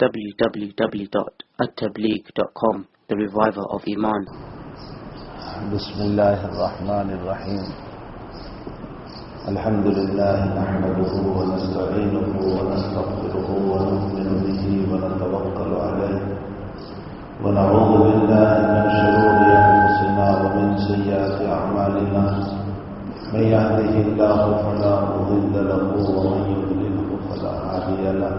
www.attableek.com, the reviver of Iman. بسم الله الرحمن الرحيم. الحمد لله نحمده ونستعينه ونستغفره ونؤمن به ونتوكل عليه ونعوذ بالله من شرور أنفسنا ومن سيئات أعمالنا. من يهده الله فلا مضل له ومن يضلله فلا هادي له.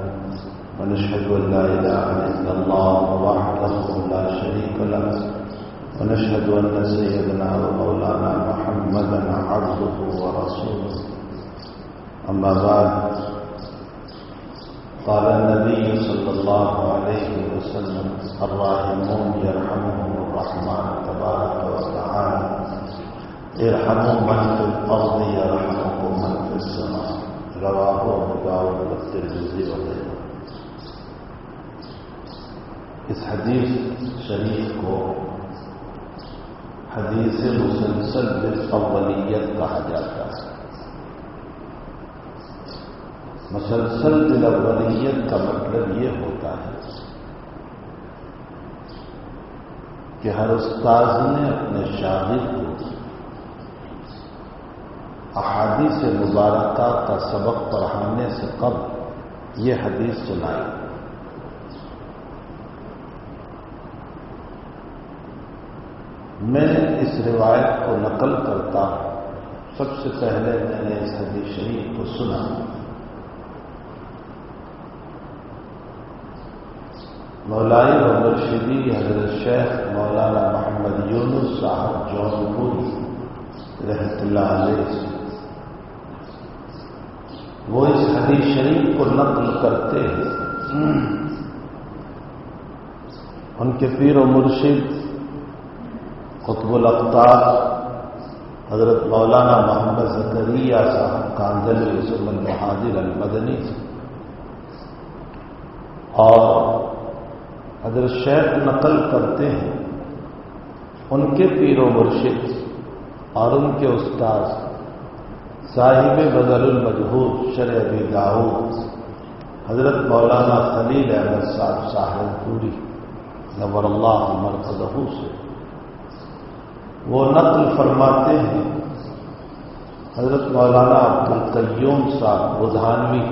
ونشهد أن لا إله إلا الله وحده لا شريك له. ونشهد أن سيدنا ومولانا محمدا عبده ورسوله. أما بعد، قال النبي صلى الله عليه وسلم: الراحمون يرحمهم الرحمن تبارك وتعالى، ارحموا من في الأرض يرحمكم من في السماء. رواه ابو داؤد والترمذی وغیرہ. اس حدیث شریف کو حدیث مسلسل بالاولیت کہا جاتا ہے. مسلسل بالاولیت کا مطلب یہ ہوتا ہے کہ ہر استاذ نے اپنے شاگرد کو احادیث مبارکہ کا سبق پڑھانے سے قبل یہ حدیث سنائی. میں اس روایت کو نقل کرتا ہوں. سب سے پہلے میں نے اس حدیث شریف کو سنا. مولائی و مرشدی حضرت شیخ مولانا محمد یونس صاحب جونپوری رحمۃ اللہ علیہ سے. وہ اس حدیث شریف کو نقل کرتے ہیں. ان کے پیر و مرشد قطب الاقطار حضرت مولانا محمد زکریا صاحب کاندھلی یوسف المہاجر المدنی اور حضرت شیخ نقل کرتے ہیں ان کے پیر و مرشد اور ان کے استاذ صاحب بذل المجہود شرع ابی داؤد حضرت مولانا خلیل احمد صاحب سہارنپوری نور اللہ مرقدہ سے. وہ نقل فرماتے ہیں حضرت مولانا عبدالقیوم صاحب بدھانوی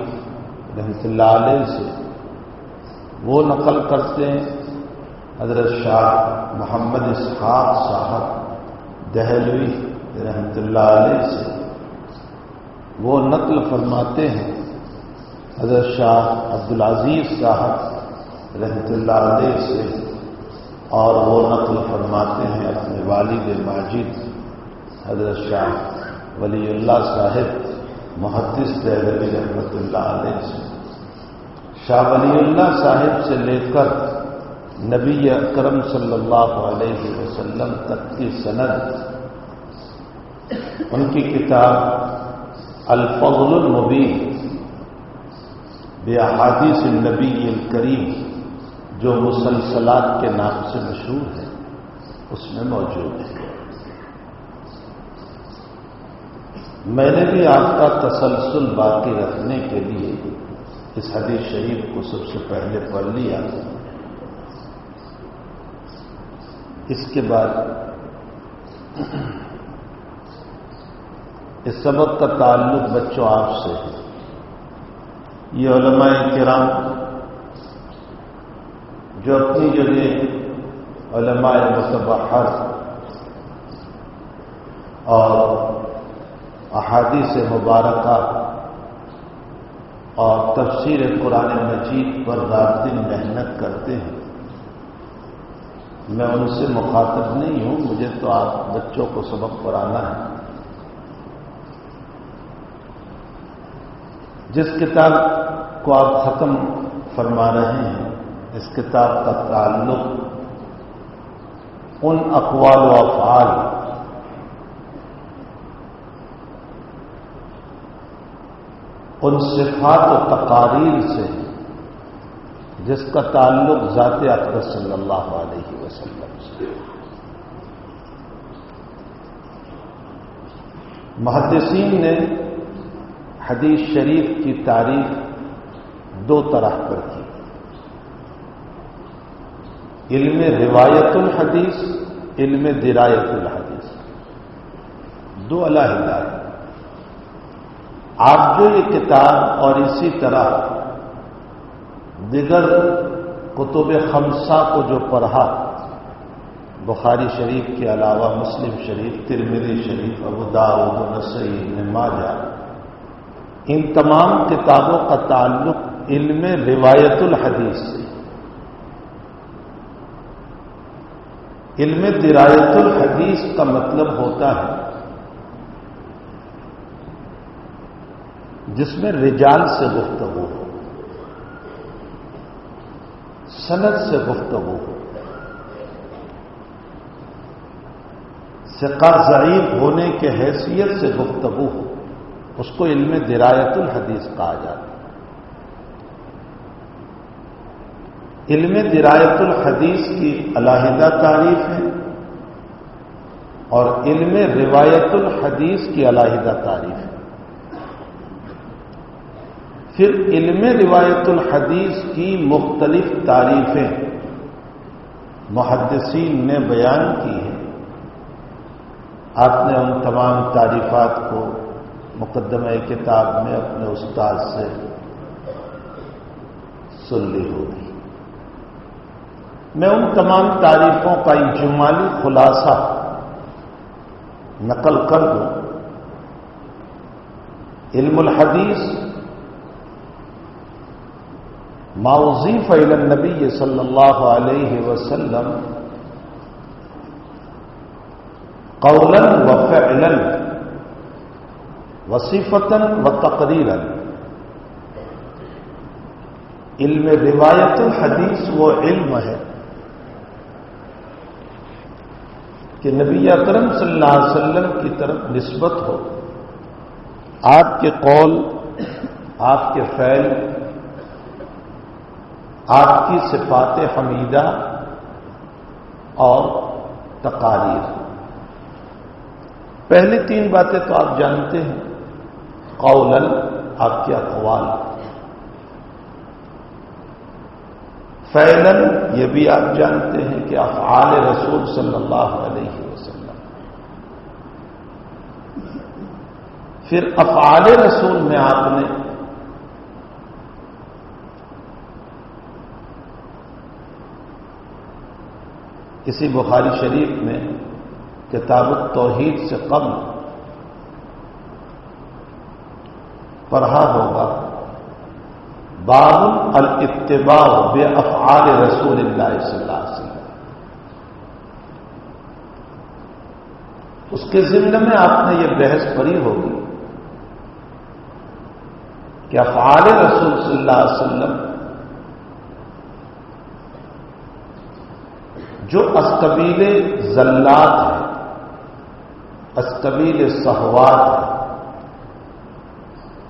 رحمۃ اللہ علیہ سے. وہ نقل کرتے ہیں حضرت شاہ محمد اسحاق صاحب دہلوی رحمۃ اللہ علیہ سے. وہ نقل فرماتے ہیں حضرت شاہ عبدالعزیز صاحب رحمۃ اللہ علیہ سے. اور وہ نقل فرماتے ہیں اپنے والد ماجد حضرت شاہ ولی اللہ صاحب محدث دہلوی رحمۃ اللہ علیہ سے. شاہ ولی اللہ صاحب سے لے کر نبی اکرم صلی اللہ علیہ وسلم تک کی سند ان کی کتاب الفضل المبین باحادیث النبی الکریم جو مسلسلات کے نام سے مشہور ہے اس میں موجود ہے. میں نے بھی آپ کا تسلسل باقی رکھنے کے لیے اس حدیث شریف کو سب سے پہلے پڑھ لیا. اس کے بعد اس سبق کا تعلق بچوں آپ سے ہے. یہ علماء کرام جو اپنی جگہ علماء متبحر اور احادیث مبارکہ اور تفسیر قرآن مجید پر رات دن محنت کرتے ہیں، میں ان سے مخاطب نہیں ہوں. مجھے تو آپ بچوں کو سبق پڑھانا ہے. جس کتاب کو آپ ختم فرما رہے ہیں اس کتاب کا تعلق ان اقوال و افعال ان صفات و تقاریر سے جس کا تعلق ذات اقدس صلی اللہ علیہ وسلم سے. محدثین نے حدیث شریف کی تعریف دو طرح پر کی. علم روایت الحدیث، علم درایت الحدیث، دو علیحدہ ہیں۔ آپ جو یہ کتاب اور اسی طرح دیگر کتب خمسہ کو جو پڑھا، بخاری شریف کے علاوہ مسلم شریف، ترمذی شریف، ابو داؤد، نسائی، ابن ماجہ، ان تمام کتابوں کا تعلق علم روایت الحدیث سے۔ علم درایت الحدیث کا مطلب ہوتا ہے جس میں رجال سے گفتگو ہو، سند سے گفتگو ہو، ثقہ ضعیف ہونے کے حیثیت سے گفتگو ہو، اس کو علم درایت الحدیث کہا جاتا ہے۔ علم درایت الحدیث کی علیحدہ تعریف ہے اور علم روایت الحدیث کی علیحدہ تعریف ہے۔ پھر علم روایت الحدیث کی مختلف تعریفیں محدثین نے بیان کی ہیں۔ آپ نے ان تمام تعریفات کو مقدمہ کتاب میں اپنے استاد سے سن لی ہوگی۔ میں ان تمام تعریفوں کا اجمالی خلاصہ نقل کر دوں۔ علم الحدیث ما اضیف الی النبی صلی اللہ علیہ وسلم قولا و فعلا و صفتا و تقریرا۔ علم روایت الحدیث وہ علم ہے کہ نبی اکرم صلی اللہ علیہ وسلم کی طرف نسبت ہو، آپ کے قول، آپ کے فعل، آپ کی صفات حمیدہ اور تقاریر۔ پہلی تین باتیں تو آپ جانتے ہیں، قولاً آپ کے اقوال، فعلاً یہ بھی آپ جانتے ہیں کہ افعال رسول صلی اللہ علیہ وسلم۔ پھر افعال رسول میں آپ نے اسی بخاری شریف میں کتاب التوحید سے قبل پڑھا ہوگا باب الاتباع بافعال رسول اللہ صلی اللہ علیہ وسلم۔ اس کے ضمن میں آپ نے یہ بحث پڑھی ہوگی کہ افعال رسول صلی اللہ علیہ وسلم جو اسقبیل زلات ہے، اسقبیل صحوات ہے،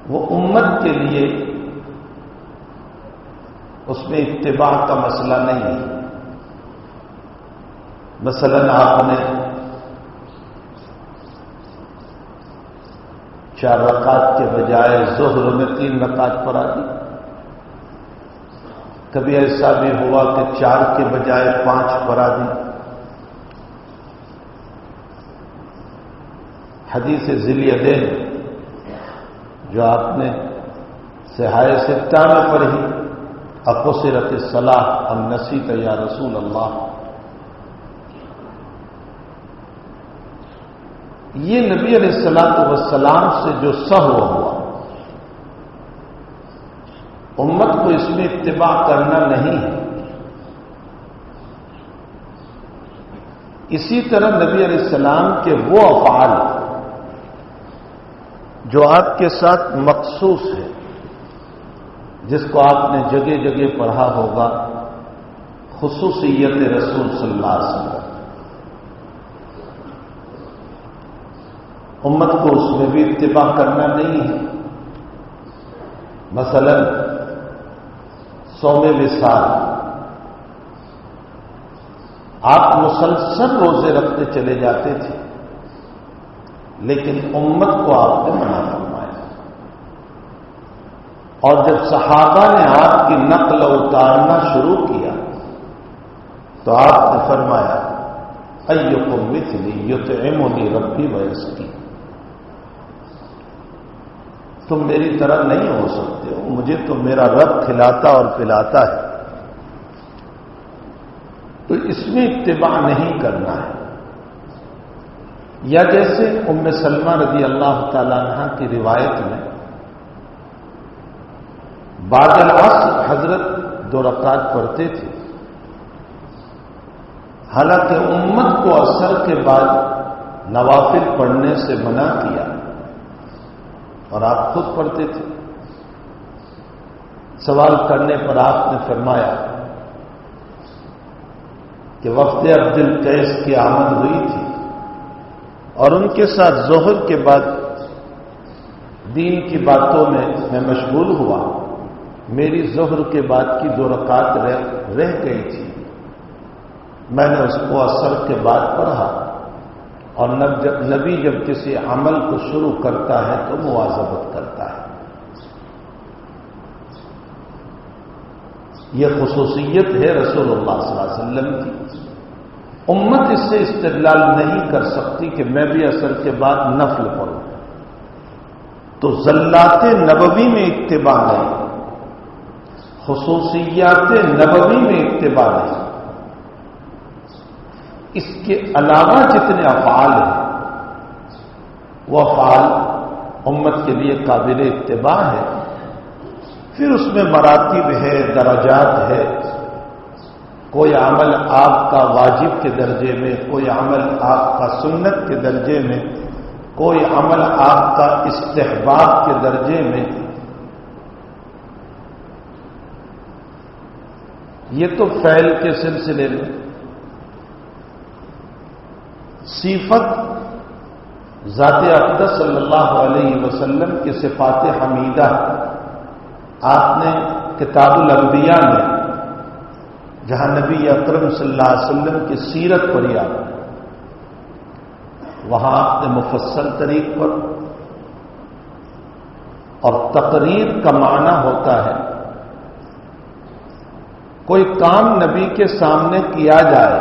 وہ امت کے لیے اس میں اتباع کا مسئلہ نہیں ہے۔ مثلا آپ نے 4 رکعت کے بجائے ظہر میں 3 رکعت پڑھا دی، کبھی ایسا بھی ہوا کہ 4 کے بجائے 5 پڑھا دی۔ حدیث ذی الیدین جو آپ نے صحاح ستہ میں پڑھی، اقصرت الصلاۃ ام نسیت یا رسول اللہ، یہ نبی علیہ الصلوۃ والسلام سے جو سہو ہوا، امت کو اس میں اتباع کرنا نہیں ہے۔ اسی طرح نبی علیہ السلام کے وہ افعال جو آپ کے ساتھ مخصوص ہے، جس کو آپ نے جگہ جگہ پڑھا ہوگا، خصوصیت رسول صلی اللہ علیہ وسلم، امت کو اس میں بھی اتباع کرنا نہیں ہے۔ مثلا صوم وصال، آپ مسلسل روزے رکھتے چلے جاتے تھے، لیکن امت کو آپ نے منع فرمایا، اور جب صحابہ نے آپ کی نقل اتارنا شروع کیا تو آپ نے فرمایا ایکم مثلی یطعمنی ربی ویسقی، تم میری طرح نہیں ہو سکتے ہو، مجھے تو میرا رب کھلاتا اور پلاتا ہے، تو اس میں اتباع نہیں کرنا ہے۔ یا جیسے ام سلمہ رضی اللہ تعالیٰ عنہ کی روایت میں بعد العصر حضرت 2 رکعت پڑھتے تھے، حالانکہ امت کو عصر کے بعد نوافل پڑھنے سے منع کیا اور آپ خود پڑھتے تھے۔ سوال کرنے پر آپ نے فرمایا کہ وفد عبد القیس کی آمد ہوئی تھی اور ان کے ساتھ ظہر کے بعد دین کی باتوں میں میں مشغول ہوا، میری ظہر کے بعد کی 2 رکعت رہ گئی تھی، میں نے اس کو عصر کے بعد پڑھا، اور نبی جب کسی عمل کو شروع کرتا ہے تو مواظبت کرتا ہے۔ یہ خصوصیت ہے رسول اللہ صلی اللہ علیہ وسلم کی، امت اس سے استدلال نہیں کر سکتی کہ میں بھی عصر کے بعد نفل پڑھوں، تو زلات نبوی میں اتباع نہیں، خصوصیات نبوی میں اتباع نہیں، اس کے علاوہ جتنے افعال ہیں وہ افعال امت کے لیے قابل اتباع ہے۔ پھر اس میں مراتب ہے، درجات ہے، کوئی عمل آپ کا واجب کے درجے میں، کوئی عمل آپ کا سنت کے درجے میں، کوئی عمل آپ کا استحباب کے درجے میں۔ یہ تو فعل کے سلسلے میں۔ صفت ذات اقدس صلی اللہ علیہ وسلم کی صفات حمیدہ آپ نے کتاب الانبیاء میں جہاں نبی اکرم صلی اللہ علیہ وسلم کی سیرت پڑھی آپ نے، وہاں آپ نے مفصل طریق پر، اور تقریر کا معنی ہوتا ہے کوئی کام نبی کے سامنے کیا جائے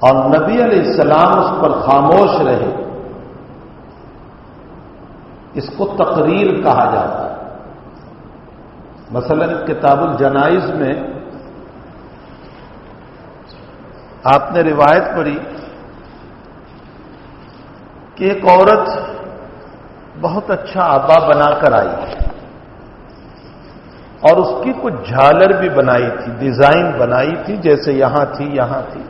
اور نبی علیہ السلام اس پر خاموش رہے، اس کو تقریر کہا جاتا ہے۔ مثلا کتاب الجنائز میں آپ نے روایت پڑھی کہ ایک عورت بہت اچھا عبا بنا کر آئی اور اس کی کچھ جھالر بھی بنائی تھی، ڈیزائن بنائی تھی، جیسے یہاں تھی یہاں تھی،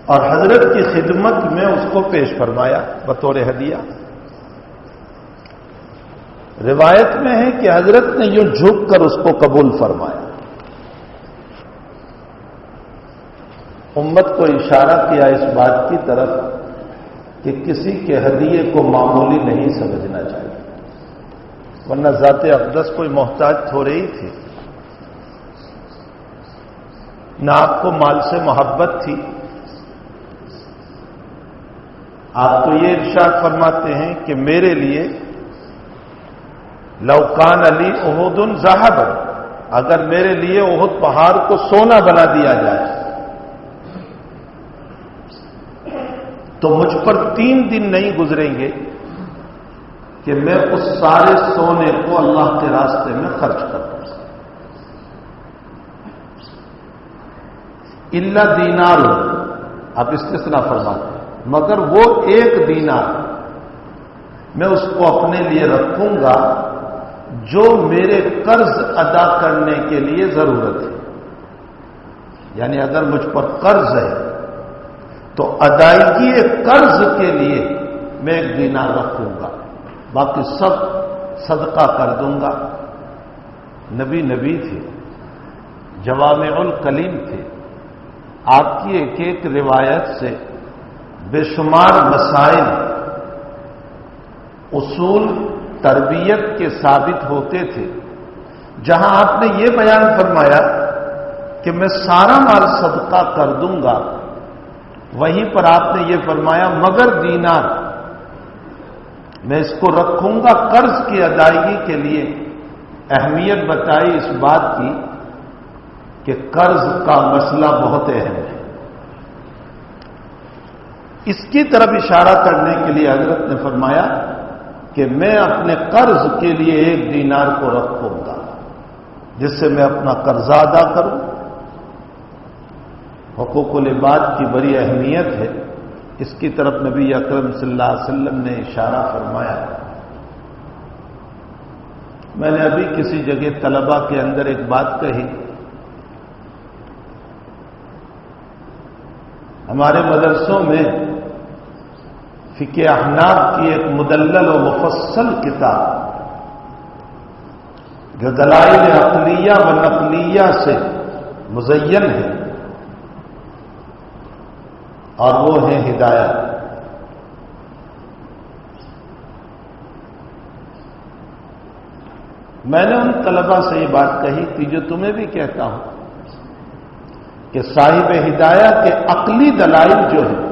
اور حضرت کی خدمت میں اس کو پیش فرمایا بطور ہدیہ۔ روایت میں ہے کہ حضرت نے یوں جھک کر اس کو قبول فرمایا، امت کو اشارہ کیا اس بات کی طرف کہ کسی کے ہدیے کو معمولی نہیں سمجھنا چاہیے، ورنہ ذات اقدس کوئی محتاج تھوڑے ہی تھے، نہ آپ کو مال سے محبت تھی۔ آپ تو یہ ارشاد فرماتے ہیں کہ میرے لیے لو کان علی احد ذہبا، اگر میرے لیے احد پہاڑ کو سونا بنا دیا جائے تو مجھ پر 3 دن نہیں گزریں گے کہ میں اس سارے سونے کو اللہ کے راستے میں خرچ کر دوں، الا دینار، آپ استثناء فرماتے ہیں، مگر وہ 1 دینار میں اس کو اپنے لیے رکھوں گا جو میرے قرض ادا کرنے کے لیے ضرورت ہے، یعنی اگر مجھ پر قرض ہے تو ادائیگی قرض کے لیے میں 1 دینار رکھوں گا، باقی سب صدقہ کر دوں گا۔ نبی تھے، جوامع الکلیم تھے، آپ کی ایک ایک روایت سے بے شمار مسائل، اصول تربیت کے ثابت ہوتے تھے۔ جہاں آپ نے یہ بیان فرمایا کہ میں سارا مال صدقہ کر دوں گا، وہیں پر آپ نے یہ فرمایا مگر دینار میں اس کو رکھوں گا قرض کی ادائیگی کے لیے۔ اہمیت بتائی اس بات کی کہ قرض کا مسئلہ بہت اہم ہے. اس کی طرف اشارہ کرنے کے لیے حضرت نے فرمایا کہ میں اپنے قرض کے لیے 1 دینار کو رکھوں گا جس سے میں اپنا قرضہ ادا کروں. حقوق العباد کی بڑی اہمیت ہے، اس کی طرف نبی اکرم صلی اللہ علیہ وسلم نے اشارہ فرمایا. میں نے ابھی کسی جگہ طلبہ کے اندر ایک بات کہی. ہمارے مدرسوں میں فقہ احناف کی ایک مدلل و مفصل کتاب جو دلائل عقلیہ و نقلیہ سے مزین ہے اور وہ ہے ہدایت. میں نے ان طلباء سے یہ بات کہی تھی جو تمہیں بھی کہتا ہوں کہ صاحب ہدایت کے عقلی دلائل جو ہیں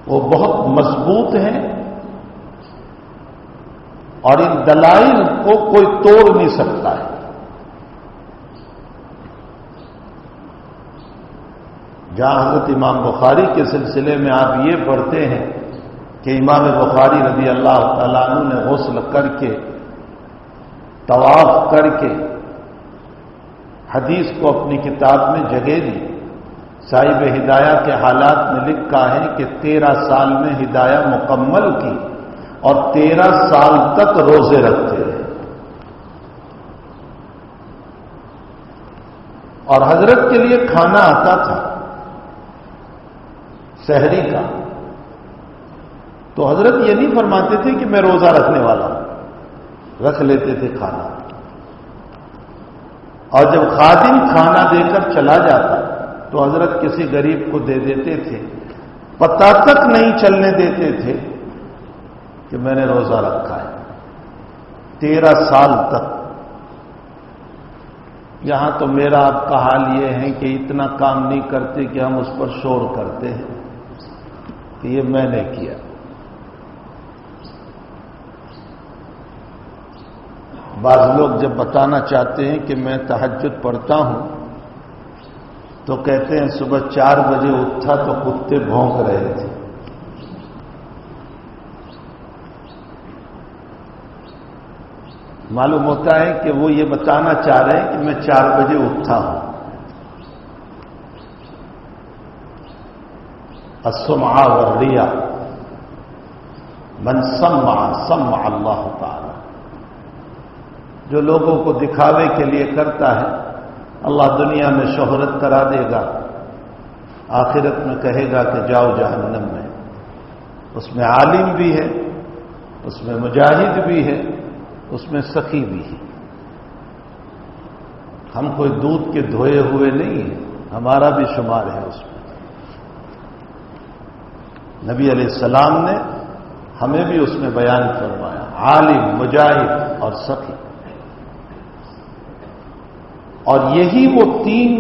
وہ بہت مضبوط ہیں اور ان دلائل کو کوئی توڑ نہیں سکتا ہے. جہاں حضرت امام بخاری کے سلسلے میں آپ یہ پڑھتے ہیں کہ امام بخاری رضی اللہ تعالیٰ عنہ نے غسل کر کے طواف کر کے حدیث کو اپنی کتاب میں جگہ دی. صاحب ہدایہ کے حالات میں لکھا ہے کہ 13 سال میں ہدایہ مکمل کی اور 13 سال تک روزے رکھتے رہے. اور حضرت کے لیے کھانا آتا تھا سحری کا، تو حضرت یہ نہیں فرماتے تھے کہ میں روزہ رکھنے والا ہوں، رکھ لیتے تھے کھانا. اور جب خادم کھانا دے کر چلا جاتا تو حضرت کسی غریب کو دے دیتے تھے، پتہ تک نہیں چلنے دیتے تھے کہ میں نے روزہ رکھا ہے. 13 سال تک. یہاں تو میرا آپ کا حال یہ ہے کہ اتنا کام نہیں کرتے کہ ہم اس پر شور کرتے ہیں کہ یہ میں نے کیا. بعض لوگ جب بتانا چاہتے ہیں کہ میں تہجد پڑھتا ہوں تو کہتے ہیں صبح 4 بجے اٹھا تو کتے بھونک رہے تھے. معلوم ہوتا ہے کہ وہ یہ بتانا چاہ رہے ہیں کہ میں 4 بجے اٹھا ہوں. السمع والریا من سمع سمع اللہ تعالی. جو لوگوں کو دکھاوے کے لیے کرتا ہے اللہ دنیا میں شہرت کرا دے گا، آخرت میں کہے گا کہ جاؤ جہنم میں. اس میں عالم بھی ہے، اس میں مجاہد بھی ہے، اس میں سخی بھی ہے. ہم کوئی دودھ کے دھوئے ہوئے نہیں ہیں، ہمارا بھی شمار ہے اس میں. نبی علیہ السلام نے ہمیں بھی اس میں بیان فرمایا، عالم، مجاہد اور سخی. اور یہی وہ 3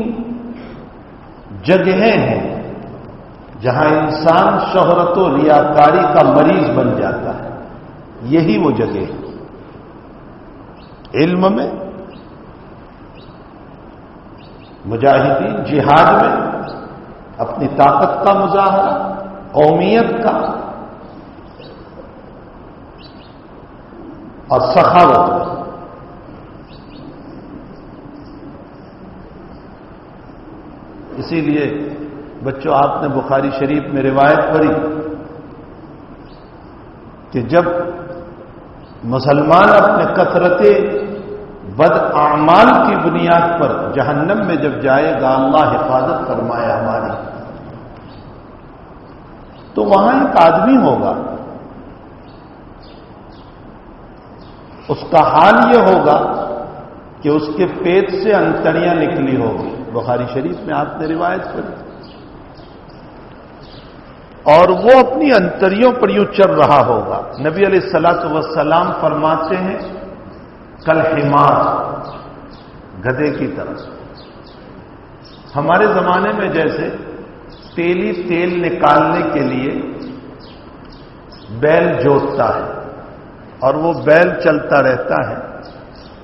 جگہیں ہیں جہاں انسان شہرت و ریاکاری کا مریض بن جاتا ہے. یہی وہ جگہ ہے. علم میں، مجاہدین جہاد میں اپنی طاقت کا مظاہرہ، قومیت کا، اور سخاوت میں. اسی لیے بچوں آپ نے بخاری شریف میں روایت پڑھی کہ جب مسلمان اپنے کثرت بد اعمال کی بنیاد پر جہنم میں جب جائے گا، اللہ حفاظت فرمائے ہماری، تو وہاں ایک آدمی ہوگا، اس کا حال یہ ہوگا کہ اس کے پیٹ سے انتڑیاں نکلی ہوگی. بخاری شریف میں آپ نے روایت پڑھی. اور وہ اپنی انتڑیوں پر یوں چل رہا ہوگا. نبی علیہ الصلوۃ والسلام فرماتے ہیں کل حمار، گدھے کی طرح. ہمارے زمانے میں جیسے تیلی تیل نکالنے کے لیے بیل جوتتا ہے اور وہ بیل چلتا رہتا ہے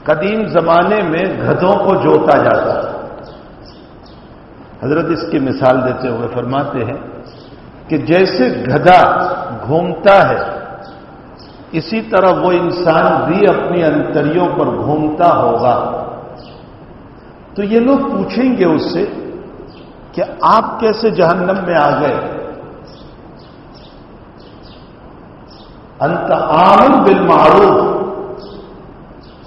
قدیم زمانے میں گدھوں کو جوتا جاتا تھا. حضرت اس کی مثال دیتے ہوئے فرماتے ہیں کہ جیسے گدھا گھومتا ہے اسی طرح وہ انسان بھی اپنی انتریوں پر گھومتا ہوگا. تو یہ لوگ پوچھیں گے اس سے کہ آپ کیسے جہنم میں آ گئے؟ انت عامل بالمعروف،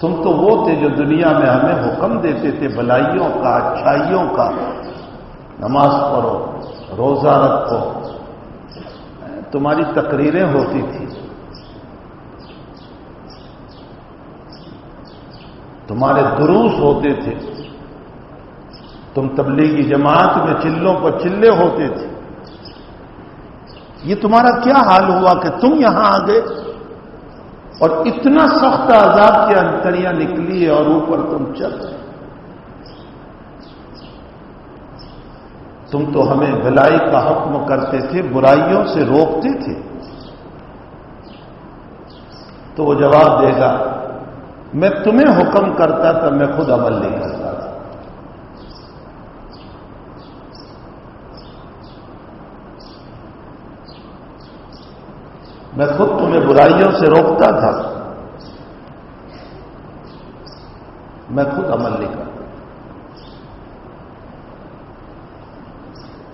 تم تو وہ تھے جو دنیا میں ہمیں حکم دیتے تھے بھلائیوں کا، اچھائیوں کا، نماز پڑھو، روزہ رکھو، تمہاری تقریریں ہوتی تھی، تمہارے دروس ہوتے تھے، تم تبلیغی جماعت میں چلوں پر چلے ہوتے تھے. یہ تمہارا کیا حال ہوا کہ تم یہاں آ گئے اور اتنا سخت عذاب کی انتڑیاں نکلی اور اوپر تم چل رہے. تم تو ہمیں بھلائی کا حکم کرتے تھے، برائیوں سے روکتے تھے. تو وہ جواب دے گا میں تمہیں حکم کرتا تھا، میں خود عمل نہیں کرتا تھا. میں خود تمہیں برائیوں سے روکتا تھا، میں خود عمل نہیں کرتا.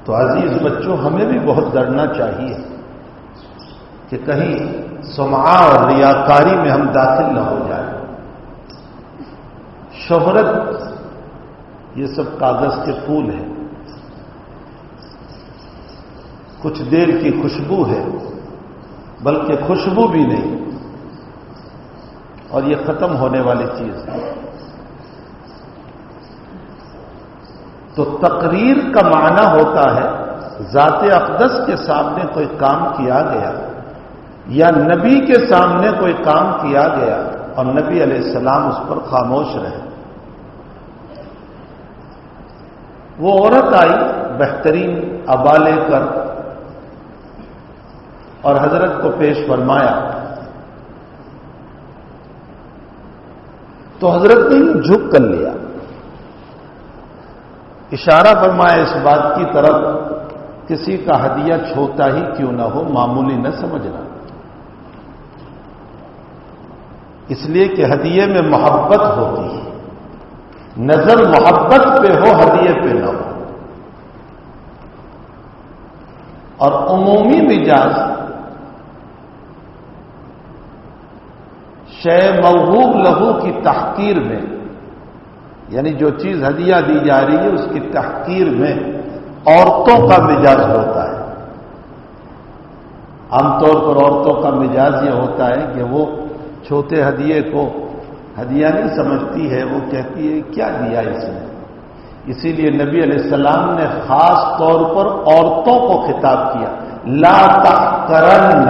تو عزیز بچوں، ہمیں بھی بہت ڈرنا چاہیے کہ کہیں سمعہ اور ریاکاری میں ہم داخل نہ ہو جائیں. شہرت یہ سب کاغذ کے پھول ہیں، کچھ دیر کی خوشبو ہے، بلکہ خوشبو بھی نہیں، اور یہ ختم ہونے والی چیز ہے. تو تقریر کا معنی ہوتا ہے ذات اقدس کے سامنے کوئی کام کیا گیا یا نبی کے سامنے کوئی کام کیا گیا اور نبی علیہ السلام اس پر خاموش رہے. وہ عورت آئی بہترین عبا لے کر اور حضرت کو پیش فرمایا تو حضرت نے جھک کر لیا، اشارہ فرمایا اس بات کی طرف کسی کا ہدیہ چھوٹا ہی کیوں نہ ہو معمولی نہ سمجھنا، اس لیے کہ ہدیے میں محبت ہوتی ہے. نظر محبت پہ ہو، ہدیے پہ نہ ہو. اور عمومی مزاج شے موہوب لہو کی تحقیر میں، یعنی جو چیز ہدیہ دی جا رہی ہے اس کی تحقیر میں عورتوں کا مزاج ہوتا ہے. عام طور پر عورتوں کا مزاج یہ ہوتا ہے کہ وہ چھوٹے ہدیے کو ہدیہ نہیں سمجھتی ہے، وہ کہتی ہے کیا دیا اس نے. اسی لیے نبی علیہ السلام نے خاص طور پر عورتوں کو خطاب کیا، لا تحقرن.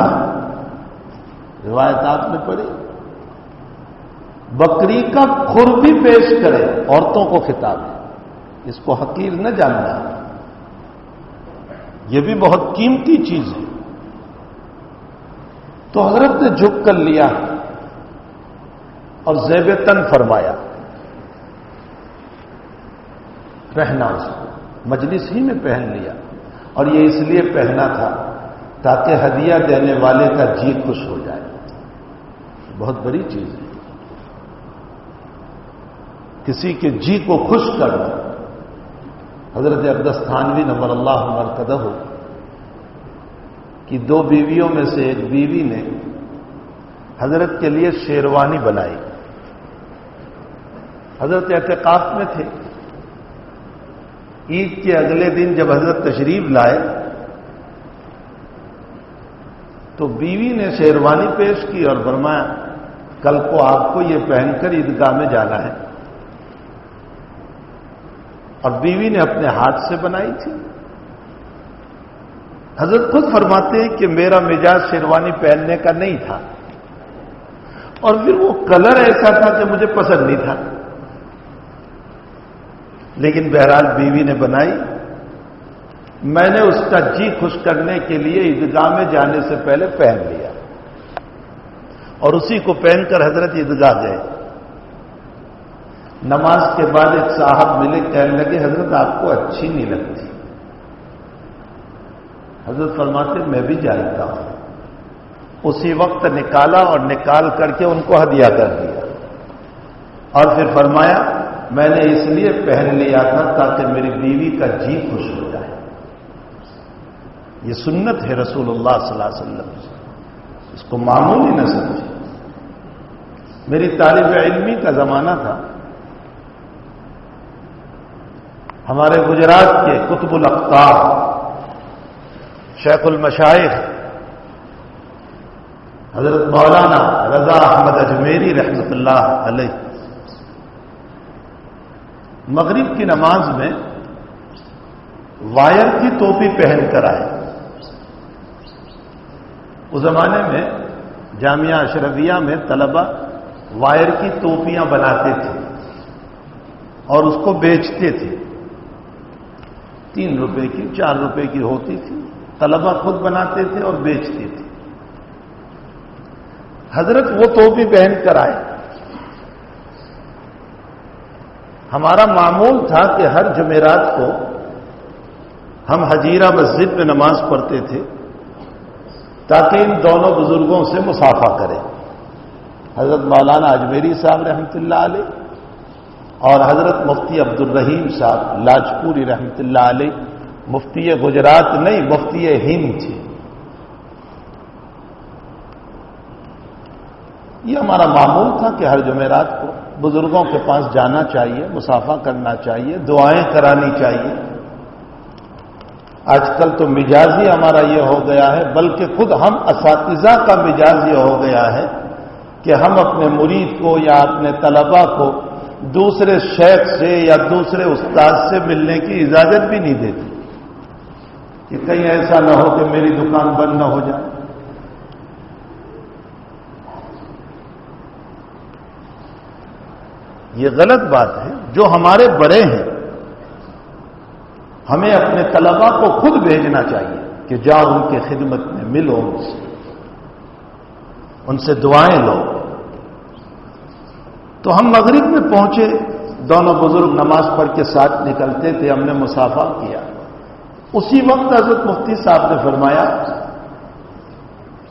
روایت آپ نے پڑھی، بکری کا کھر بھی پیش کرے، عورتوں کو خطاب ہے، اس کو حقیر نہ جاننا، یہ بھی بہت قیمتی چیز ہے. تو حضرت نے جھک کر لیا اور زیب تن فرمایا، پہنا اس کو، مجلس ہی میں پہن لیا. اور یہ اس لیے پہنا تھا تاکہ ہدیہ دینے والے کا جی خوش ہو جائے. بہت بڑی چیز ہے کسی کے جی کو خوش کرنا. حضرت اقدس تھانوی نور اللہ مرکزہ کی 2 بیویوں میں سے ایک بیوی نے حضرت کے لیے شیروانی بنائی. حضرت اعتکاف میں تھے. عید کے اگلے دن جب حضرت تشریف لائے تو بیوی نے شیروانی پیش کی اور فرمایا کل کو آپ کو یہ پہن کر عیدگاہ میں جانا ہے. اور بیوی نے اپنے ہاتھ سے بنائی تھی. حضرت خود فرماتے ہیں کہ میرا مزاج شیروانی پہننے کا نہیں تھا، اور پھر وہ کلر ایسا تھا کہ مجھے پسند نہیں تھا، لیکن بہرحال بیوی نے بنائی. میں نے اس کا جی خوش کرنے کے لیے عیدگاہ میں جانے سے پہلے پہن لیا اور اسی کو پہن کر حضرت عیدگاہ گئے. نماز کے بعد ایک صاحب ملے، کہنے لگے حضرت آپ کو اچھی نہیں لگتی۔ حضرت فرماتے میں بھی جانتا ہوں۔ اسی وقت نکالا اور نکال کر کے ان کو ہدیہ کر دیا، اور پھر فرمایا میں نے اس لیے پہن لیا تھا تاکہ میری بیوی کا جی خوش ہو جائے۔ یہ سنت ہے رسول اللہ صلی اللہ علیہ وسلم، اس کو معمولی نہ سمجھے۔ میری طالب علمی کا زمانہ تھا، ہمارے گجرات کے قطب الاقطار شیخ المشائخ حضرت مولانا رضا احمد اجمیری رحمۃ اللہ علیہ مغرب کی نماز میں وائر کی ٹوپی پہن کر آئے۔ اس زمانے میں جامعہ اشرفیہ میں طلبہ وائر کی ٹوپیاں بناتے تھے اور اس کو بیچتے تھے۔ 3 روپے کی 4 روپے کی ہوتی تھی، طلبہ خود بناتے تھے اور بیچتے تھے۔ حضرت وہ ٹوپی پہن کر آئے۔ ہمارا معمول تھا کہ ہر جمعرات کو ہم حجیرہ مسجد میں نماز پڑھتے تھے تاکہ ان دونوں بزرگوں سے مصافحہ کریں، حضرت مولانا اجمیری صاحب رحمۃ اللہ علیہ اور حضرت مفتی عبد الرحیم صاحب لاجپوری رحمۃ اللہ علیہ، مفتی گجرات نہیں مفتی ہند تھے۔ یہ ہمارا معمول تھا کہ ہر جمعرات کو بزرگوں کے پاس جانا چاہیے، مصافحہ کرنا چاہیے، دعائیں کرانی چاہیے۔ آج کل تو مزاج ہی ہمارا یہ ہو گیا ہے، بلکہ خود ہم اساتذہ کا مزاج یہ ہو گیا ہے کہ ہم اپنے مرید کو یا اپنے طلبہ کو دوسرے شیخ سے یا دوسرے استاد سے ملنے کی اجازت بھی نہیں دیتے کہ کہیں ایسا نہ ہو کہ میری دکان بند نہ ہو جائے۔ یہ غلط بات ہے۔ جو ہمارے بڑے ہیں ہمیں اپنے طلباء کو خود بھیجنا چاہیے کہ جاؤ ان کے خدمت میں ملو، ان سے دعائیں لو۔ تو ہم مغرب میں پہنچے، دونوں بزرگ نماز پڑھ کے ساتھ نکلتے تھے، ہم نے مصافحہ کیا۔ اسی وقت حضرت مفتی صاحب نے فرمایا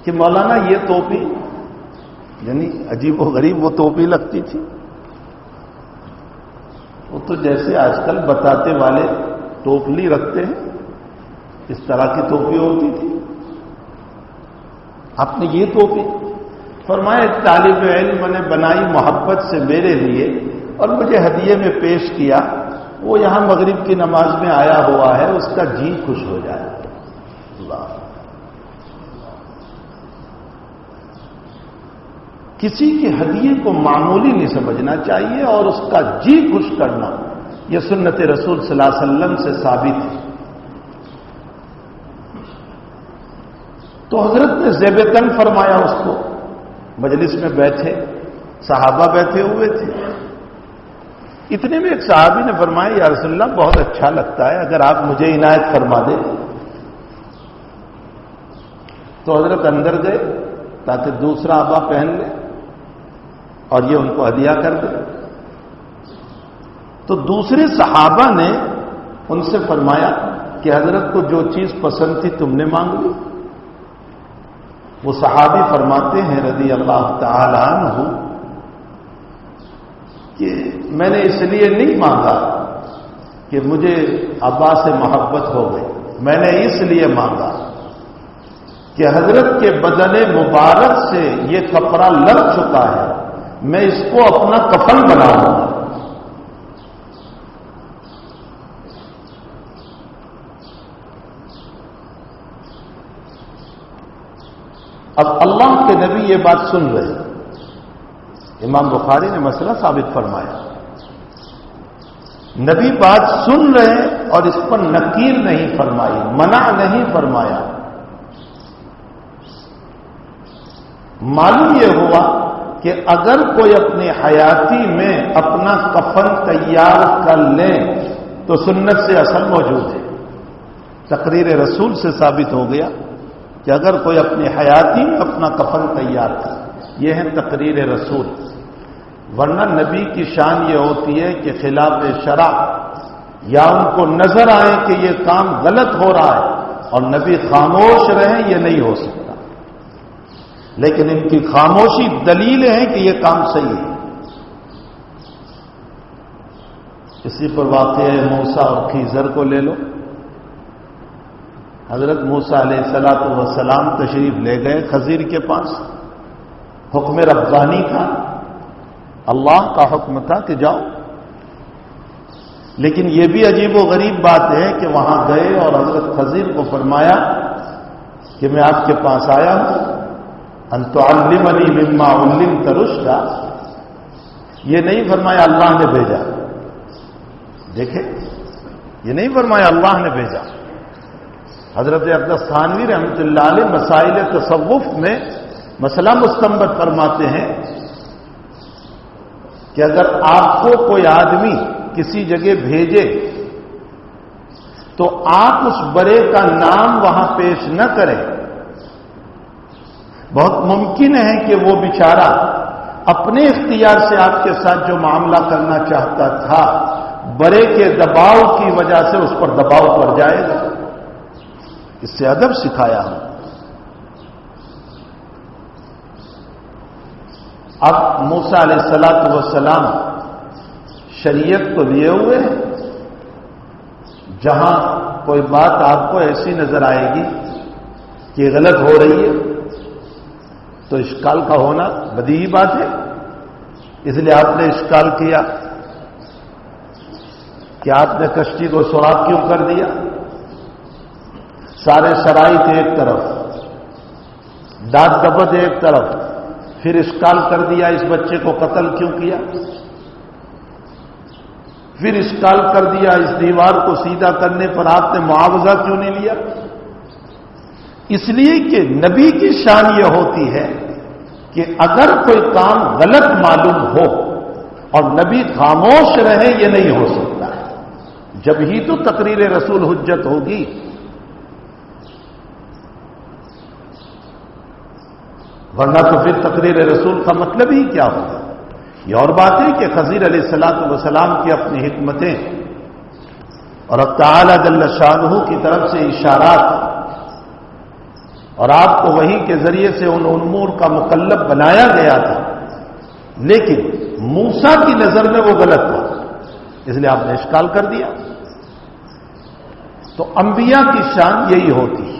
کہ مولانا یہ ٹوپی، یعنی عجیب و غریب وہ ٹوپی لگتی تھی، وہ تو جیسے آج کل بتاتے والے ٹوپلی رکھتے ہیں اس طرح کی ٹوپی ہوتی تھی، آپ نے یہ ٹوپی؟ فرمایا ایک طالب علم نے بنائی محبت سے میرے لیے اور مجھے ہدیے میں پیش کیا، وہ یہاں مغرب کی نماز میں آیا ہوا ہے، اس کا جی خوش ہو جائے۔ اللہ، کسی کے ہدیے کو معمولی نہیں سمجھنا چاہیے اور اس کا جی خوش کرنا یہ سنت رسول صلی اللہ علیہ وسلم سے ثابت ہے۔ تو حضرت نے زیب تن فرمایا اس کو، مجلس میں بیٹھے صحابہ بیٹھے ہوئے تھے، اتنے میں ایک صحابی نے فرمایا یا رسول اللہ بہت اچھا لگتا ہے، اگر آپ مجھے عنایت فرما دیں۔ تو حضرت اندر گئے تاکہ دوسرا آبا پہن لے اور یہ ان کو ہدیہ کر دے۔ تو دوسرے صحابہ نے ان سے فرمایا کہ حضرت کو جو چیز پسند تھی تم نے مانگ لی۔ وہ صحابی فرماتے ہیں رضی اللہ تعالی عنہ کہ میں نے اس لیے نہیں مانگا کہ مجھے ابا سے محبت ہو گئی، میں نے اس لیے مانگا کہ حضرت کے بدن مبارک سے یہ کپڑا لگ چکا ہے، میں اس کو اپنا کفن بناؤں گا۔ اب اللہ کے نبی یہ بات سن رہے، امام بخاری نے مسئلہ ثابت فرمایا، نبی بات سن رہے اور اس پر نکیر نہیں فرمائی، منع نہیں فرمایا۔ معلوم یہ ہوا کہ اگر کوئی اپنی حیاتی میں اپنا کفن تیار کر لے تو سنت سے اصل موجود ہے، تقریر رسول سے ثابت ہو گیا کہ اگر کوئی اپنی حیاتی میں اپنا کفن تیار کر، یہ ہے تقریر رسول۔ ورنہ نبی کی شان یہ ہوتی ہے کہ خلاف شرع یا ان کو نظر آئے کہ یہ کام غلط ہو رہا ہے اور نبی خاموش رہیں، یہ نہیں ہو سکتا. لیکن ان کی خاموشی دلیل ہے کہ یہ کام صحیح ہے. اسی پر واقع موسیٰ اور خضر کو لے لو. حضرت موسیٰ علیہ الصلوۃ والسلام تشریف لے گئے خضر کے پاس. حکم ربانی تھا، اللہ کا حکم تھا کہ جاؤ. لیکن یہ بھی عجیب و غریب بات ہے کہ وہاں گئے اور حضرت خضر کو فرمایا کہ میں آپ کے پاس آیا ہوں، ان تعلمنی مما علمت رشدا. یہ نہیں فرمایا اللہ نے بھیجا. دیکھیں، یہ نہیں فرمایا اللہ نے بھیجا. حضرت اقدس تھانوی رحمۃ اللہ علیہ مسائل تصوف میں مسئلہ مستنبط فرماتے ہیں کہ اگر آپ کو کوئی آدمی کسی جگہ بھیجے تو آپ اس بڑے کا نام وہاں پیش نہ کریں. بہت ممکن ہے کہ وہ بیچارہ اپنے اختیار سے آپ کے ساتھ جو معاملہ کرنا چاہتا تھا، بڑے کے دباؤ کی وجہ سے اس پر دباؤ پڑ جائے گا. اس سے ادب سکھایا ہوں. اب موسیٰ علیہ الصلوۃ والسلام شریعت کو لیے ہوئے ہیں. جہاں کوئی بات آپ کو ایسی نظر آئے گی کہ غلط ہو رہی ہے تو اشکال کا ہونا بدیہی بات ہے. اس لیے آپ نے اشکال کیا کہ آپ نے کشتی کو سوراخ کیوں کر دیا. سارے شرائط ایک طرف، داد دبد ایک طرف، پھر اشکال کر دیا اس بچے کو قتل کیوں کیا، پھر اشکال کر دیا اس دیوار کو سیدھا کرنے پر آپ نے معاوضہ کیوں نہیں لیا. اس لیے کہ نبی کی شان یہ ہوتی ہے کہ اگر کوئی کام غلط معلوم ہو اور نبی خاموش رہے، یہ نہیں ہو سکتا ہے. جب ہی تو تقریر رسول حجت ہوگی. ورنہ تو پھر تقریر رسول کا مطلب ہی کیا ہوگا. یہ اور بات ہے کہ خضر علیہ الصلوۃ والسلام کی اپنی حکمتیں اور اب تعالی جل شانہ کی طرف سے اشارات اور آپ کو وحی کے ذریعے سے ان امور کا مکلف بنایا گیا تھا، لیکن موسیٰ کی نظر میں وہ غلط تھا، اس لیے آپ نے اشکال کر دیا. تو انبیاء کی شان یہی ہوتی ہے.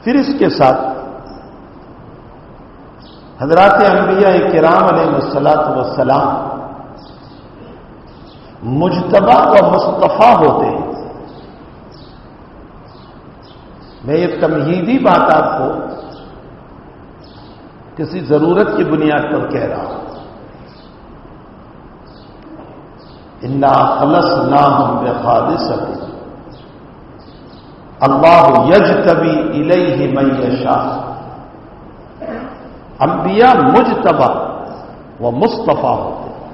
پھر اس کے ساتھ حضرات انبیاء کرام علیہ الصلوۃ والسلام مجتبی و مصطفیٰ ہوتے ہیں. میں یہ تمہیدی بات آپ کو کسی ضرورت کی بنیاد پر کہہ رہا ہوں. انا خلصناہم بخالصۃ اللہ یجتبی الیہ من یشاء. انبیاء مجتبی و مصطفیٰ ہوتے ہیں.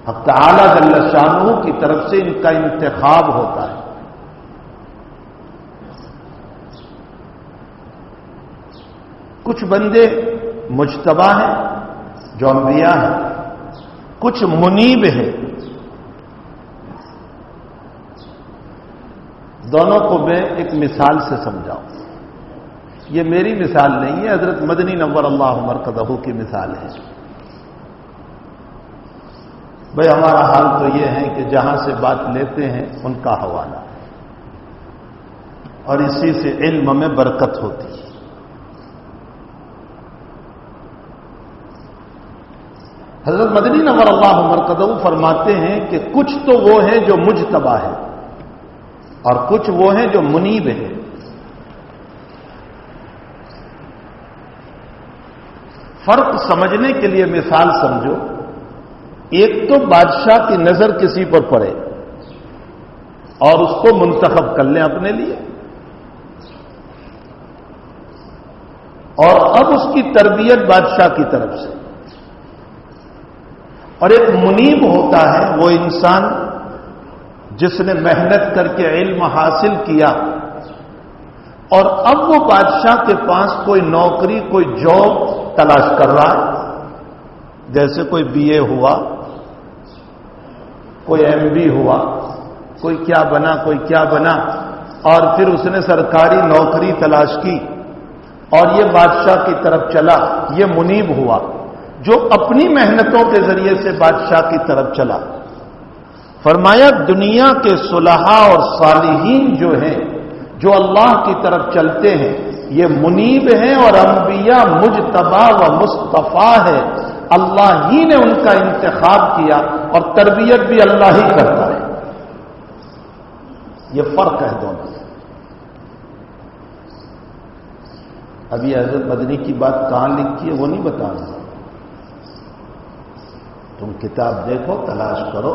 حق تعالی جل شانہ کی طرف سے ان کا انتخاب ہوتا ہے. کچھ بندے مجتبی ہیں جو انبیاء ہیں، کچھ منیب ہیں. دونوں کو میں ایک مثال سے سمجھاؤں. یہ میری مثال نہیں ہے، حضرت مدنی نور اللہ مرقدہ کی مثال ہے. بھئی ہمارا حال تو یہ ہے کہ جہاں سے بات لیتے ہیں ان کا حوالہ، اور اسی سے علم میں برکت ہوتی ہے. حضرت مدنی نور اللہ مرقدہ فرماتے ہیں کہ کچھ تو وہ ہیں جو مجتبی ہیں اور کچھ وہ ہیں جو منیب ہیں. فرق سمجھنے کے لیے مثال سمجھو. ایک تو بادشاہ کی نظر کسی پر پڑے اور اس کو منتخب کر لیں اپنے لیے، اور اب اس کی تربیت بادشاہ کی طرف سے. اور ایک منیب ہوتا ہے وہ انسان جس نے محنت کر کے علم حاصل کیا اور اب وہ بادشاہ کے پاس کوئی نوکری، کوئی جاب تلاش کر رہا ہے. جیسے کوئی BA ہوا, کوئی MB ہوا, کوئی کیا بنا, کوئی کیا بنا, اور پھر اس نے سرکاری نوکری تلاش کی اور یہ بادشاہ کی طرف چلا. یہ منیب ہوا جو اپنی محنتوں کے ذریعے سے بادشاہ کی طرف چلا. فرمایا دنیا کے صلحاء اور صالحین جو ہیں, جو اللہ کی طرف چلتے ہیں, یہ منیب ہیں اور انبیاء مجتبی و مصطفیٰ ہے. اللہ ہی نے ان کا انتخاب کیا اور تربیت بھی اللہ ہی کرتا ہے. یہ فرق ہے دونوں. ابھی حضرت مدنی کی بات کہاں لکھی ہے وہ نہیں بتانا. تم کتاب دیکھو, تلاش کرو,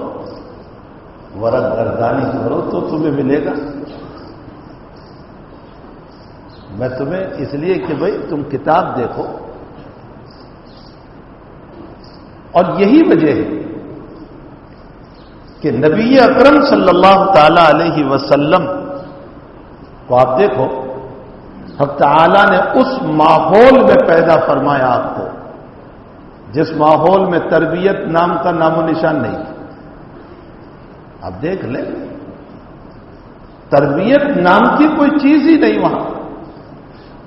ورق گردانی کرو تو تمہیں ملے گا. میں تمہیں اس لیے کہ بھائی تم کتاب دیکھو, اور یہی وجہ ہے کہ نبی اکرم صلی اللہ تعالی علیہ وسلم کو آپ دیکھو, حق تعالی نے اس ماحول میں پیدا فرمایا آپ کو جس ماحول میں تربیت نام کا نام و نشان نہیں تھا. آپ دیکھ لیں, تربیت نام کی کوئی چیز ہی نہیں وہاں.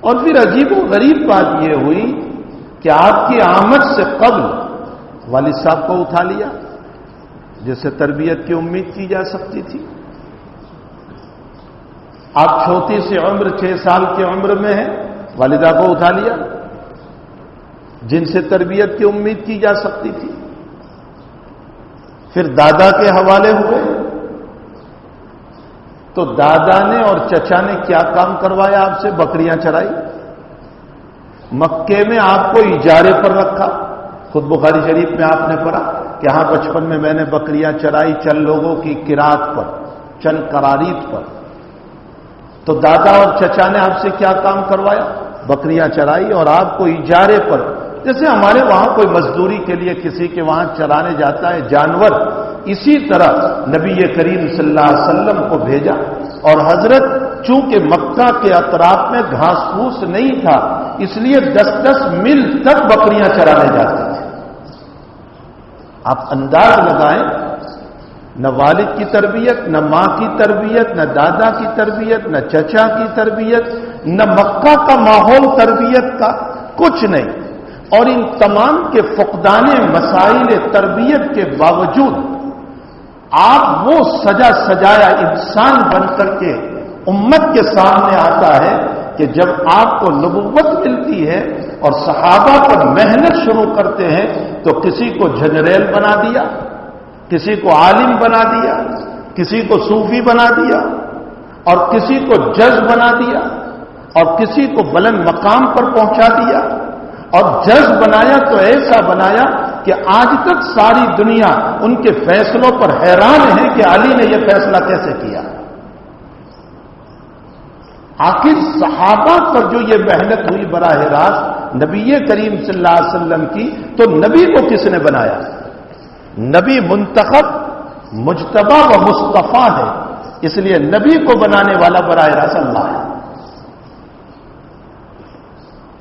اور پھر عجیب و غریب بات یہ ہوئی کہ آپ کی آمد سے قبل والد صاحب کو اٹھا لیا, جس سے تربیت کی امید کی جا سکتی تھی. آپ چھوٹی سی عمر 6 سال کی عمر میں ہیں, والدہ کو اٹھا لیا جن سے تربیت کی امید کی جا سکتی تھی. پھر دادا کے حوالے ہوئے تو دادا نے اور چچا نے کیا کام کروایا آپ سے؟ بکریاں چرائی. مکے میں آپ کو اجارے پر رکھا. خود بخاری شریف میں آپ نے پڑھا کہ ہاں بچپن میں میں نے بکریاں چرائی چند لوگوں کی قرات پر, چند قرارید پر. تو دادا اور چچا نے آپ سے کیا کام کروایا؟ بکریاں چرائی اور آپ کو اجارے پر. جیسے ہمارے وہاں کوئی مزدوری کے لیے کسی کے وہاں چرانے جاتا ہے جانور, اسی طرح نبی کریم صلی اللہ علیہ وسلم کو بھیجا. اور حضرت چونکہ مکہ کے اطراف میں گھاس پھوس نہیں تھا, اس لیے 10-10 میل تک بکریاں چرانے جاتے تھے. آپ انداز لگائیں, نہ والد کی تربیت, نہ ماں کی تربیت, نہ دادا کی تربیت, نہ چچا کی تربیت, نہ مکہ کا ماحول تربیت کا, کچھ نہیں. اور ان تمام کے فقدان مسائل تربیت کے باوجود آپ وہ سجا سجایا انسان بن کر کے امت کے سامنے آتا ہے کہ جب آپ کو نبوت ملتی ہے اور صحابہ پر محنت شروع کرتے ہیں تو کسی کو جنریل بنا دیا, کسی کو عالم بنا دیا, کسی کو صوفی بنا دیا, اور کسی کو جج بنا دیا, اور کسی کو بلند مقام پر پہنچا دیا. اور جج بنایا تو ایسا بنایا کہ آج تک ساری دنیا ان کے فیصلوں پر حیران ہے کہ علی نے یہ فیصلہ کیسے کیا. آخر صحابہ پر جو یہ محنت ہوئی براہ راست نبی کریم صلی اللہ علیہ وسلم کی, تو نبی کو کس نے بنایا؟ نبی منتخب, مجتبی و مصطفیٰ ہے, اس لیے نبی کو بنانے والا براہ راست اللہ ہے.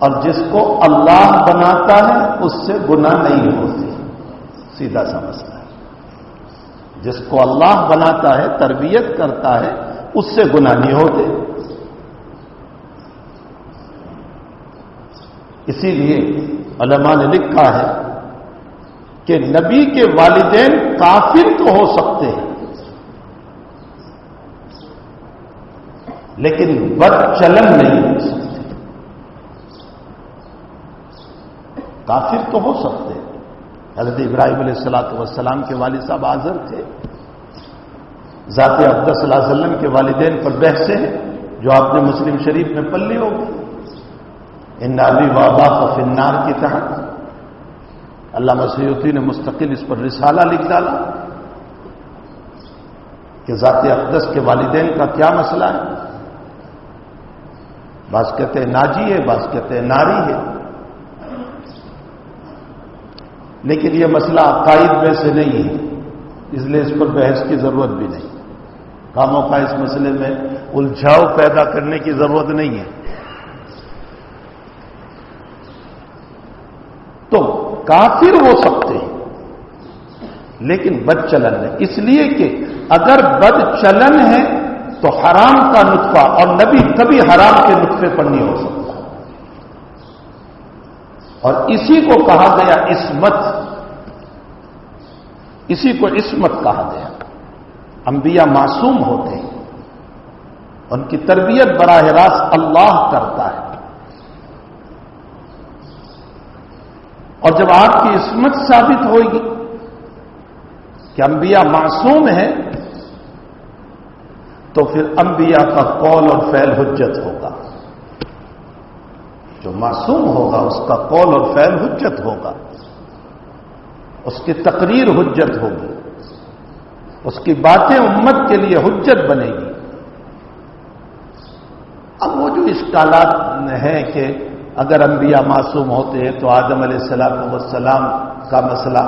اور جس کو اللہ بناتا ہے اس سے گناہ نہیں ہوتی. سیدھا سا مسئلہ ہے. جس کو اللہ بناتا ہے, تربیت کرتا ہے, اس سے گناہ نہیں ہوتے. اسی لیے علماء نے لکھا ہے کہ نبی کے والدین کافر تو ہو سکتے ہیں لیکن بد چلن نہیں ہو سکتے. کافر تو ہو سکتے ہیں. حضرت ابراہیم علیہ السلام کے والد صاحب آزر تھے. ذات اقدس صلی اللہ علیہ وسلم کے والدین پر بحثیں ہیں جو آپ نے مسلم شریف میں پلی ہوگی. ان ابی و اباک فی النار کی تحت علامہ سیوطی نے مستقل اس پر رسالہ لکھ ڈالا کہ ذات اقدس کے والدین کا کیا مسئلہ ہے. بعض کہتے ہیں ناجی ہے, بعض کہتے ہیں ناری ہے. لیکن یہ مسئلہ عقائد میں سے نہیں ہے, اس لیے اس پر بحث کی ضرورت بھی نہیں. کاموں کا اس مسئلے میں الجھاؤ پیدا کرنے کی ضرورت نہیں ہے. تو کافر ہو سکتے ہیں لیکن بد چلن ہے، اس لیے کہ اگر بد چلن ہے تو حرام کا نطفہ، اور نبی کبھی حرام کے نطفے پر نہیں ہو سکتا، اور اسی کو کہا گیا عصمت، اسی کو عصمت کہا گیا۔ انبیاء معصوم ہوتے ہیں، ان کی تربیت براہ راست اللہ کرتا ہے، اور جب آپ کی عصمت ثابت ہوئے گی کہ انبیاء معصوم ہیں تو پھر انبیاء کا قول اور فعل حجت ہوگا۔ جو معصوم ہوگا اس کا قول اور فعل حجت ہوگا، اس کی تقریر حجت ہوگی، اس کی باتیں امت کے لیے حجت بنے گی۔ اب وہ جو اشکالات ہیں کہ اگر انبیاء معصوم ہوتے ہیں تو آدم علیہ السلام کا مسئلہ،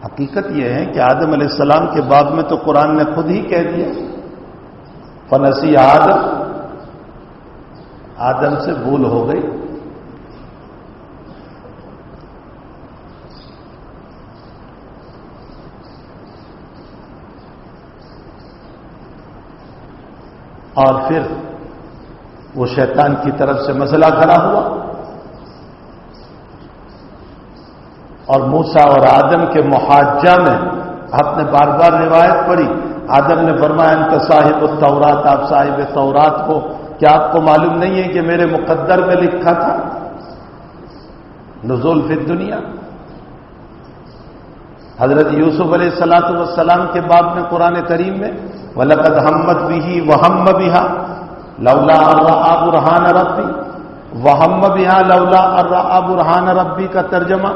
حقیقت یہ ہے کہ آدم علیہ السلام کے باب میں تو قرآن نے خود ہی کہہ دیا، فنسی آدم سے بھول ہو گئی۔ اور پھر وہ شیطان کی طرف سے مسئلہ کھڑا ہوا، اور موسیٰ اور آدم کے محاجہ میں آپ نے بار بار روایت پڑھی، آدم نے فرمایا انت صاحب التورات، آپ صاحب تورات کو، کیا آپ کو معلوم نہیں ہے کہ میرے مقدر میں لکھا تھا نزول فی الدنیا؟ حضرت یوسف علیہ السلام کے باب میں قرآن کریم میں وَلَقَدْ هَمَّتْ بِهِ وَهَمَّ بِهَا لَوْلَا أَن رَّأَىٰ بُرْهَانَ رَبِّهِ، وَهَمَّ بِهَا لَوْلَا أَن رَّأَىٰ بُرْهَانَ رَبِّهِ کا ترجمہ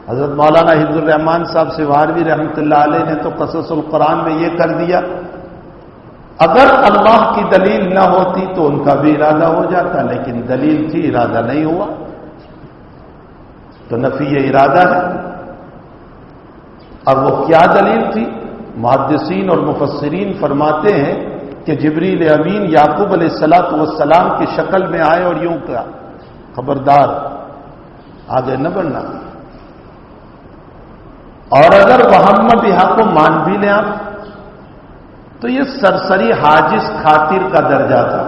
حضرت مولانا حفظ الرحمان صاحب سوہاروی رحمۃ اللہ علیہ نے تو قصص القرآن میں یہ کر دیا، اگر اللہ کی دلیل نہ ہوتی تو ان کا بھی ارادہ ہو جاتا، لیکن دلیل تھی، ارادہ نہیں ہوا، تو نفی ارادہ ہے۔ اور وہ کیا دلیل تھی؟ محدثین اور مفسرین فرماتے ہیں کہ جبریل امین یعقوب علیہ السلام کی شکل میں آئے اور یوں کہا خبردار آگے نہ بڑھنا، اور اگر محمد یہاں کو مان بھی لیں آپ تو یہ سرسری حاجز خاطر کا درجہ تھا،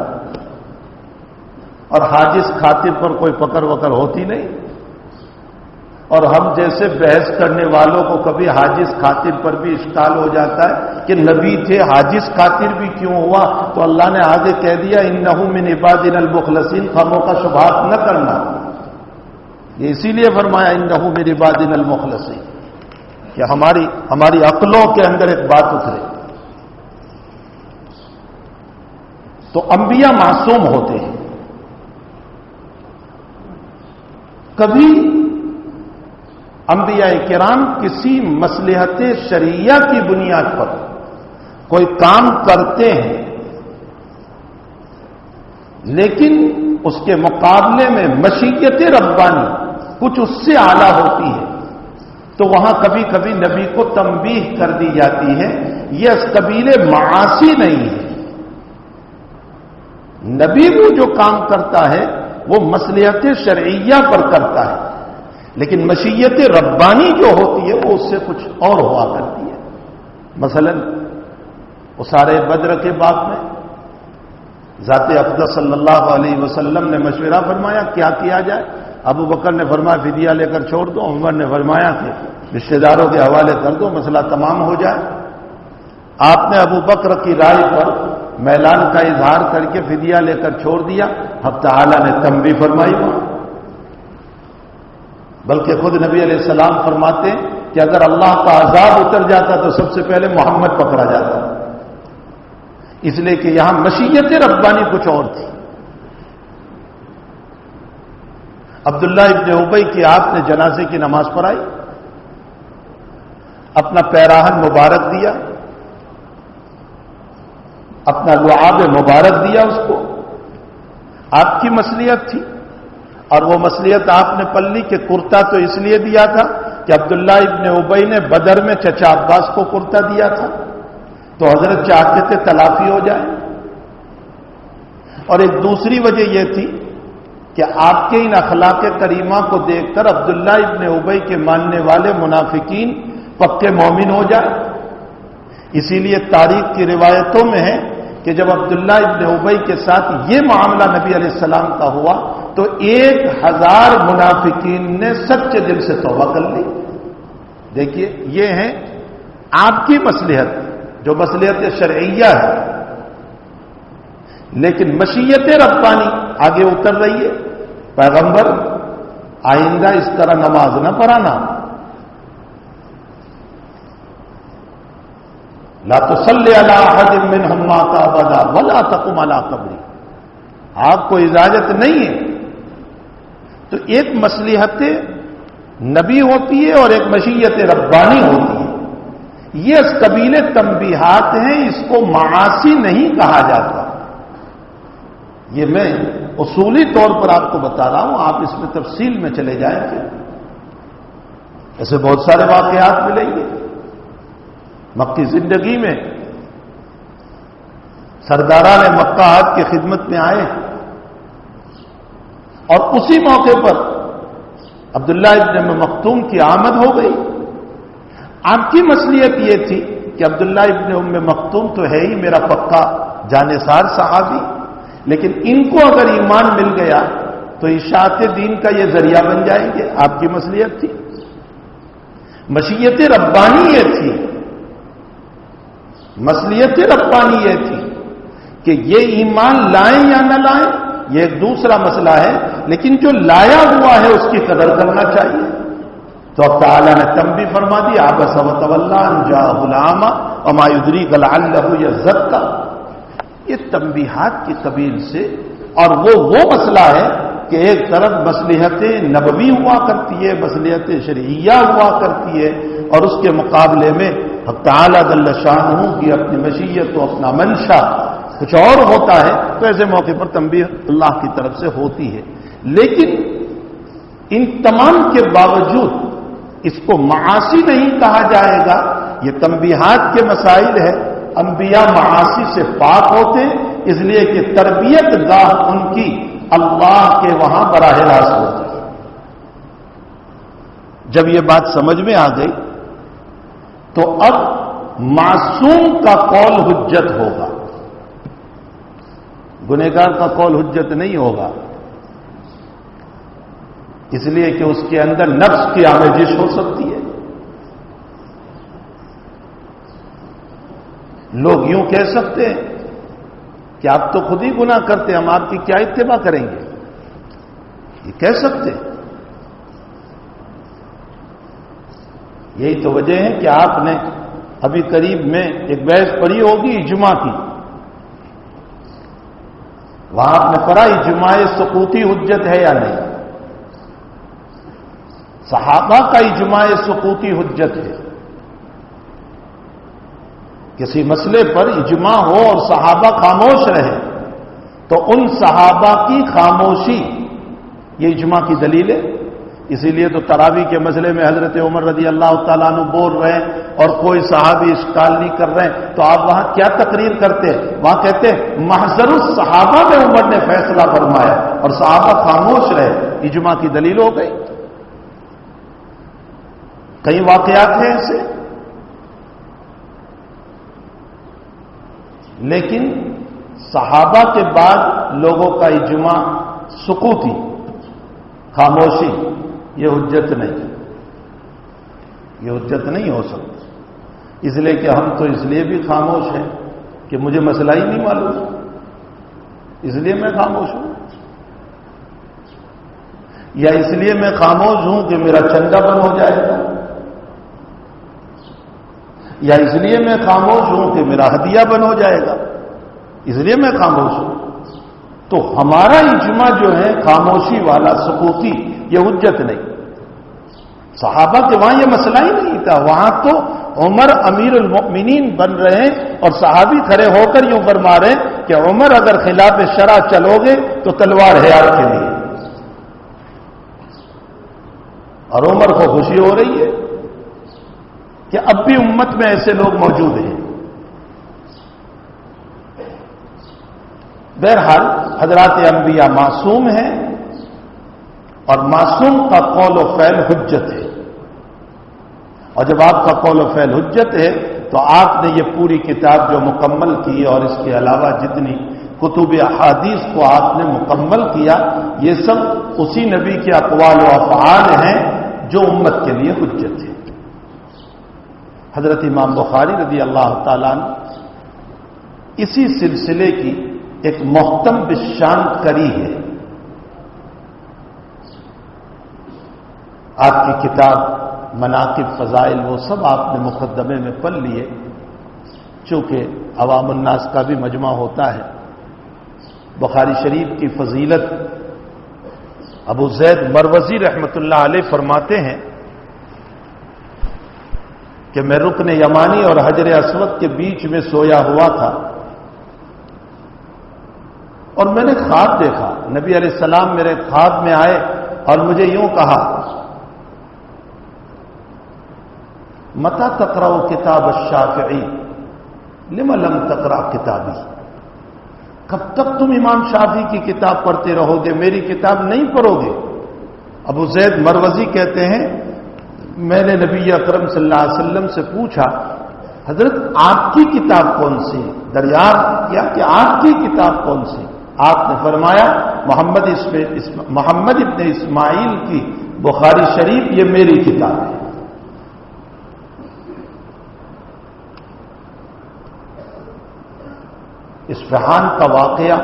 اور حاجز خاطر پر کوئی پکڑ وکڑ ہوتی نہیں، اور ہم جیسے بحث کرنے والوں کو کبھی حاجز خاطر پر بھی اشکال ہو جاتا ہے کہ نبی تھے حاجز خاطر بھی کیوں ہوا، تو اللہ نے آگے کہہ دیا انہو من عبادنا المخلصین، خاموں کا شبہات نہ کرنا، یہ اسی لیے فرمایا انہو من عبادنا المخلصین کہ ہماری عقلوں کے اندر ایک بات اترے۔ تو انبیاء معصوم ہوتے ہیں، کبھی انبیاء کرام کسی مصلحت شرعیہ کی بنیاد پر کوئی کام کرتے ہیں، لیکن اس کے مقابلے میں مشیت ربانی کچھ اس سے اعلیٰ ہوتی ہے، تو وہاں کبھی کبھی نبی کو تنبیہ کر دی جاتی ہے، یہ اس قبیلے معاصی نہیں ہے۔ نبی وہ جو کام کرتا ہے وہ مصلحت شرعیہ پر کرتا ہے، لیکن مشیت ربانی جو ہوتی ہے وہ اس سے کچھ اور ہوا کرتی ہے۔ مثلا اسارے بدر کے باب میں ذات اقدس صلی اللہ علیہ وسلم نے مشورہ فرمایا کیا کیا جائے، ابو بکر نے فرمایا فدیہ لے کر چھوڑ دو، عمر نے فرمایا کہ رشتہ داروں کے حوالے کر دو، مسئلہ تمام ہو جائے۔ آپ نے ابو بکر کی رائے پر میلان کا اظہار کر کے فدیہ لے کر چھوڑ دیا، حق تعالی نے تنبیہ فرمائی ہوا، بلکہ خود نبی علیہ السلام فرماتے ہیں کہ اگر اللہ کا عذاب اتر جاتا تو سب سے پہلے محمد پکڑا جاتا، اس لیے کہ یہاں مشیت ربانی کچھ اور تھی۔ عبداللہ ابن ابی کی آپ نے جنازے کی نماز پڑھائی، اپنا پیراہن مبارک دیا، اپنا لعاب مبارک دیا اس کو، آپ کی مصلحت تھی، اور وہ مصلحت آپ نے پلی کہ کرتا تو اس لیے دیا تھا کہ عبداللہ ابن ابی نے بدر میں چچا عباس کو کرتا دیا تھا، تو حضرت چاہتے تھے تلافی ہو جائے، اور ایک دوسری وجہ یہ تھی کہ کہ آپ کے ان اخلاق کریمہ کو دیکھ کر عبداللہ ابن ابی کے ماننے والے منافقین پکے مومن ہو جائے. اسی لیے تاریخ کی روایتوں میں ہے کہ جب عبداللہ ابن ابی کے ساتھ یہ معاملہ نبی علیہ السلام کا ہوا تو 1000 منافقین نے سچے دل سے توبہ کر لی. دیکھیے یہ ہے آپ کی مصلحت جو مصلحت شرعیہ ہے، لیکن مشیت ربانی آگے اتر رہی ہے. پیغمبر آئندہ اس طرح نماز نہ پڑھانا، لا تصلی علی احد منہم مات ابدا ولا تقم علی قبری، آپ کو اجازت نہیں ہے. تو ایک مصلحت نبی ہوتی ہے اور ایک مشیت ربانی ہوتی ہے. یہ اس قبیل تنبیہات ہیں، اس کو معاصی نہیں کہا جاتا. یہ میں اصولی طور پر آپ کو بتا رہا ہوں، آپ اس میں تفصیل میں چلے جائیں گے ایسے بہت سارے واقعات ملیں گے. مکی زندگی میں سرداران مکہ آپ کی خدمت میں آئے اور اسی موقع پر عبداللہ ابن ام مکتوم کی آمد ہو گئی. آپ کی مصلحت یہ تھی کہ عبداللہ ابن ام مکتوم تو ہے ہی میرا پکا جانثار صحابی، لیکن ان کو اگر ایمان مل گیا تو اشاعت دین کا یہ ذریعہ بن جائیں گے. آپ کی مصلحت تھی. مشیت ربانی یہ تھی، مصلحت ربانی یہ تھی کہ یہ ایمان لائیں یا نہ لائیں یہ ایک دوسرا مسئلہ ہے، لیکن جو لایا ہوا ہے اس کی قدر کرنا چاہیے. تو اب تعالیٰ نے تنبیہ فرما دی عبس وتولی ان جاءہ الاعمی وما یدریک لعلہ یزکیٰ. یہ تنبیہات کی قبیل سے، اور وہ مسئلہ ہے کہ ایک طرف مصلحت نبوی ہوا کرتی ہے، مصلحت شرعیہ ہوا کرتی ہے، اور اس کے مقابلے میں حق تعالیٰ جل شانہ کی اپنی مشیت و اپنا منشا کچھ اور ہوتا ہے. تو ایسے موقع پر تنبیہ اللہ کی طرف سے ہوتی ہے. لیکن ان تمام کے باوجود اس کو معاصی نہیں کہا جائے گا. یہ تنبیہات کے مسائل ہے. انبیاء معاصی سے پاک ہوتے اس لیے کہ تربیت گاہ ان کی اللہ کے وہاں براہ راست ہوتی ہے. جب یہ بات سمجھ میں آ گئی تو اب معصوم کا قول حجت ہوگا، گنہگار کا قول حجت نہیں ہوگا. اس لیے کہ اس کے اندر نفس کی آمیزش ہو سکتی ہے. لوگ یوں کہہ سکتے ہیں کہ آپ تو خود ہی گناہ کرتے، ہم آپ کی کیا اتباع کریں گے. یہ کہہ سکتے. یہی تو وجہ ہے کہ آپ نے ابھی قریب میں ایک بحث پڑھی ہوگی اجماع کی. وہاں آپ نے پڑھا اجماع سقوطی حجت ہے یا نہیں. صحابہ کا اجماع سقوطی حجت ہے. کسی مسئلے پر اجماع ہو اور صحابہ خاموش رہے تو ان صحابہ کی خاموشی یہ اجماع کی دلیل ہے. اسی لیے تو تراویح کے مسئلے میں حضرت عمر رضی اللہ تعالیٰ عنہ بول رہے ہیں اور کوئی صحابی اشکال نہیں کر رہے ہیں تو آپ وہاں کیا تقریر کرتے ہیں؟ وہاں کہتے ہیں محضر الصحابہ میں عمر نے فیصلہ فرمایا اور صحابہ خاموش رہے. اجماع کی دلیل ہو گئی. کئی واقعات ہیں ایسے. لیکن صحابہ کے بعد لوگوں کا اجماع سکوتی خاموشی یہ حجت نہیں، یہ حجت نہیں ہو سکتی. اس لیے کہ ہم تو اس لیے بھی خاموش ہیں کہ مجھے مسئلہ ہی نہیں معلوم، اس لیے میں خاموش ہوں، یا اس لیے میں خاموش ہوں کہ میرا چندہ بند ہو جائے گا، یا اس لیے میں خاموش ہوں کہ میرا ہدیہ بند ہو جائے گا، اس لیے میں خاموش ہوں. تو ہمارا اجماع جو ہے خاموشی والا سکوتی یہ حجت نہیں. صحابہ کے وہاں یہ مسئلہ ہی نہیں تھا. وہاں تو عمر امیر المؤمنین بن رہے ہیں اور صحابی کھڑے ہو کر یوں فرما رہے ہیں کہ عمر اگر خلاف شرع چلو گے تو تلوار ہے آپ کے لیے. اور عمر کو خوشی ہو رہی ہے کہ اب بھی امت میں ایسے لوگ موجود ہیں. بہرحال حضرات انبیاء معصوم ہیں اور معصوم کا قول و فعل حجت ہے، اور جب آپ کا قول و فعل حجت ہے تو آپ نے یہ پوری کتاب جو مکمل کی اور اس کے علاوہ جتنی کتب احادیث کو آپ نے مکمل کیا، یہ سب اسی نبی کے اقوال و افعال ہیں جو امت کے لیے حجت ہے۔ حضرت امام بخاری رضی اللہ تعالیٰ عنہ اسی سلسلے کی ایک محتم بشان کری ہے۔ آپ کی کتاب مناقب فضائل وہ سب آپ نے مقدمے میں پڑھ لیے، چونکہ عوام الناس کا بھی مجمع ہوتا ہے۔ بخاری شریف کی فضیلت ابو زید مروزی رحمۃ اللہ علیہ فرماتے ہیں کہ میں رکن یمانی اور حجر اسود کے بیچ میں سویا ہوا تھا اور میں نے خواب دیکھا۔ نبی علیہ السلام میرے خواب میں آئے اور مجھے یوں کہا، متی تقرأ کتاب الشافعی لم لم تقرأ کتابی، کب تک تم امام شافعی کی کتاب پڑھتے رہو گے، میری کتاب نہیں پڑھو گے؟ ابو زید مروزی کہتے ہیں میں نے نبی اکرم صلی اللہ علیہ وسلم سے پوچھا، حضرت آپ کی کتاب کون سی؟ دریافت کیا کہ آپ کی کتاب کون سی؟ آپ نے فرمایا محمد ابن اسماعیل کی بخاری شریف یہ میری کتاب ہے۔ اصفہان کا واقعہ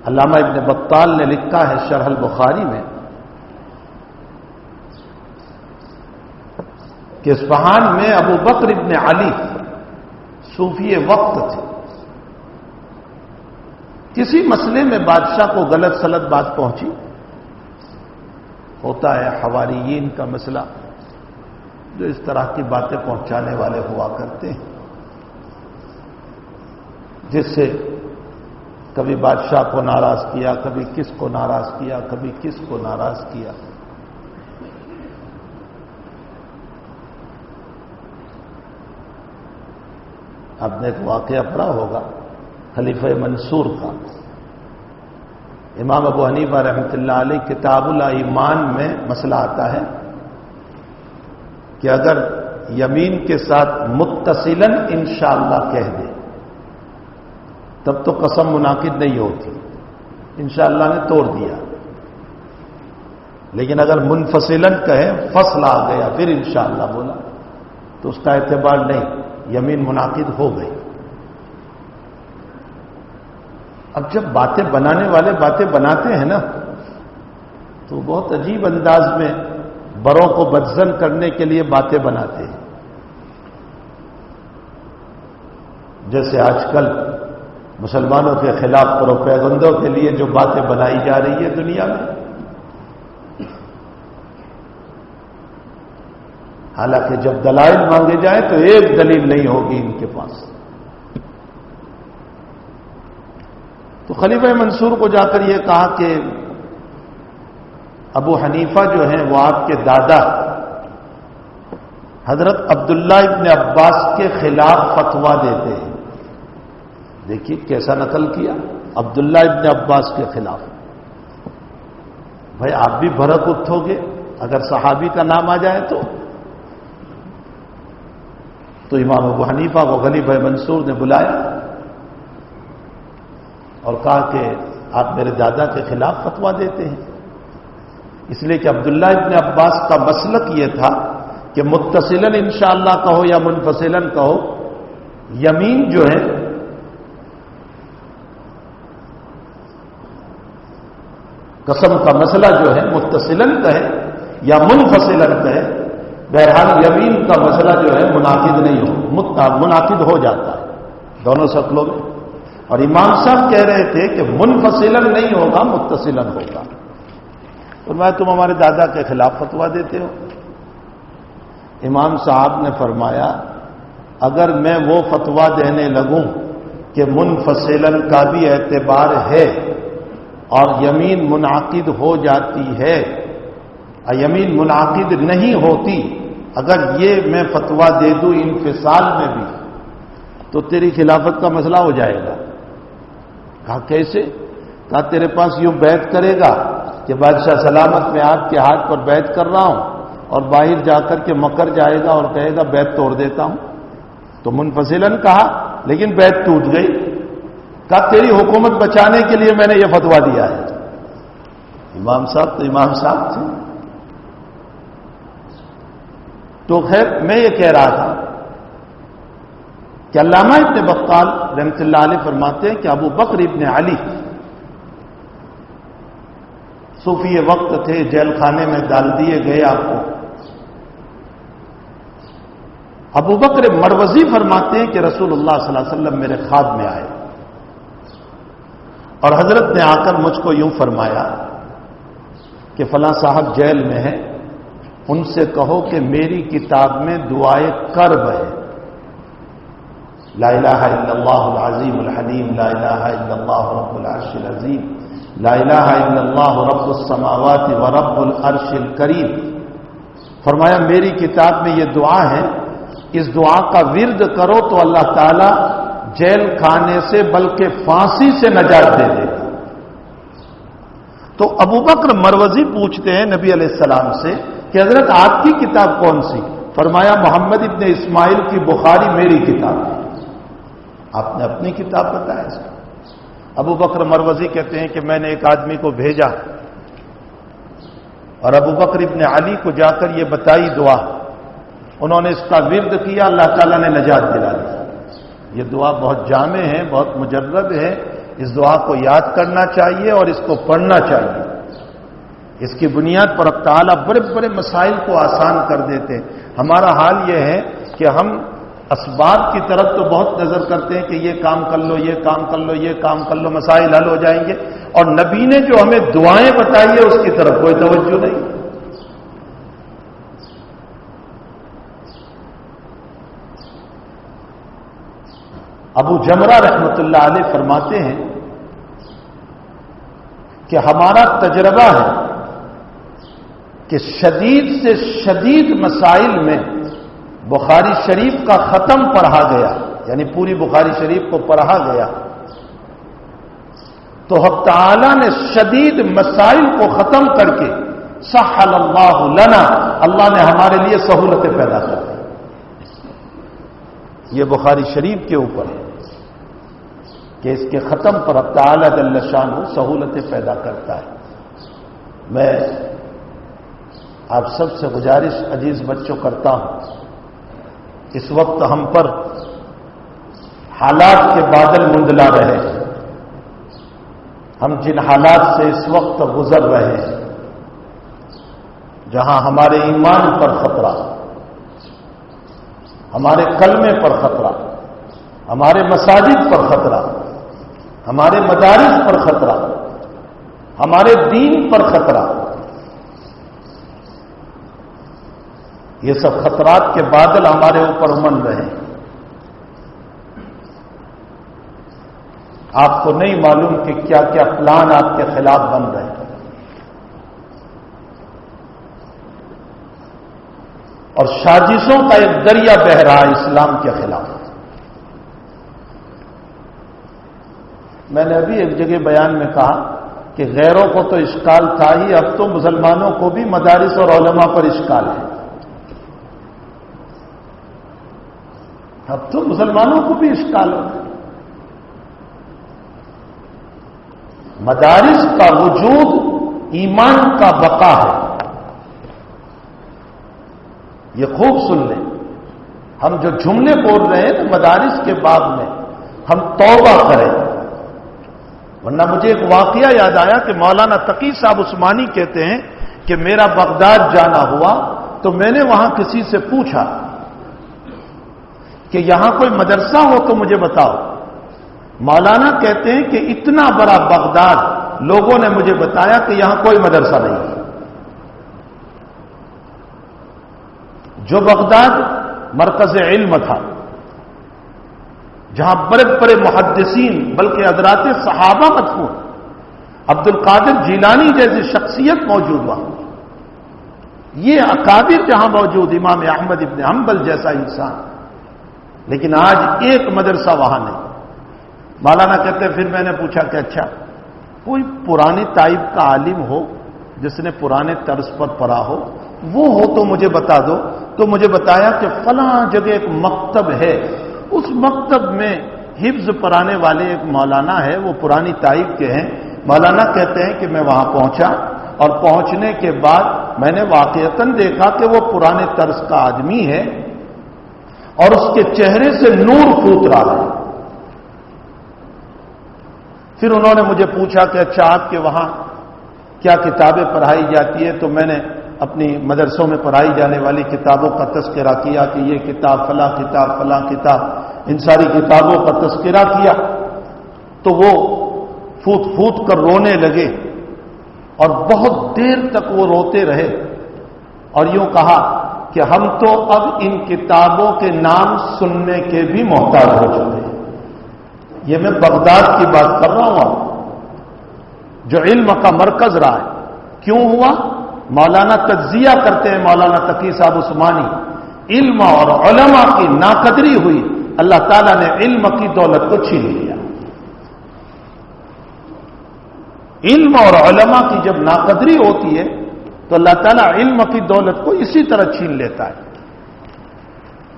علامہ ابن بطال نے لکھا ہے شرح البخاری میں کہ اصفہان میں ابو بکر ابن علی صوفی وقت تھے۔ کسی مسئلے میں بادشاہ کو غلط سلط بات پہنچی، ہوتا ہے حواریین کا مسئلہ جو اس طرح کی باتیں پہنچانے والے ہوا کرتے ہیں، جس سے کبھی بادشاہ کو ناراض کیا، کبھی کس کو ناراض کیا، کبھی کس کو ناراض کیا۔ آپ نے ایک واقعہ پڑھا ہوگا خلیفہ منصور کا۔ امام ابو حنیفہ رحمۃ اللہ علیہ کتاب الایمان میں مسئلہ آتا ہے کہ اگر یمین کے ساتھ متصلاً انشاءاللہ کہہ دے تب تو قسم منعقد نہیں ہوتی، انشاءاللہ نے توڑ دیا، لیکن اگر منفصلاً کہے فصل آ گیا پھر انشاءاللہ بولا تو اس کا اعتبار نہیں، یمین منعقد ہو گئی۔ اب جب باتیں بنانے والے باتیں بناتے ہیں نا تو بہت عجیب انداز میں بڑوں کو بدزن کرنے کے لیے باتیں بناتے ہیں، جیسے آج کل مسلمانوں کے خلاف پروپیگنڈوں کے لیے جو باتیں بنائی جا رہی ہے دنیا میں، حالانکہ جب دلائل مانگے جائیں تو ایک دلیل نہیں ہوگی ان کے پاس۔ تو خلیفہ منصور کو جا کر یہ کہا کہ ابو حنیفہ جو ہیں وہ آپ کے دادا حضرت عبداللہ ابن عباس کے خلاف فتویٰ دیتے ہیں۔ دیکھیے کیسا نقل کیا، عبداللہ ابن عباس کے خلاف۔ بھائی آپ بھی بھڑک اٹھو گے اگر صحابی کا نام آ جائے تو امام ابو حنیفہ کو خلیفہ منصور نے بلایا اور کہا کہ آپ میرے دادا کے خلاف فتویٰ دیتے ہیں، اس لیے کہ عبداللہ ابن عباس کا مسلک یہ تھا کہ متصلاً انشاءاللہ کہو یا منفصلاً کہو، یمین جو ہے قسم کا مسئلہ جو ہے متصلاً کہے یا منفصلاً کہے، بہرحال یمین کا مسئلہ جو ہے منعقد نہیں ہو، منعقد ہو جاتا ہے دونوں شکلوں میں۔ اور امام صاحب کہہ رہے تھے کہ منفصلاً نہیں ہوگا، متصلاً ہوگا۔ فرمایا تم ہمارے دادا کے خلاف فتویٰ دیتے ہو؟ امام صاحب نے فرمایا اگر میں وہ فتویٰ دینے لگوں کہ منفصلاً کا بھی اعتبار ہے اور یمین منعقد ہو جاتی ہے، یمین منعقد نہیں ہوتی، اگر یہ میں فتویٰ دے دوں انفصال میں بھی تو تیری خلافت کا مسئلہ ہو جائے گا۔ کہا کیسے؟ کہا تیرے پاس یوں بیعت کرے گا کہ بادشاہ سلامت میں آپ کے ہاتھ پر بیعت کر رہا ہوں اور باہر جا کر کے مکر جائے گا اور کہے گا بیعت توڑ دیتا ہوں؟ تو منفصلاً کہا لیکن بیعت ٹوٹ گئی. کہا تیری حکومت بچانے کے لیے میں نے یہ فتویٰ دیا ہے. امام صاحب تو امام صاحب تھے. تو خیر میں یہ کہہ رہا تھا کہ علامہ ابن بطال رحمۃ اللہ علیہ فرماتے ہیں کہ ابو بکر ابن علی صوفی وقت تھے، جیل خانے میں ڈال دیے گئے. آپ کو ابو بکر مروزی فرماتے ہیں کہ رسول اللہ صلی اللہ علیہ وسلم میرے خواب میں آئے اور حضرت نے آ کر مجھ کو یوں فرمایا کہ فلاں صاحب جیل میں ہے، ان سے کہو کہ میری کتاب میں دعائے کرب ہے، لا الہ الا اللہ العظیم الحلیم، لا الہ الا اللہ رب العرش العظیم، لا الہ الا اللہ رب السماوات و رب العرش الکریم. فرمایا میری کتاب میں یہ دعا ہے، اس دعا کا ورد کرو تو اللہ تعالی جیل کھانے سے بلکہ پھانسی سے نجات دے دے گا. تو ابو بکر مروزی پوچھتے ہیں نبی علیہ السلام سے کہ حضرت آپ کی کتاب کون سی؟ فرمایا محمد ابن اسماعیل کی بخاری میری کتاب ہے. آپ نے اپنی کتاب بتایا اس کو. ابو بکر مروزی کہتے ہیں کہ میں نے ایک آدمی کو بھیجا اور ابو بکر ابن علی کو جا کر یہ بتائی دعا. انہوں نے اس کا ورد کیا، اللہ تعالیٰ نے نجات دلا دی. یہ دعا بہت جامع ہے، بہت مجرد ہے. اس دعا کو یاد کرنا چاہیے اور اس کو پڑھنا چاہیے. اس کی بنیاد پر اب تعالیٰ بڑے بڑے مسائل کو آسان کر دیتے ہیں. ہمارا حال یہ ہے کہ ہم اسباب کی طرف تو بہت نظر کرتے ہیں کہ یہ کام کر لو، یہ کام کر لو، یہ کام کر لو، مسائل حل ہو جائیں گے، اور نبی نے جو ہمیں دعائیں بتائی ہے اس کی طرف کوئی توجہ نہیں. ابو جمرہ رحمۃ اللہ علیہ فرماتے ہیں کہ ہمارا تجربہ ہے کہ شدید سے شدید مسائل میں بخاری شریف کا ختم پڑھا گیا، یعنی پوری بخاری شریف کو پڑھا گیا تو حق تعالی نے شدید مسائل کو ختم کر کے سہل اللہ لنا، اللہ نے ہمارے لیے سہولتیں پیدا کر دی. یہ بخاری شریف کے اوپر ہے کہ اس کے ختم پر حق تعالی جل شانہ سہولتیں پیدا کرتا ہے. میں آپ سب سے گزارش عزیز بچوں کرتا ہوں، اس وقت ہم پر حالات کے بادل منڈلا رہے ہیں. ہم جن حالات سے اس وقت گزر رہے ہیں، جہاں ہمارے ایمان پر خطرہ، ہمارے کلمے پر خطرہ، ہمارے مساجد پر خطرہ، ہمارے مدارس پر خطرہ، ہمارے دین پر خطرہ، یہ سب خطرات کے بادل ہمارے اوپر امن رہے ہیں. آپ کو نہیں معلوم کہ کیا کیا پلان آپ کے خلاف بن رہے ہیں، اور سازشوں کا ایک دریا بہ رہا ہے اسلام کے خلاف. میں نے ابھی ایک جگہ بیان میں کہا کہ غیروں کو تو اشکال تھا ہی، اب تو مسلمانوں کو بھی مدارس اور علماء پر اشکال ہے. اب تو مسلمانوں کو بھی اشکال ہو. مدارس کا وجود ایمان کا بقا ہے. یہ خوب سن لیں. ہم جو جملے بول رہے ہیں مدارس کے باب میں، ہم توبہ کریں. ورنہ مجھے ایک واقعہ یاد آیا کہ مولانا تقی صاحب عثمانی کہتے ہیں کہ میرا بغداد جانا ہوا تو میں نے وہاں کسی سے پوچھا کہ یہاں کوئی مدرسہ ہو تو مجھے بتاؤ. مولانا کہتے ہیں کہ اتنا بڑا بغداد، لوگوں نے مجھے بتایا کہ یہاں کوئی مدرسہ نہیں ہے. جو بغداد مرکز علم تھا، جہاں بڑے بڑے محدثین بلکہ حضرات صحابہ مدفون، عبد القادر جیلانی جیسی شخصیت موجود وہاں، یہ اکابر جہاں موجود، امام احمد ابن حنبل جیسا انسان، لیکن آج ایک مدرسہ وہاں نہیں. مولانا کہتے ہیں پھر میں نے پوچھا کہ اچھا کوئی پرانی تائب کا عالم ہو جس نے پرانے طرز پر پڑھا ہو، وہ ہو تو مجھے بتا دو. تو مجھے بتایا کہ فلاں جگہ ایک مکتب ہے، اس مکتب میں حفظ پڑھانے والے ایک مولانا ہے، وہ پرانی تائب کے ہیں. مولانا کہتے ہیں کہ میں وہاں پہنچا، اور پہنچنے کے بعد میں نے واقعتاً دیکھا کہ وہ پرانے طرز کا آدمی ہے اور اس کے چہرے سے نور پھوٹ رہا ہے. پھر انہوں نے مجھے پوچھا کہ اچھا آپ کے وہاں کیا کتابیں پڑھائی جاتی ہے؟ تو میں نے اپنی مدرسوں میں پڑھائی جانے والی کتابوں کا تذکرہ کیا کہ یہ کتاب فلاں کتاب فلاں کتاب، ان ساری کتابوں کا تذکرہ کیا. تو وہ پھوٹ پھوٹ کر رونے لگے اور بہت دیر تک وہ روتے رہے اور یوں کہا کہ ہم تو اب ان کتابوں کے نام سننے کے بھی محتاج ہو چکے ہیں. یہ میں بغداد کی بات کر رہا ہوں جو علم کا مرکز رہا ہے. کیوں ہوا؟ مولانا تجزیہ کرتے ہیں مولانا تقی صاحب عثمانی، علم اور علماء کی ناقدری ہوئی، اللہ تعالیٰ نے علم کی دولت کو چھین لیا. علم اور علماء کی جب ناقدری ہوتی ہے تو اللہ تعالیٰ علم کی دولت کو اسی طرح چھین لیتا ہے.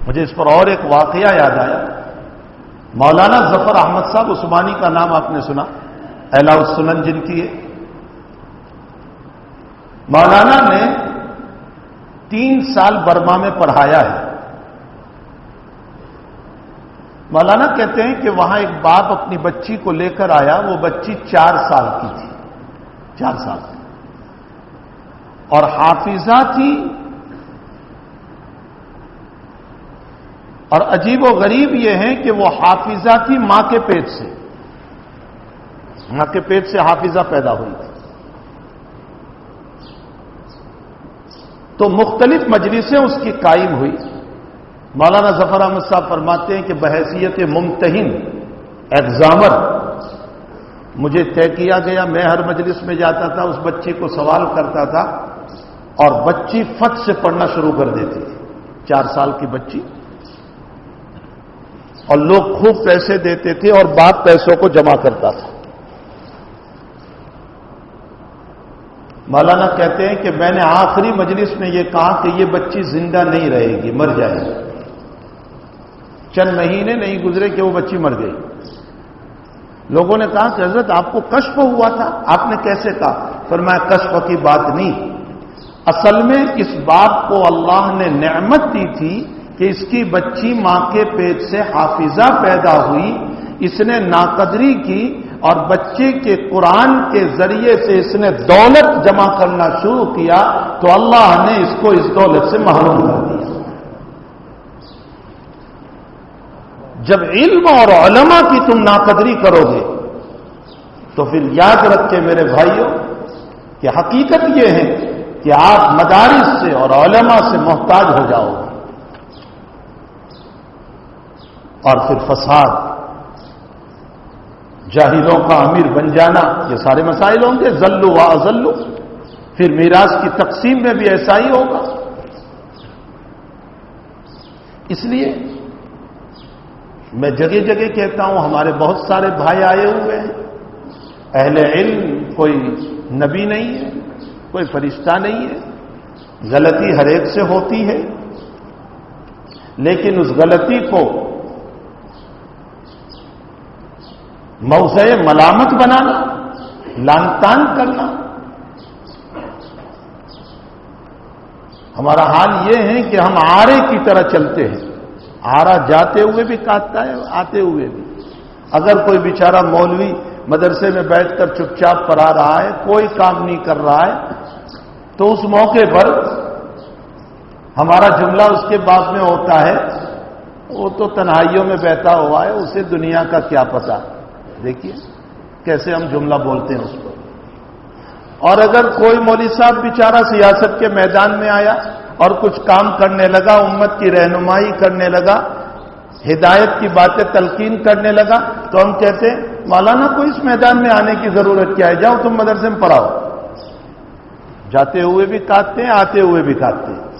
مجھے اس پر اور ایک واقعہ یاد آیا. مولانا ظفر احمد صاحب عثمانی کا نام آپ نے سنا، اعلیٰ السنن جن کی ہے. مولانا نے 3 سال برما میں پڑھایا ہے. مولانا کہتے ہیں کہ وہاں ایک باپ اپنی بچی کو لے کر آیا، وہ بچی 4 سال کی تھی، 4 سال کی، اور حافظہ تھی. اور عجیب و غریب یہ ہے کہ وہ حافظہ تھی ماں کے پیٹ سے، ماں کے پیٹ سے حافظہ پیدا ہوئی تھی. تو مختلف مجلسیں اس کی قائم ہوئی. مولانا ظفر احمد صاحب فرماتے ہیں کہ بحیثیت ممتحن ایگزامر مجھے طے کیا گیا، میں ہر مجلس میں جاتا تھا، اس بچی کو سوال کرتا تھا اور بچی فٹ سے پڑھنا شروع کر دیتی تھی. 4 سال کی بچی، اور لوگ خوب پیسے دیتے تھے اور باپ پیسوں کو جمع کرتا تھا. مولانا کہتے ہیں کہ میں نے آخری مجلس میں یہ کہا کہ یہ بچی زندہ نہیں رہے گی، مر جائے گی. چند مہینے نہیں گزرے کہ وہ بچی مر گئی. لوگوں نے کہا کہ حضرت آپ کو کشف ہوا تھا، آپ نے کیسے کہا؟ فرمایا کشف کی بات نہیں، اصل میں اس باپ کو اللہ نے نعمت دی تھی کہ اس کی بچی ماں کے پیٹ سے حافظہ پیدا ہوئی. اس نے ناقدری کی اور بچے کے قرآن کے ذریعے سے اس نے دولت جمع کرنا شروع کیا تو اللہ نے اس کو اس دولت سے محروم کر دیا. جب علم اور علماء کی تم ناقدری کرو گے تو پھر یاد رکھ کے میرے بھائیوں کہ حقیقت یہ ہے کہ آپ مدارس سے اور علماء سے محتاج ہو جاؤ گے، اور پھر فساد، جاہلوں کا امیر بن جانا، یہ سارے مسائل ہوں گے. ذلو و اذلو، پھر میراث کی تقسیم میں بھی ایسا ہی ہوگا. اس لیے میں جگہ جگہ کہتا ہوں ہمارے بہت سارے بھائی آئے ہوئے ہیں. اہل علم کوئی نبی نہیں ہے، کوئی فرشتہ نہیں ہے. غلطی ہر ایک سے ہوتی ہے، لیکن اس غلطی کو موضع ملامت بنانا، لان تان کرنا، ہمارا حال یہ ہے کہ ہم آرے کی طرح چلتے ہیں. آرا جاتے ہوئے بھی کاٹتا ہے، آتے ہوئے بھی. اگر کوئی بیچارہ مولوی مدرسے میں بیٹھ کر چپ چاپ پڑھا رہا ہے، کوئی کام نہیں کر رہا ہے، تو اس موقع پر ہمارا جملہ اس کے بعد میں ہوتا ہے وہ تو تنہائیوں میں بیٹھا ہوا ہے، اسے دنیا کا کیا پتا. دیکھیے کیسے ہم جملہ بولتے ہیں اس پر. اور اگر کوئی مولوی صاحب بیچارہ سیاست کے میدان میں آیا اور کچھ کام کرنے لگا، امت کی رہنمائی کرنے لگا، ہدایت کی باتیں تلقین کرنے لگا، تو ہم کہتے ہیں مولانا کو اس میدان میں آنے کی ضرورت کیا ہے، جاؤ تم مدرسے میں پڑھاؤ. جاتے ہوئے بھی کاٹتے ہیں، آتے ہوئے بھی کاٹتے ہیں.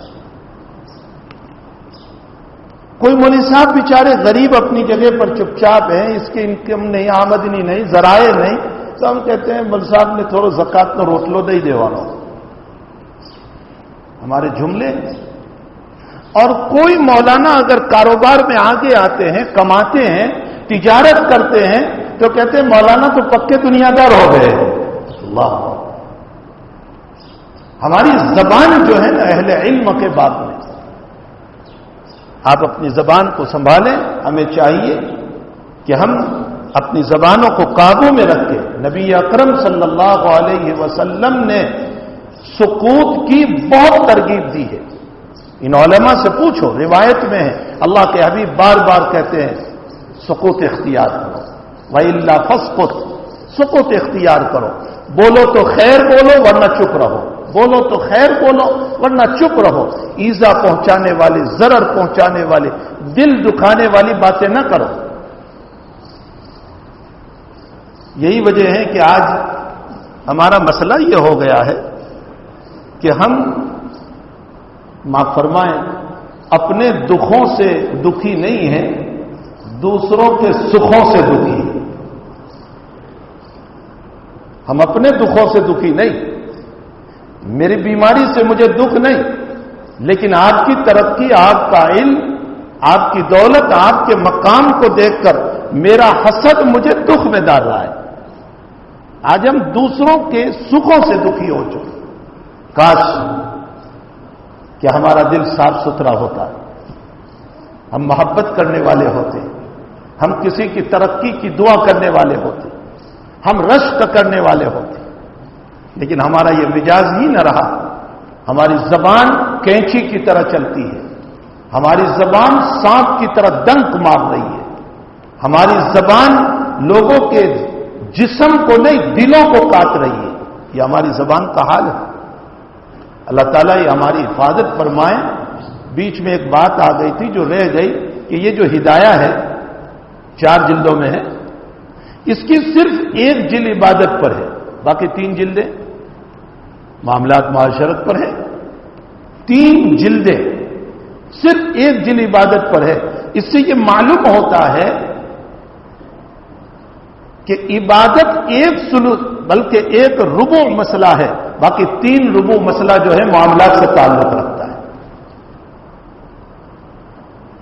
کوئی مولوی صاحب بیچارے غریب اپنی جگہ پر چپ چاپ ہیں، اس کی انکم نہیں، آمدنی نہیں، ذرائع نہیں، تو ہم کہتے ہیں مول صاحب نے تھوڑا زکات نہ روٹ لو دے دیوانو. ہمارے جملے ہیں. اور کوئی مولانا اگر کاروبار میں آگے آتے ہیں، کماتے ہیں، تجارت کرتے ہیں، تو کہتے ہیں مولانا تو پکے دنیا دار ہو گئے. اللہ، ہماری زبان جو ہے نا اہل علم کے باب میں، آپ اپنی زبان کو سنبھالیں. ہمیں چاہیے کہ ہم اپنی زبانوں کو قابو میں رکھیں. نبی اکرم صلی اللہ علیہ وسلم نے سکوت کی بہت ترغیب دی ہے. ان علماء سے پوچھو، روایت میں ہے اللہ کے حبیب بار بار کہتے ہیں سکوت اختیار کرو، وَإِلَّا فَاسْكُتْ، سکوت اختیار کرو. بولو تو خیر بولو ورنہ چپ رہو، بولو تو خیر بولو ورنہ چپ رہو. ایذا پہنچانے والے، ضرر پہنچانے والے، دل دکھانے والی باتیں نہ کرو. یہی وجہ ہے کہ آج ہمارا مسئلہ یہ ہو گیا ہے کہ ہم معاف فرمائیں اپنے دکھوں سے دکھی نہیں ہیں، دوسروں کے سکھوں سے دکھی ہیں. ہم اپنے دکھوں سے دکھی نہیں. میری بیماری سے مجھے دکھ نہیں، لیکن آپ کی ترقی، آپ کا علم، آپ کی دولت، آپ کے مقام کو دیکھ کر میرا حسد مجھے دکھ میں ڈال رہا ہے. آج ہم دوسروں کے سکھوں سے دکھی ہو چکے. کاش کہ ہمارا دل صاف ستھرا ہوتا، ہم محبت کرنے والے ہوتے، ہم کسی کی ترقی کی دعا کرنے والے ہوتے، ہم رشک کرنے والے ہوتے. لیکن ہمارا یہ مزاج ہی نہ رہا. ہماری زبان کینچی کی طرح چلتی ہے، ہماری زبان سانپ کی طرح ڈنک مار رہی ہے. ہماری زبان لوگوں کے جسم کو نہیں دلوں کو کاٹ رہی ہے. یہ ہماری زبان کا حال ہے. اللہ تعالیٰ یہ ہماری حفاظت فرمائے. بیچ میں ایک بات آ گئی تھی جو رہ گئی کہ یہ جو ہدایہ ہے 4 جلدوں میں ہے، اس کی صرف 1 جلد عبادت پر ہے، باقی 3 جلدیں معاملات معاشرت پر ہیں. 3 جلدیں صرف 1 جلد عبادت پر ہے. اس سے یہ معلوم ہوتا ہے کہ عبادت 1 ثلث بلکہ 1 ربع مسئلہ ہے، باقی 3 ربع مسئلہ جو ہے معاملات سے تعلق رکھتا ہے.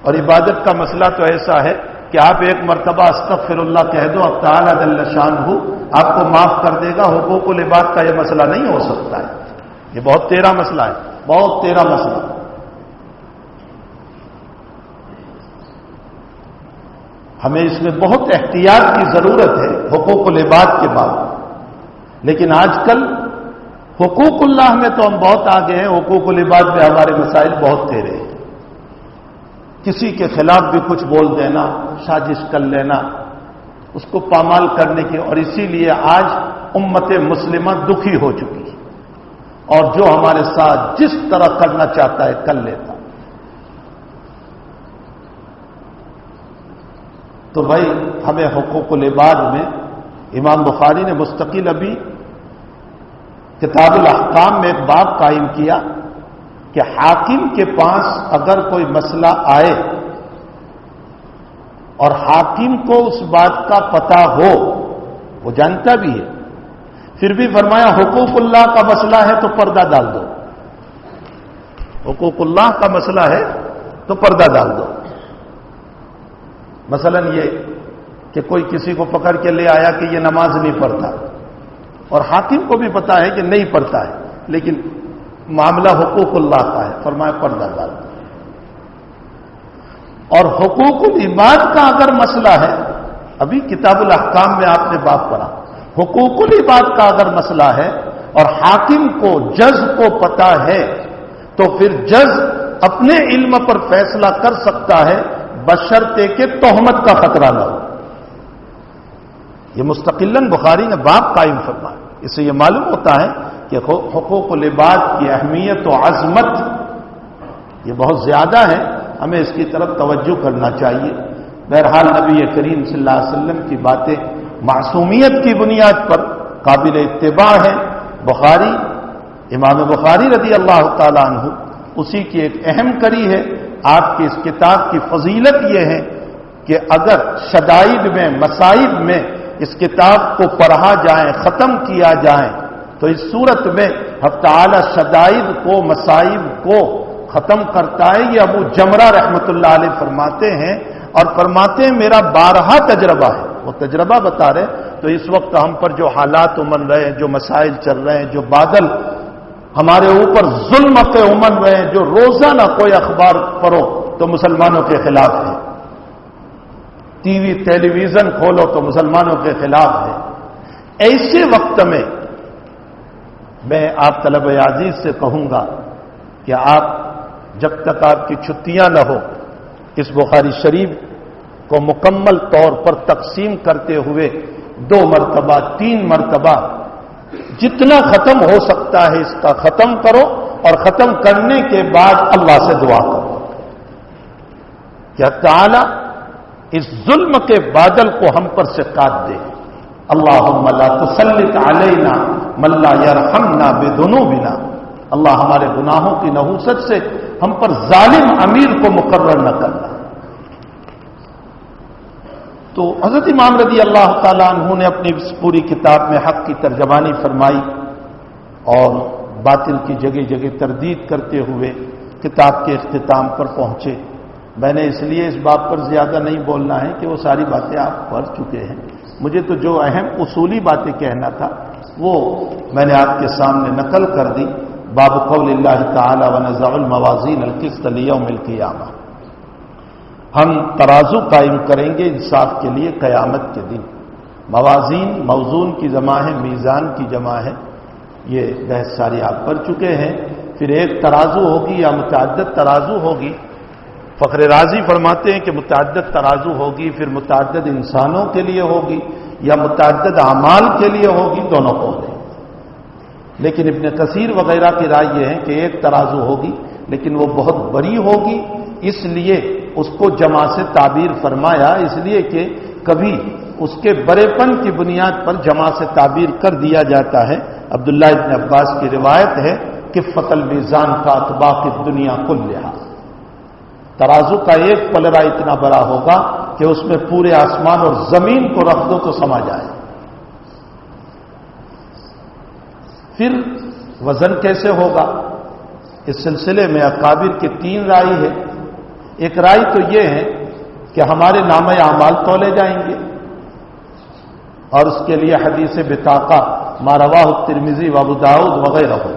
اور عبادت کا مسئلہ تو ایسا ہے کہ آپ 1 مرتبہ استغفر اللہ کہہ دو، اب تعالیٰ جل شانہ آپ کو معاف کر دے گا. حقوق العباد کا یہ مسئلہ نہیں ہو سکتا ہے. یہ بہت تیرا مسئلہ ہے، بہت تیرا مسئلہ. ہمیں اس میں بہت احتیاط کی ضرورت ہے حقوق العباد کے بعد. لیکن آج کل حقوق اللہ میں تو ہم بہت آگے ہیں، حقوق العباد میں ہمارے مسائل بہت تیرے ہیں. کسی کے خلاف بھی کچھ بول دینا، سازش کر لینا، اس کو پامال کرنے کی. اور اسی لیے آج امت مسلمہ دکھی ہو چکی ہے، اور جو ہمارے ساتھ جس طرح کرنا چاہتا ہے کر لیتا. تو بھائی ہمیں حقوق العباد میں امام بخاری نے مستقل ابھی کتاب الاحکام میں ایک باب قائم کیا کہ حاکم کے پاس اگر کوئی مسئلہ آئے اور حاکم کو اس بات کا پتہ ہو، وہ جانتا بھی ہے، پھر بھی فرمایا حقوق اللہ کا مسئلہ ہے تو پردہ ڈال دو. حقوق اللہ کا مسئلہ ہے تو پردہ ڈال دو. مثلا یہ کہ کوئی کسی کو پکڑ کے لے آیا کہ یہ نماز نہیں پڑھتا، اور حاکم کو بھی پتا ہے کہ نہیں پڑھتا ہے، لیکن معاملہ حقوق اللہ کا ہے، فرمایا پردہ ڈال دو. اور حقوق العباد کا اگر مسئلہ ہے، ابھی کتاب الاحکام میں آپ نے باب پڑھا، حقوق العباد کا اگر مسئلہ ہے اور حاکم کو جج کو پتا ہے، تو پھر جج اپنے علم پر فیصلہ کر سکتا ہے بشرطے کہ تہمت کا خطرہ نہ ہو. یہ مستقلاً بخاری نے باب قائم فرمایا. اس سے یہ معلوم ہوتا ہے کہ حقوق العباد کی اہمیت و عظمت یہ بہت زیادہ ہے. ہمیں اس کی طرف توجہ کرنا چاہیے. بہرحال نبی کریم صلی اللہ علیہ وسلم کی باتیں معصومیت کی بنیاد پر قابل اتباع ہیں. بخاری، امام بخاری رضی اللہ تعالیٰ عنہ، اسی کی ایک اہم کڑی ہے. آپ کی اس کتاب کی فضیلت یہ ہے کہ اگر شدائد میں، مصائب میں اس کتاب کو پڑھا جائے، ختم کیا جائے، تو اس صورت میں حق تعالی شدائد کو، مصائب کو ختم کرتا ہے. یہ ابو جمرہ رحمت اللہ علیہ فرماتے ہیں، اور فرماتے ہیں میرا بارہا تجربہ ہے. وہ تجربہ بتا رہے. تو اس وقت ہم پر جو حالات امن رہے ہیں، جو مسائل چل رہے ہیں، جو بادل ہمارے اوپر ظلم کے امن رہے ہیں، جو روزانہ کوئی اخبار پڑھو تو مسلمانوں کے خلاف ہے، ٹی وی ٹیلی ویژن کھولو تو مسلمانوں کے خلاف ہے. ایسے وقت میں آپ طلبہ عزیز سے کہوں گا کہ آپ جب تک آپ کی چھٹیاں نہ ہو، اس بخاری شریف کو مکمل طور پر تقسیم کرتے ہوئے 2 مرتبہ 3 مرتبہ جتنا ختم ہو سکتا ہے اس کا ختم کرو، اور ختم کرنے کے بعد اللہ سے دعا کرو کہ تعالی اس ظلم کے بادل کو ہم پر سے کاٹ دے. اللہم لا تسلط علینا من لا یرحمنا بذنوبنا. اللہ ہمارے گناہوں کی نحوست سے ہم پر ظالم امیر کو مقرر نہ کرنا. تو حضرت امام رضی اللہ تعالیٰ عنہ نے اپنی اس پوری کتاب میں حق کی ترجمانی فرمائی اور باطل کی جگہ جگہ تردید کرتے ہوئے کتاب کے اختتام پر پہنچے. میں نے اس لیے اس بات پر زیادہ نہیں بولنا ہے کہ وہ ساری باتیں آپ پڑھ چکے ہیں. مجھے تو جو اہم اصولی باتیں کہنا تھا وہ میں نے آپ کے سامنے نقل کر دی. باب قول اللہ تعالی ونضع الموازین القسط لیوم القیامہ. ہم ترازو قائم کریں گے انصاف کے لیے قیامت کے دن. موازین موزون کی جمع ہے، میزان کی جمع ہے. یہ بحث ساری آپ کر چکے ہیں. پھر ایک ترازو ہوگی یا متعدد ترازو ہوگی. فخر رازی فرماتے ہیں کہ متعدد ترازو ہوگی، پھر متعدد انسانوں کے لیے ہوگی یا متعدد اعمال کے لیے ہوگی، دونوں قول ہیں. لیکن ابن کثیر وغیرہ کی رائے یہ ہے کہ ایک ترازو ہوگی، لیکن وہ بہت بڑی ہوگی، اس لیے اس کو جمع سے تعبیر فرمایا، اس لیے کہ کبھی اس کے بڑے پن کی بنیاد پر جمع سے تعبیر کر دیا جاتا ہے. عبداللہ ابن عباس کی روایت ہے کہ کفۃ المیزان کا اطباق الدنیا کلھا. ترازو کا ایک پلڑا اتنا بڑا ہوگا کہ اس میں پورے آسمان اور زمین کو رکھ دو تو سما جائے. پھر وزن کیسے ہوگا؟ اس سلسلے میں اکابر کے 3 رائے ہے. ایک رائے تو یہ ہے کہ ہمارے نامہ اعمال تولے جائیں گے، اور اس کے لیے حدیث بطاقہ ما رواہ الترمذی و ابو داؤد وغیرہ ہو.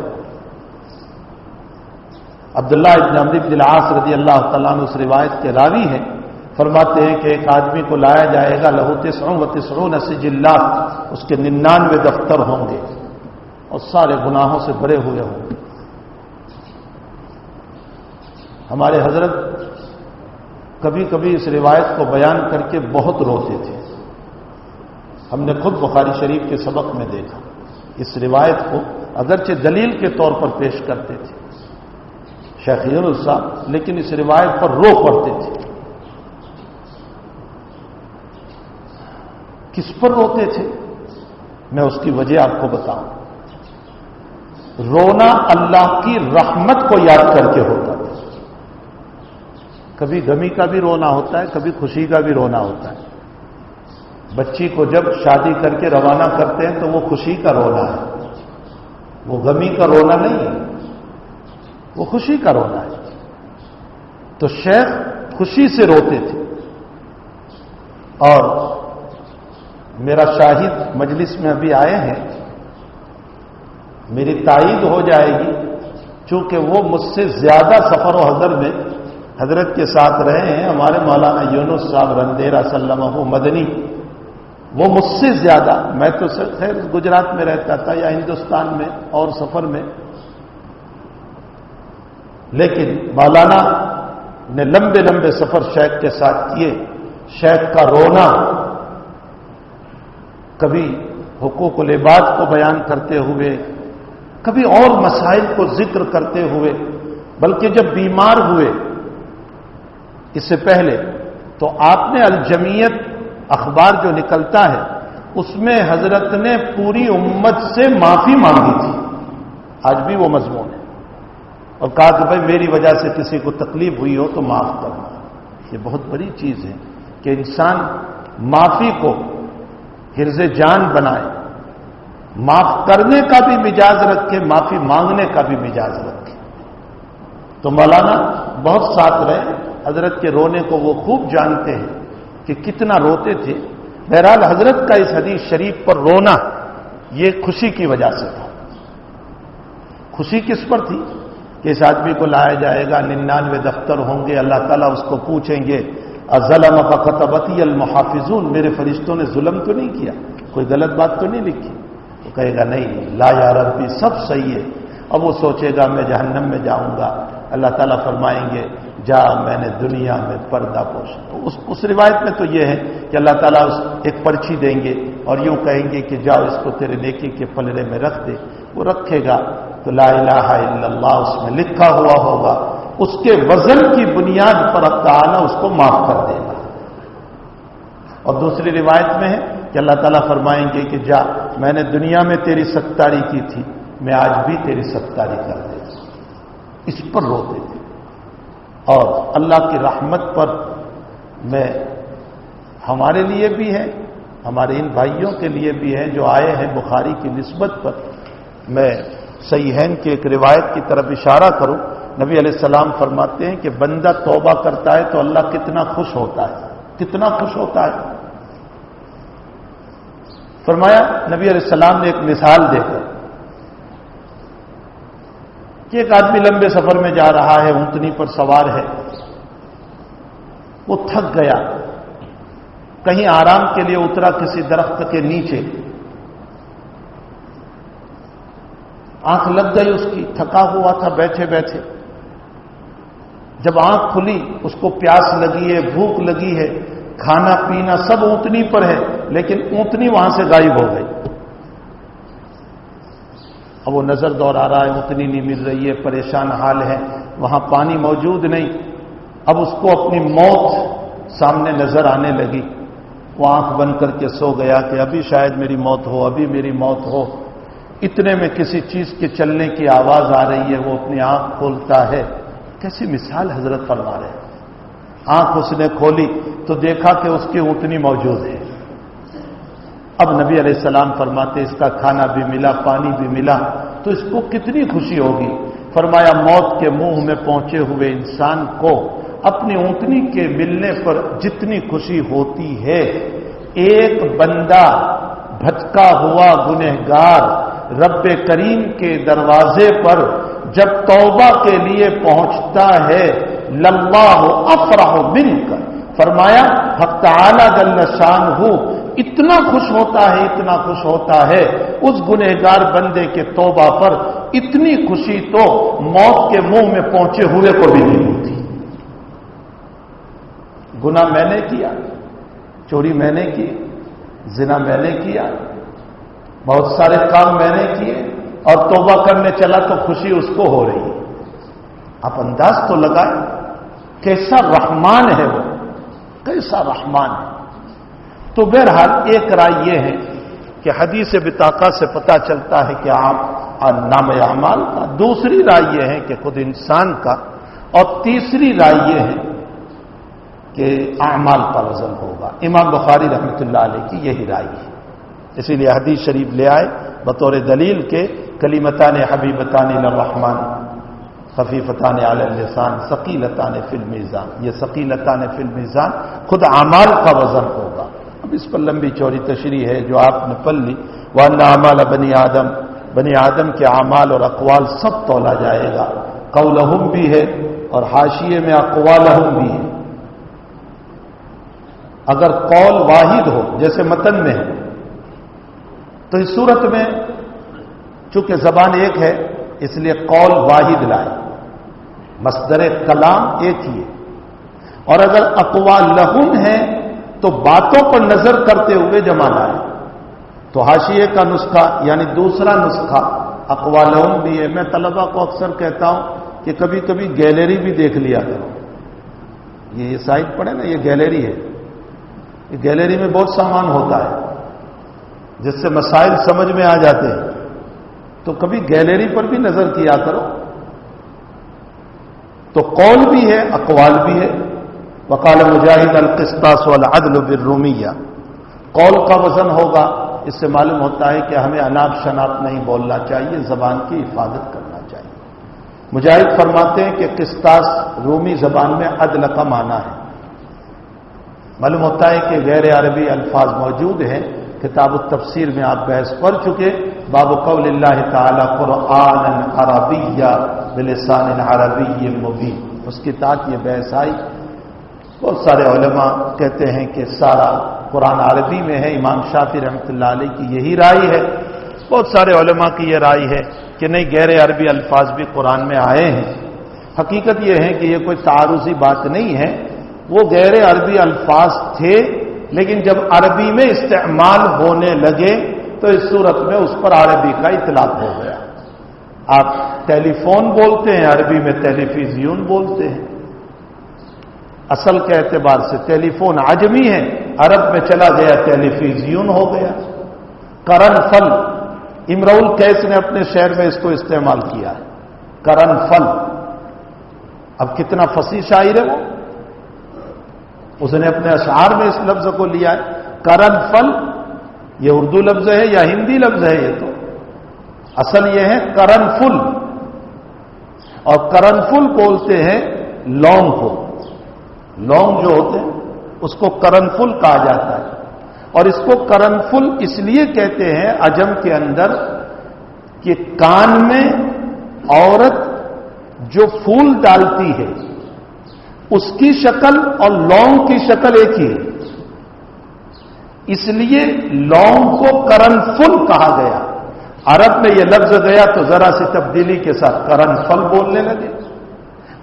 عبداللہ ابن عمرو بن العاص رضی اللہ تعالیٰ عنہ اس روایت کے راوی ہیں. فرماتے ہیں کہ ایک آدمی کو لایا جائے گا، لہو 99 سجلات، اس کے 99 دفتر ہوں گے اور سارے گناہوں سے بھرے ہوئے ہوں گے. ہمارے حضرت کبھی کبھی اس روایت کو بیان کر کے بہت روتے تھے. ہم نے خود بخاری شریف کے سبق میں دیکھا. اس روایت کو اگرچہ دلیل کے طور پر پیش کرتے تھے شیخ یونس صاحب، لیکن اس روایت پر رو پڑتے تھے. کس پر روتے تھے؟ میں اس کی وجہ آپ کو بتاؤں. رونا اللہ کی رحمت کو یاد کر کے ہوتا ہے. کبھی غمی کا بھی رونا ہوتا ہے، کبھی خوشی کا بھی رونا ہوتا ہے. بچی کو جب شادی کر کے روانہ کرتے ہیں تو وہ خوشی کا رونا ہے، وہ غمی کا رونا نہیں ہے، وہ خوشی کا رونا ہے. تو شیخ خوشی سے روتے تھے. اور میرا شاہد مجلس میں ابھی آئے ہیں، میری تائید ہو جائے گی، چونکہ وہ مجھ سے زیادہ سفر و حضر میں حضرت کے ساتھ رہے ہیں. ہمارے مولانا یونس صاحب رندیرہ سلمہ مدنی، وہ مجھ سے زیادہ، میں تو خیر گجرات میں رہتا تھا یا ہندوستان میں اور سفر میں، لیکن مولانا نے لمبے لمبے سفر شیخ کے ساتھ کیے. شیخ کا رونا کبھی حقوق العباد کو بیان کرتے ہوئے، کبھی اور مسائل کو ذکر کرتے ہوئے، بلکہ جب بیمار ہوئے اس سے پہلے تو آپ نے الجمیت اخبار جو نکلتا ہے اس میں حضرت نے پوری امت سے معافی مانگی تھی. آج بھی وہ مضمون ہے، اور کہا کہ بھائی میری وجہ سے کسی کو تکلیف ہوئی ہو تو معاف کرنا. یہ بہت بڑی چیز ہے کہ انسان معافی کو حرز جان بنائے، معاف کرنے کا بھی مزاج رکھے، معافی مانگنے کا بھی مزاج رکھے. تو مولانا بہت ساتھ رہے، حضرت کے رونے کو وہ خوب جانتے ہیں کہ کتنا روتے تھے۔ بہرحال حضرت کا اس حدیث شریف پر رونا یہ خوشی کی وجہ سے تھا۔ خوشی کس پر تھی کہ اس آدمی کو لایا جائے گا، 99 دفتر ہوں گے، اللہ تعالیٰ اس کو پوچھیں گے ظلم فکتبتی المحافظون، میرے فرشتوں نے ظلم تو نہیں کیا، کوئی غلط بات تو نہیں لکھی؟ وہ کہے گا نہیں لا یا ربی سب صحیح ہے۔ اب وہ سوچے گا میں جہنم میں جاؤں گا، اللہ تعالیٰ فرمائیں گے جا میں نے دنیا میں پردہ پوشا۔ اس روایت میں تو یہ ہے کہ اللہ تعالیٰ ایک پرچی دیں گے اور یوں کہیں گے کہ جاؤ اس کو تیرے نیکی کے پلڑے میں رکھ دے۔ وہ رکھے گا تو لا الہ الا اللہ اس میں لکھا ہوا ہوگا، اس کے وزن کی بنیاد پر اب تعالیٰ اس کو معاف کر دے گا۔ اور دوسری روایت میں ہے کہ اللہ تعالیٰ فرمائیں گے کہ جا میں نے دنیا میں تیری ستاری کی تھی، میں آج بھی تیری ستاری کر دے گا۔ اس پر روتے تھے۔ اور اللہ کی رحمت پر میں ہمارے لیے بھی ہے، ہمارے ان بھائیوں کے لیے بھی ہے جو آئے ہیں بخاری کی نسبت پر، میں صحیحین کی ایک روایت کی طرف اشارہ کروں۔ نبی علیہ السلام فرماتے ہیں کہ بندہ توبہ کرتا ہے تو اللہ کتنا خوش ہوتا ہے، کتنا خوش ہوتا ہے۔ فرمایا نبی علیہ السلام نے ایک مثال دے کر کہ ایک آدمی لمبے سفر میں جا رہا ہے، اونٹنی پر سوار ہے، وہ تھک گیا، کہیں آرام کے لیے اترا کسی درخت کے نیچے، آنکھ لگ گئی اس کی، تھکا ہوا تھا بیٹھے بیٹھے۔ جب آنکھ کھلی اس کو پیاس لگی ہے، بھوک لگی ہے، کھانا پینا سب اونٹنی پر ہے، لیکن اونٹنی وہاں سے غائب ہو گئی۔ اب وہ نظر دوڑا رہا ہے، اونٹنی نہیں مل رہی ہے، پریشان حال ہے، وہاں پانی موجود نہیں۔ اب اس کو اپنی موت سامنے نظر آنے لگی، وہ آنکھ بند کر کے سو گیا کہ ابھی شاید میری موت ہو، ابھی میری موت ہو۔ اتنے میں کسی چیز کے چلنے کی آواز آ رہی ہے، وہ اپنی آنکھ کھولتا ہے۔ کیسی مثال حضرت فرما رہے ہیں۔ آنکھ اس نے کھولی تو دیکھا کہ اس کی اونٹنی موجود ہے۔ اب نبی علیہ السلام فرماتے اس کا کھانا بھی ملا، پانی بھی ملا، تو اس کو کتنی خوشی ہوگی۔ فرمایا موت کے منہ میں پہنچے ہوئے انسان کو اپنی اونٹنی کے ملنے پر جتنی خوشی ہوتی ہے، ایک بندہ بھٹکا ہوا گنہگار رب کریم کے دروازے پر جب توبہ کے لیے پہنچتا ہے، للہ افرح منک، فرمایا حق تعالی جل شانہ اتنا خوش ہوتا ہے، اتنا خوش ہوتا ہے اس گنہگار بندے کے توبہ پر، اتنی خوشی تو موت کے منہ میں پہنچے ہوئے کو بھی نہیں ہوتی۔ گناہ میں نے کیا، چوری میں نے کی، زنا میں نے کیا، بہت سارے کام میں نے کیے، اور توبہ کرنے چلا تو خوشی اس کو ہو رہی ہے۔ آپ انداز تو لگائیں کیسا رحمان ہے وہ، کیسا رحمان ہے۔ تو بہرحال ایک رائے یہ ہے کہ حدیث بطاقہ سے پتہ چلتا ہے کہ نام اعمال کا، دوسری رائے یہ ہے کہ خود انسان کا، اور تیسری رائے یہ ہے کہ اعمال کا وزن ہوگا۔ امام بخاری رحمۃ اللہ علیہ کی یہی رائے ہے، اسی لیے حدیث شریف لے آئے بطور دلیل کے کلمتان حبیبتان للرحمن خفیفتان علی اللسان ثقیلتان فی المیزان، یہ ثقیلتان فی المیزان خود اعمال کا وزن ہوگا۔ اب اس پر لمبی چوڑی تشریح ہے جو آپ نے پڑھ لی، وَأَنَّ أَعْمَالَ بنی آدم کے اعمال اور اقوال سب تولا جائے گا۔ قولہم بھی ہے اور حاشیے میں اقوالہم بھی ہے۔ اگر قول واحد ہو جیسے متن میں ہے تو اس صورت میں چونکہ زبان ایک ہے اس لیے قول واحد لائے، مصدر کلام ایک ہی ہے۔ اور اگر اقوالہم ہے تو باتوں پر نظر کرتے ہوئے جمع لائے، تو حاشیے کا نسخہ یعنی دوسرا نسخہ اقوالہم بھی ہے۔ میں طلبہ کو اکثر کہتا ہوں کہ کبھی کبھی گیلری بھی دیکھ لیا کرو، یہ سائٹ پڑھے نا، یہ گیلری ہے، یہ گیلری میں بہت سامان ہوتا ہے جس سے مسائل سمجھ میں آ جاتے ہیں، تو کبھی گیلری پر بھی نظر کیا کرو۔ تو قول بھی ہے اقوال بھی ہے۔ وقال مجاہد القسطاس والعدل بالرومیہ، قول کا وزن ہوگا، اس سے معلوم ہوتا ہے کہ ہمیں اناپ شناپ نہیں بولنا چاہیے، زبان کی حفاظت کرنا چاہیے۔ مجاہد فرماتے ہیں کہ قسطاس رومی زبان میں عدل کا معنی ہے. معلوم ہوتا ہے کہ غیر عربی الفاظ موجود ہیں. کتاب التفسیر میں آپ بحث پڑھ چکے. باب قول اللہ تعالی قرآنا عربیا بلسان عربی مبین، اس کی تحت یہ بحث آئی. بہت سارے علماء کہتے ہیں کہ سارا قرآن عربی میں ہے. امام شافعی رحمۃ اللہ علیہ کی یہی رائے ہے. بہت سارے علماء کی یہ رائے ہے کہ نہیں، غیر عربی الفاظ بھی قرآن میں آئے ہیں. حقیقت یہ ہے کہ یہ کوئی تعارضی بات نہیں ہے. وہ غیر عربی الفاظ تھے، لیکن جب عربی میں استعمال ہونے لگے تو اس صورت میں اس پر عربی کا اطلاق ہو گیا. آپ ٹیلی فون بولتے ہیں، عربی میں ٹیلی ویژن بولتے ہیں. اصل کے اعتبار سے ٹیلی فون عجمی ہے، عرب میں چلا گیا ٹیلی ویژن ہو گیا. کرن فل، امرؤ القیس نے اپنے شعر میں اس کو استعمال کیا ہے، کرن فل. اب کتنا فصیح شاعر ہے وہ، اس نے اپنے اشعار میں اس لفظ کو لیا ہے. کرن فل یہ اردو لفظ ہے یا ہندی لفظ ہے؟ یہ تو اصل یہ ہے کرن فل. اور کرن فل بولتے ہیں لونگ کو. لونگ جو ہوتے ہیں اس کو کرن فل کہا جاتا ہے. اور اس کو کرن فل اس لیے کہتے ہیں عجم کے اندر کہ کان میں عورت جو پھول ڈالتی ہے اس کی شکل اور لونگ کی شکل ایک ہی ہے، اس لیے لونگ کو کرن فل کہا گیا. عرب میں یہ لفظ گیا تو ذرا سی تبدیلی کے ساتھ کرن فل بولنے لگے.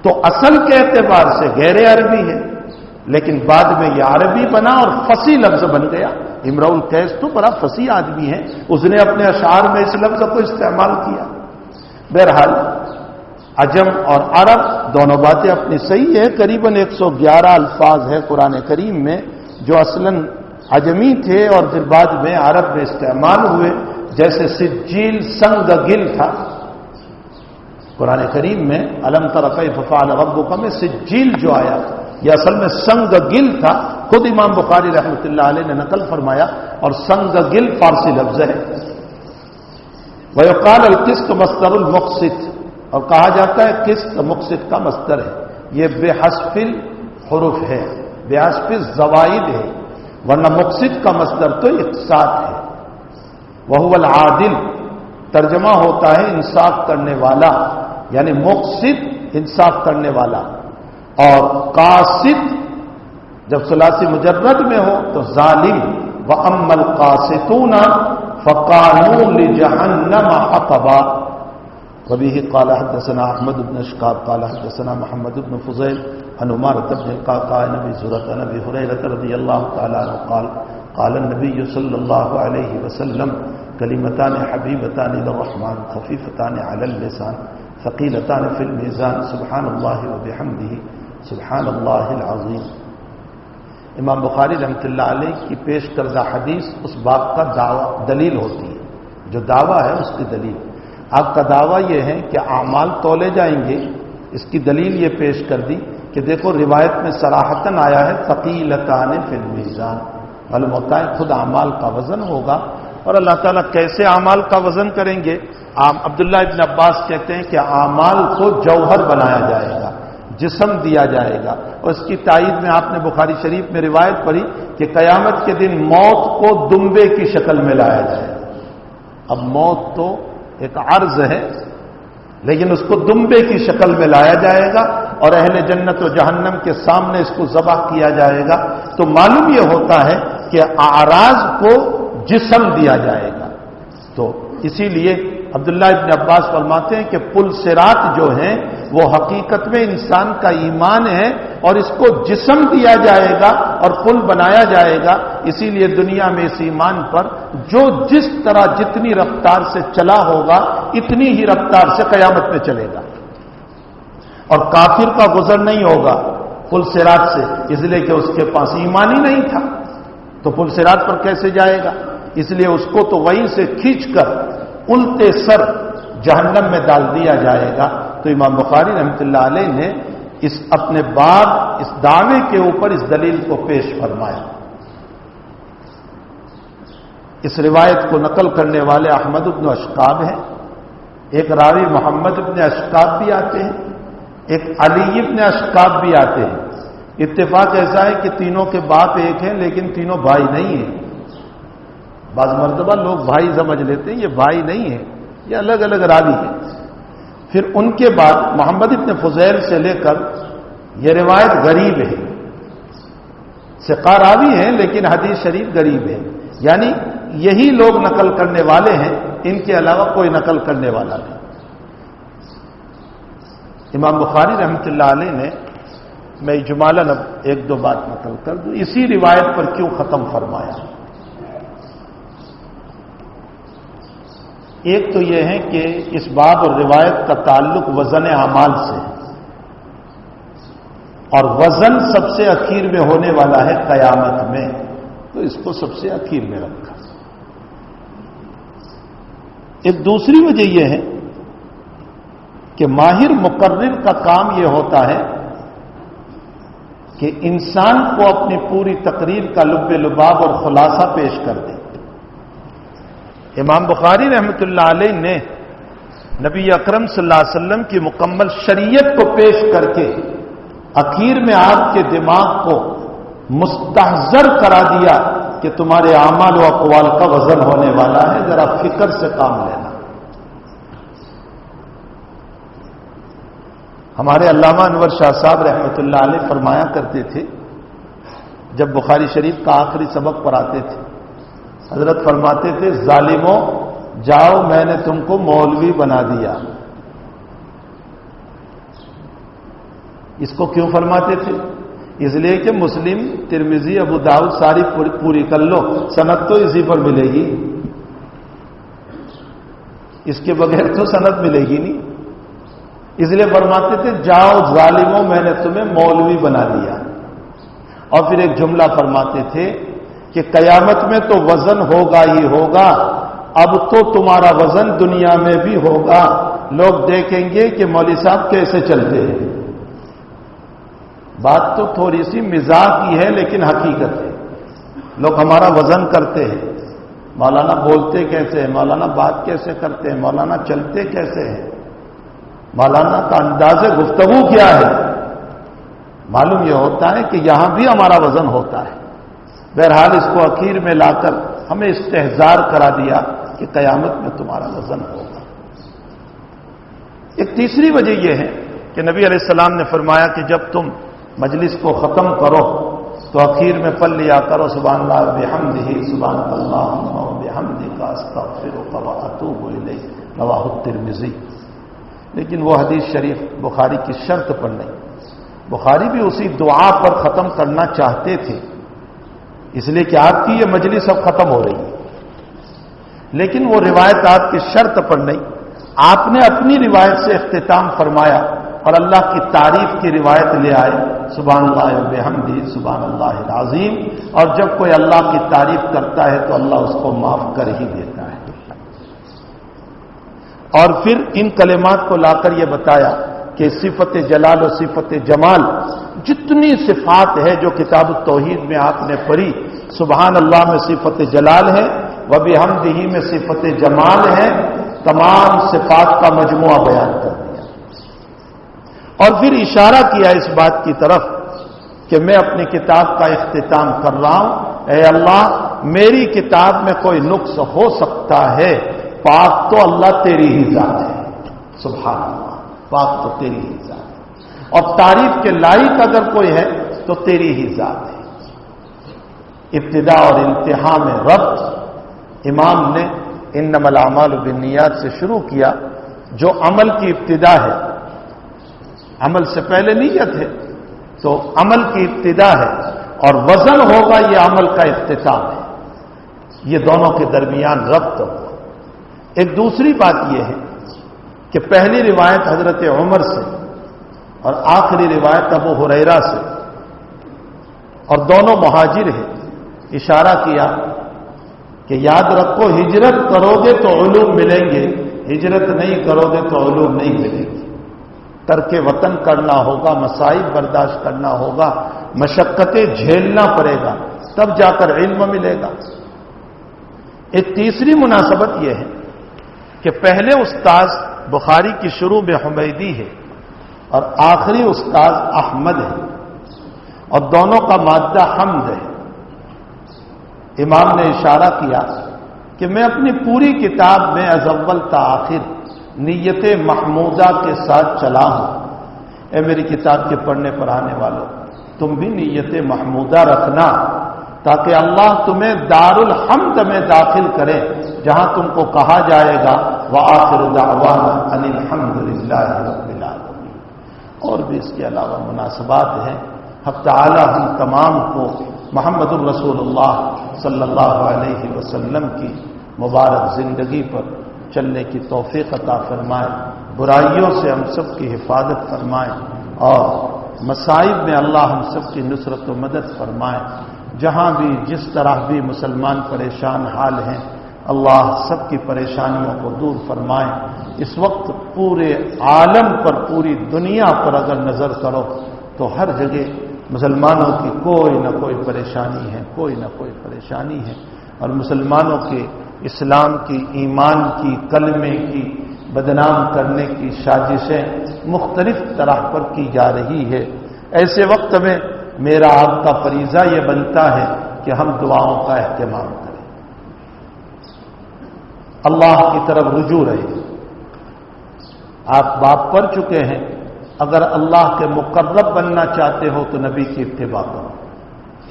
تو اصل کے اعتبار سے غیر عربی ہے، لیکن بعد میں یہ عربی بنا اور فصیح لفظ بن گیا. امرؤ القیس تو بڑا فصیح آدمی ہے، اس نے اپنے اشعار میں اس لفظ کو استعمال کیا. بہرحال عجم اور عرب دونوں باتیں اپنی صحیح ہے. قریباً 111 الفاظ ہے قرآن کریم میں جو اصلاً عجمی تھے اور پھر بعد میں عرب میں استعمال ہوئے. جیسے سجیل سنگ گل تھا قرآن کریم میں، الم تر کیف فعل ربک میں سجیل جو آیا یہ اصل میں سنگ گل تھا. خود امام بخاری رحمۃ اللہ علیہ نے نقل فرمایا. اور سنگ گل فارسی لفظ ہے. ویقال القسط مصدر المقسط، اور کہا جاتا ہے قسط مقسط کا مصدر ہے. یہ بے حذف الحروف ہے، بے حذف الزوائد ہے، ورنہ مقسط کا مصدر تو اقساط ہے. وہو العادل ترجمہ ہوتا ہے انصاف کرنے والا، یعنی مقسط انصاف کرنے والا. اور قاسط جب ثلاثی مجرد میں ہو تو ظالم. وَأَمَّا الْقَاسِطُونَ فَكَانُوا لِجَهَنَّمَ حَطَبًا. وبه قال حدثنا احمد بن اشقاب قال حدثنا محمد بن فضيل عن عمارة بن القعقاع عن ابي زرعة عن ابي هريرة رضي الله تعالى عنه قال قال النبي صلى الله عليه وسلم كلمتان حبيبتان الى الرحمن خفيفتان على اللسان ثقيلتان في الميزان سبحان الله وبحمده سبحان الله العظيم. امام بخاری رحمۃ اللہ علیہ کی پیش کردہ حدیث اس باب کا دلیل ہوتی ہے. جو دعویٰ ہے اس کی دلیل. آپ کا دعویٰ یہ ہے کہ اعمال تولے جائیں گے، اس کی دلیل یہ پیش کر دی کہ دیکھو روایت میں صراحتاً آیا ہے ثقیلتان فی المیزان. معلوم ہوتا ہے خود اعمال کا وزن ہوگا. اور اللہ تعالیٰ کیسے اعمال کا وزن کریں گے؟ عبداللہ ابن عباس کہتے ہیں کہ اعمال کو جوہر بنایا جائے گا، جسم دیا جائے گا. اور اس کی تائید میں آپ نے بخاری شریف میں روایت پڑھی کہ قیامت کے دن موت کو دمبے کی شکل میں لایا جائے گا. اب موت تو ایک عرض ہے، لیکن اس کو دمبے کی شکل میں لایا جائے گا اور اہل جنت و جہنم کے سامنے اس کو ذبح کیا جائے گا. تو معلوم یہ ہوتا ہے کہ اعراض کو جسم دیا جائے گا. تو اسی لیے عبداللہ ابن عباس فرماتے ہیں کہ پل صراط جو ہیں وہ حقیقت میں انسان کا ایمان ہے اور اس کو جسم دیا جائے گا اور پل بنایا جائے گا. اسی لیے دنیا میں اس ایمان پر جو جس طرح جتنی رفتار سے چلا ہوگا اتنی ہی رفتار سے قیامت میں چلے گا. اور کافر کا گزر نہیں ہوگا پل صراط سے، اس لیے کہ اس کے پاس ایمان ہی نہیں تھا. تو پل صراط پر کیسے جائے گا؟ اس لیے اس کو تو وہیں سے کھینچ کر الٹے سر جہنم میں ڈال دیا جائے گا. تو امام بخاری رحمۃ اللہ علیہ نے اس اپنے باب اس دعوے کے اوپر اس دلیل کو پیش فرمایا. اس روایت کو نقل کرنے والے احمد بن اشقاب ہیں. ایک راوی محمد ابن اشقاب بھی آتے ہیں، ایک علی ابن اشقاب بھی آتے ہیں۔ اتفاق ایسا ہے کہ تینوں کے باپ ایک ہیں لیکن تینوں بھائی نہیں ہیں۔ بعض مرتبہ لوگ بھائی سمجھ لیتے ہیں، یہ بھائی نہیں ہیں، یہ الگ الگ راوی ہیں۔ پھر ان کے بعد محمد ابن فضیل سے لے کر یہ روایت غریب ہے، ثقہ راوی ہیں لیکن حدیث شریف غریب ہے، یعنی یہی لوگ نقل کرنے والے ہیں، ان کے علاوہ کوئی نقل کرنے والا نہیں۔ امام بخاری رحمۃ اللہ علیہ نے، میں اجمالاً اب ایک دو بات نقل کر دوں، اسی روایت پر کیوں ختم فرمایا؟ ایک تو یہ ہے کہ اس باب اور روایت کا تعلق وزن اعمال سے ہے، اور وزن سب سے اخیر میں ہونے والا ہے قیامت میں، تو اس کو سب سے اخیر میں رکھا۔ ایک دوسری وجہ یہ ہے کہ ماہر مقرر کا کام یہ ہوتا ہے کہ انسان کو اپنی پوری تقریر کا لب لباب اور خلاصہ پیش کر دے۔ امام بخاری رحمۃ اللہ علیہ نے نبی اکرم صلی اللہ علیہ وسلم کی مکمل شریعت کو پیش کر کے اخیر میں آپ کے دماغ کو مستحضر کرا دیا کہ تمہارے اعمال و اقوال کا وزن ہونے والا ہے، ذرا فکر سے کام لینا۔ ہمارے علامہ انور شاہ صاحب رحمۃ اللہ علیہ فرمایا کرتے تھے، جب بخاری شریف کا آخری سبق پڑھاتے تھے، حضرت فرماتے تھے ظالموں جاؤ میں نے تم کو مولوی بنا دیا۔ اس کو کیوں فرماتے تھے؟ اس لیے کہ مسلم، ترمذی، ابو داؤد ساری پوری کر لو، سند تو اسی پر ملے گی، اس کے بغیر تو سند ملے گی نہیں۔ اس لیے فرماتے تھے جاؤ ظالموں میں نے تمہیں مولوی بنا دیا۔ اور پھر ایک جملہ فرماتے تھے کہ قیامت میں تو وزن ہوگا ہی ہوگا، اب تو تمہارا وزن دنیا میں بھی ہوگا، لوگ دیکھیں گے کہ مولوی صاحب کیسے چلتے ہیں۔ بات تو تھوڑی سی مزاح کی ہے لیکن حقیقت ہے، لوگ ہمارا وزن کرتے ہیں، مولانا بولتے کیسے ہیں، مولانا بات کیسے کرتے ہیں، مولانا چلتے کیسے ہیں، مولانا کا انداز گفتگو کیا ہے۔ معلوم یہ ہوتا ہے کہ یہاں بھی ہمارا وزن ہوتا ہے۔ بہرحال اس کو اخیر میں لا کر ہمیں استحضار کرا دیا کہ قیامت میں تمہارا وزن ہوگا۔ ایک تیسری وجہ یہ ہے کہ نبی علیہ السلام نے فرمایا کہ جب تم مجلس کو ختم کرو تو اخیر میں پڑھ لیا کرو سبحان اللہ بحمدہ، سبحان اللہ بحمدہ، استغفرک واتوب الیہ، رواہ الترمذی۔ لیکن وہ حدیث شریف بخاری کی شرط پر نہیں، بخاری بھی اسی دعا پر ختم کرنا چاہتے تھے، اس لیے کہ آپ کی یہ مجلس اب ختم ہو رہی ہے، لیکن وہ روایت آپ کی شرط پر نہیں، آپ نے اپنی روایت سے اختتام فرمایا اور اللہ کی تعریف کی روایت لے آئے، سبحان اللہ وبحمدہ سبحان اللہ العظیم۔ اور جب کوئی اللہ کی تعریف کرتا ہے تو اللہ اس کو معاف کر ہی دیتا ہے۔ اور پھر ان کلمات کو لا کر یہ بتایا کہ صفت جلال و صفت جمال، جتنی صفات ہے جو کتاب التوحید میں آپ نے پڑھی، سبحان اللہ میں صفت جلال ہے، وبحمدہ میں صفت جمال ہے، تمام صفات کا مجموعہ بیان کر دیا۔ اور پھر اشارہ کیا اس بات کی طرف کہ میں اپنی کتاب کا اختتام کر رہا ہوں، اے اللہ میری کتاب میں کوئی نقص ہو سکتا ہے، پاک تو اللہ تیری ہی ذات ہے، سبحان اللہ، پاک تو تیری ہی ذات ہے، اور تعریف کے لائق اگر کوئی ہے تو تیری ہی ذات ہے۔ ابتدا اور انتہا میں ربط امام نے انما الاعمال بالنیات سے شروع کیا، جو عمل کی ابتدا ہے، عمل سے پہلے نیت ہے تو عمل کی ابتدا ہے، اور وزن ہوگا یہ عمل کا اختتام ہے، یہ دونوں کے درمیان ربط ہو۔ ایک دوسری بات یہ ہے کہ پہلی روایت حضرت عمر سے اور آخری روایت ابو ہریرہ سے، اور دونوں مہاجر ہیں، اشارہ کیا کہ یاد رکھو ہجرت کرو گے تو علوم ملیں گے، ہجرت نہیں کرو گے تو علوم نہیں ملیں گے، ترک وطن کرنا ہوگا، مصائب برداشت کرنا ہوگا، مشقتیں جھیلنا پڑے گا، تب جا کر علم ملے گا۔ ایک تیسری مناسبت یہ ہے کہ پہلے استاذ بخاری کی شروع میں حمیدی ہے اور آخری استاذ احمد ہے، اور دونوں کا مادہ حمد ہے۔ امام نے اشارہ کیا کہ میں اپنی پوری کتاب میں از اول تا آخر نیت محمودہ کے ساتھ چلا ہوں۔ اے میری کتاب کے پڑھنے پڑھانے والوں، تم بھی نیت محمودہ رکھنا تاکہ اللہ تمہیں دار الحمد میں داخل کرے، جہاں تم کو کہا جائے گا وآخر دعوانا ان الحمد للہ رب العالمین۔ اور بھی اس کے علاوہ مناسبات ہیں۔ حق تعالی ہم تمام کو محمد الرسول اللہ صلی اللہ علیہ وسلم کی مبارک زندگی پر چلنے کی توفیق عطا فرمائے، برائیوں سے ہم سب کی حفاظت فرمائے، اور مصائب میں اللہ ہم سب کی نصرت و مدد فرمائے۔ جہاں بھی جس طرح بھی مسلمان پریشان حال ہیں، اللہ سب کی پریشانیوں کو دور فرمائے۔ اس وقت پورے عالم پر، پوری دنیا پر اگر نظر کرو تو ہر جگہ مسلمانوں کی کوئی نہ کوئی پریشانی ہے، کوئی نہ کوئی پریشانی ہے، اور مسلمانوں کے اسلام کی، ایمان کی، کلمے کی بدنام کرنے کی سازشیں مختلف طرح پر کی جا رہی ہے۔ ایسے وقت میں میرا آپ کا فریضہ یہ بنتا ہے کہ ہم دعاؤں کا اہتمام کریں، اللہ کی طرف رجوع رہے۔ آپ باپ پڑھ چکے ہیں، اگر اللہ کے مقرب بننا چاہتے ہو تو نبی کی اتباع کرو۔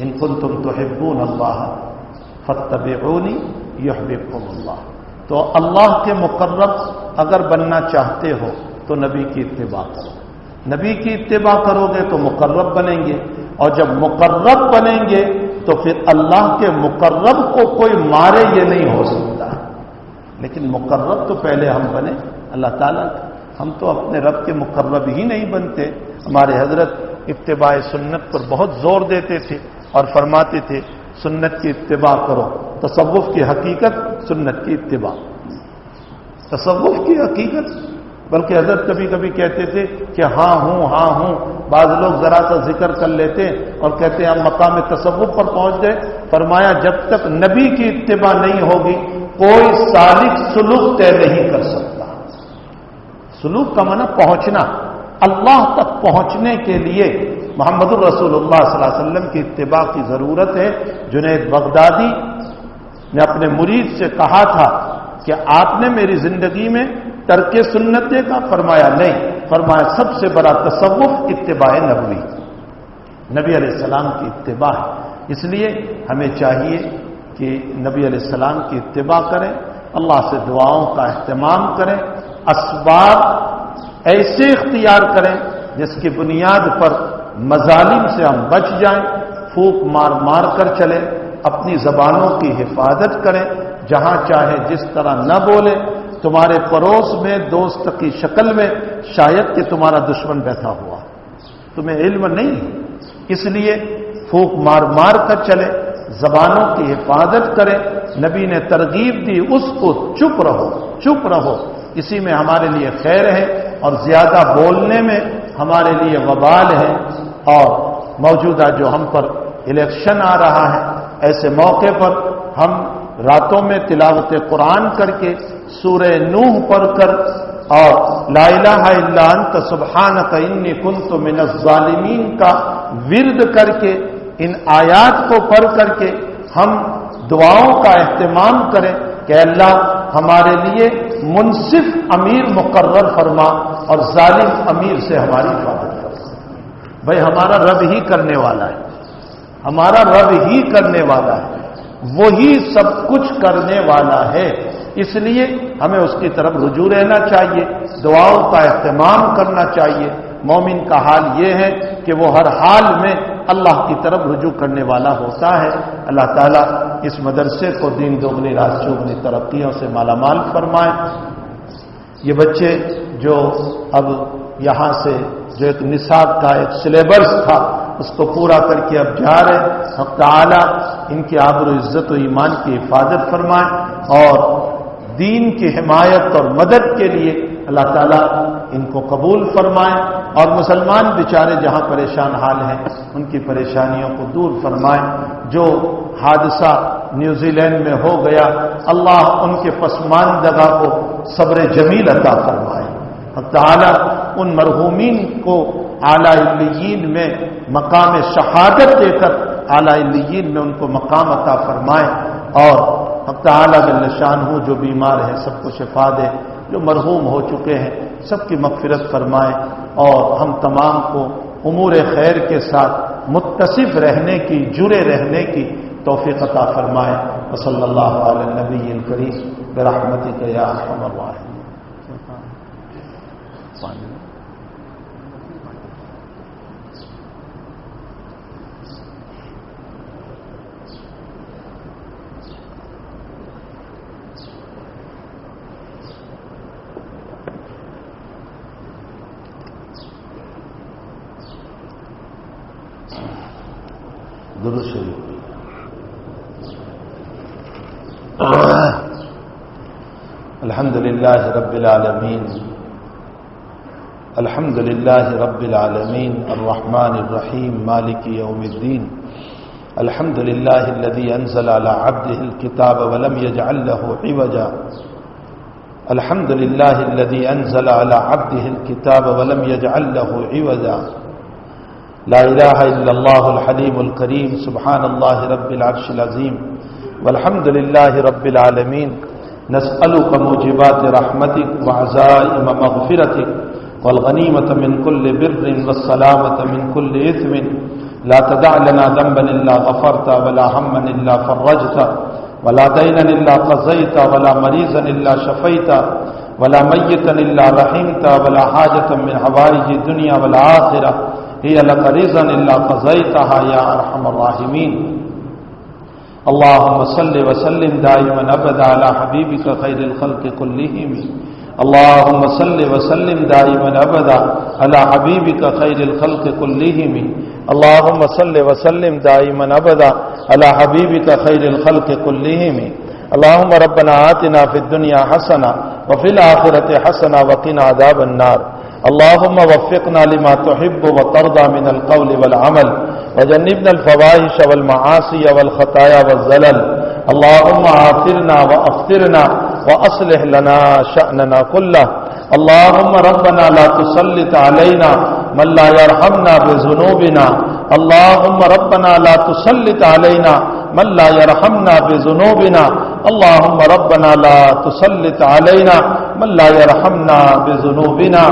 ان کنتم تحبون اللہ فاتبعونی یحببکم اللہ۔ تو اللہ کے مقرب اگر بننا چاہتے ہو تو نبی کی اتباع کرو۔ نبی کی اتباع کرو گے تو مقرب بنیں گے، اور جب مقرب بنیں گے تو پھر اللہ کے مقرب کو کوئی مارے یہ نہیں ہو سکتا، لیکن مقرب تو پہلے ہم بنے اللہ تعالیٰ کے۔ ہم تو اپنے رب کے مقرب ہی نہیں بنتے۔ ہمارے حضرت اتباع سنت پر بہت زور دیتے تھے اور فرماتے تھے سنت کی اتباع کرو۔ تصوف کی حقیقت سنت کی اتباع، تصوف کی حقیقت۔ بلکہ حضرت کبھی کبھی کہتے تھے کہ ہاں ہوں ہاں ہوں، بعض لوگ ذرا سا ذکر کر لیتے اور کہتے ہیں ہم مقام تصوف پر پہنچ گئے۔ فرمایا جب تک نبی کی اتباع نہیں ہوگی کوئی سالک سلوک طے نہیں کر سکتا۔ سلوک کا معنی پہنچنا، اللہ تک پہنچنے کے لیے محمد الرسول اللہ صلی اللہ علیہ وسلم کی اتباع کی ضرورت ہے۔ جنید بغدادی نے اپنے مرید سے کہا تھا کہ آپ نے میری زندگی میں ترک سنت دیکھا؟ فرمایا نہیں۔ فرمایا سب سے بڑا تصوف اتباع نبوی، نبی علیہ السلام کی اتباع ہے۔ اس لیے ہمیں چاہیے کہ نبی علیہ السلام کی اتباع کریں، اللہ سے دعاؤں کا اہتمام کریں، اسباب ایسے اختیار کریں جس کی بنیاد پر مظالم سے ہم بچ جائیں، پھونک مار مار کر چلیں، اپنی زبانوں کی حفاظت کریں، جہاں چاہے جس طرح نہ بولے۔ تمہارے پڑوس میں دوست کی شکل میں شاید کہ تمہارا دشمن بیٹھا ہوا، تمہیں علم نہیں، اس لیے پھونک مار مار کر چلے، زبانوں کی حفاظت کریں۔ نبی نے ترغیب دی اس کو چپ رہو، چپ رہو، اسی میں ہمارے لیے خیر ہے، اور زیادہ بولنے میں ہمارے لیے وبال ہے۔ اور موجودہ جو ہم پر الیکشن آ رہا ہے، ایسے موقع پر ہم راتوں میں تلاوت قرآن کر کے سورہ نوح پڑھ کر اور لا الہ الا انت سبحانک انی کنت من الظالمین کا ورد کر کے، ان آیات کو پڑھ کر کے ہم دعاؤں کا اہتمام کریں کہ اللہ ہمارے لیے منصف امیر مقرر فرما اور ظالم امیر سے ہماری حفاظت فرما۔ بھائی ہمارا رب ہی کرنے والا ہے، ہمارا رب ہی کرنے والا ہے، وہی سب کچھ کرنے والا ہے، اس لیے ہمیں اس کی طرف رجوع رہنا چاہیے، دعاؤں کا اہتمام کرنا چاہیے۔ مومن کا حال یہ ہے کہ وہ ہر حال میں اللہ کی طرف رجوع کرنے والا ہوتا ہے۔ اللہ تعالیٰ اس مدرسے کو دین دوگنی رات چوگنی ترقیوں سے مالا مال فرمائے۔ یہ بچے جو اب یہاں سے جو ایک نصاب کا ایک سلیبس تھا اس کو پورا کر کے اب جا رہے، حق تعالیٰ ان کی آبرو عزت و ایمان کی حفاظت فرمائے اور دین کی حمایت اور مدد کے لیے اللہ تعالیٰ ان کو قبول فرمائے، اور مسلمان بیچارے جہاں پریشان حال ہیں ان کی پریشانیوں کو دور فرمائے۔ جو حادثہ نیوزی لینڈ میں ہو گیا، اللہ ان کے پسماندگان کو صبر جمیل عطا فرمائے۔ تعالیٰ ان مرحومین کو اعلیٰ علیین میں مقام شہادت دے کر اعلیٰ علیین میں ان کو مقام عطا فرمائے، اور حق تعالیٰ جل شانہ جو بیمار ہیں سب کو شفا دے، جو مرحوم ہو چکے ہیں سب کی مغفرت فرمائے، اور ہم تمام کو امور خیر کے ساتھ متصف رہنے کی، جڑے رہنے کی توفیق عطا فرمائے۔ وصلی اللہ علی النبی الکریم برحمتک یا ارحم الراحمین۔ درود شریف۔ الحمد للہ رب العالمین، الحمد للہ رب العالمین الرحمن الرحیم مالک یوم الدین، الحمد للہ الذی انزل على عبده الكتاب ولم يجعل له عوجا، الحمد للہ الذی انزل على عبده الكتاب ولم يجعل له عوجا، لا الہ الا اللہ الحلیم الکریم، سبحان اللہ رب العرش العظیم، والحمد للہ رب العالمین، نسألک موجبات رحمتک وعزائم مغفرتک والغنیمة من كل بر والسلامة من كل إثم، لا تدع لنا ذنبا إلا غفرت ولا هما إلا فرجت ولا دينا إلا قضيت ولا مريضا إلا شفيت ولا ميتا إلا رحمت ولا حاجة من حوائج الدنيا والآخرة هي لك رضا إلا قضيتها يا أرحم الراحمين۔ اللهم صل وسلم دائما أبدا على حبيبك خير الخلق كلهم، اللهم صل وسلم دائما أبدا على حبيبك خير الخلق كلهم، اللهم صل وسلم دائما أبدا على حبيبك خير الخلق كلهم۔ اللهم ربنا آتنا في الدنيا حسنة وفي الآخرة حسنة وقنا عذاب النار، اللهم وفقنا لما تحب وترضى من القول والعمل، وجنبنا الفواحش والمعاصي والخطايا والزلل، اللهم عافرنا وأغفرنا وأصلح لنا شأننا كله، اللهم ربنا لا تسلط علينا من لا يرحمنا بذنوبنا، اللهم ربنا لا تسلط علينا من لا يرحمنا بذنوبنا، اللهم ربنا لا تسلط علينا من لا يرحمنا بذنوبنا۔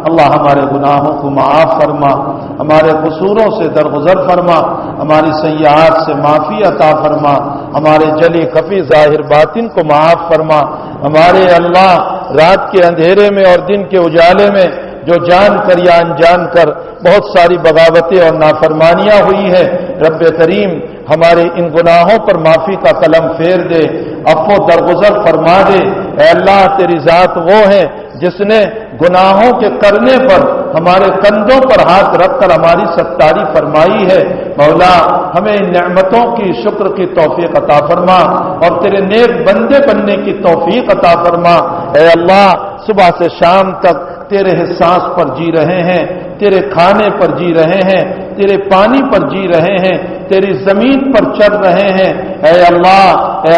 اللہ ہمارے گناہوں کو معاف فرما، ہمارے قصوروں سے درگزر فرما، ہماری سیئات سے معافی عطا فرما، ہمارے جلی خفی ظاہر باطن کو معاف فرما، ہمارے اللہ رات کے اندھیرے میں اور دن کے اجالے میں جو جان کر یا انجان کر بہت ساری بغاوتیں اور نافرمانیاں ہوئی ہیں، رب کریم ہمارے ان گناہوں پر معافی کا قلم پھیر دے، عفو درگزر فرما دے۔ اے اللہ تیری ذات وہ ہے جس نے گناہوں کے کرنے پر ہمارے کندھوں پر ہاتھ رکھ کر ہماری ستاری فرمائی ہے، مولا ہمیں ان نعمتوں کی شکر کی توفیق عطا فرما اور تیرے نیک بندے بننے کی توفیق عطا فرما۔ اے اللہ صبح سے شام تک تیرے احساس پر جی رہے ہیں، تیرے کھانے پر جی رہے ہیں، تیرے پانی پر جی رہے ہیں، تیری زمین پر چل رہے ہیں، اے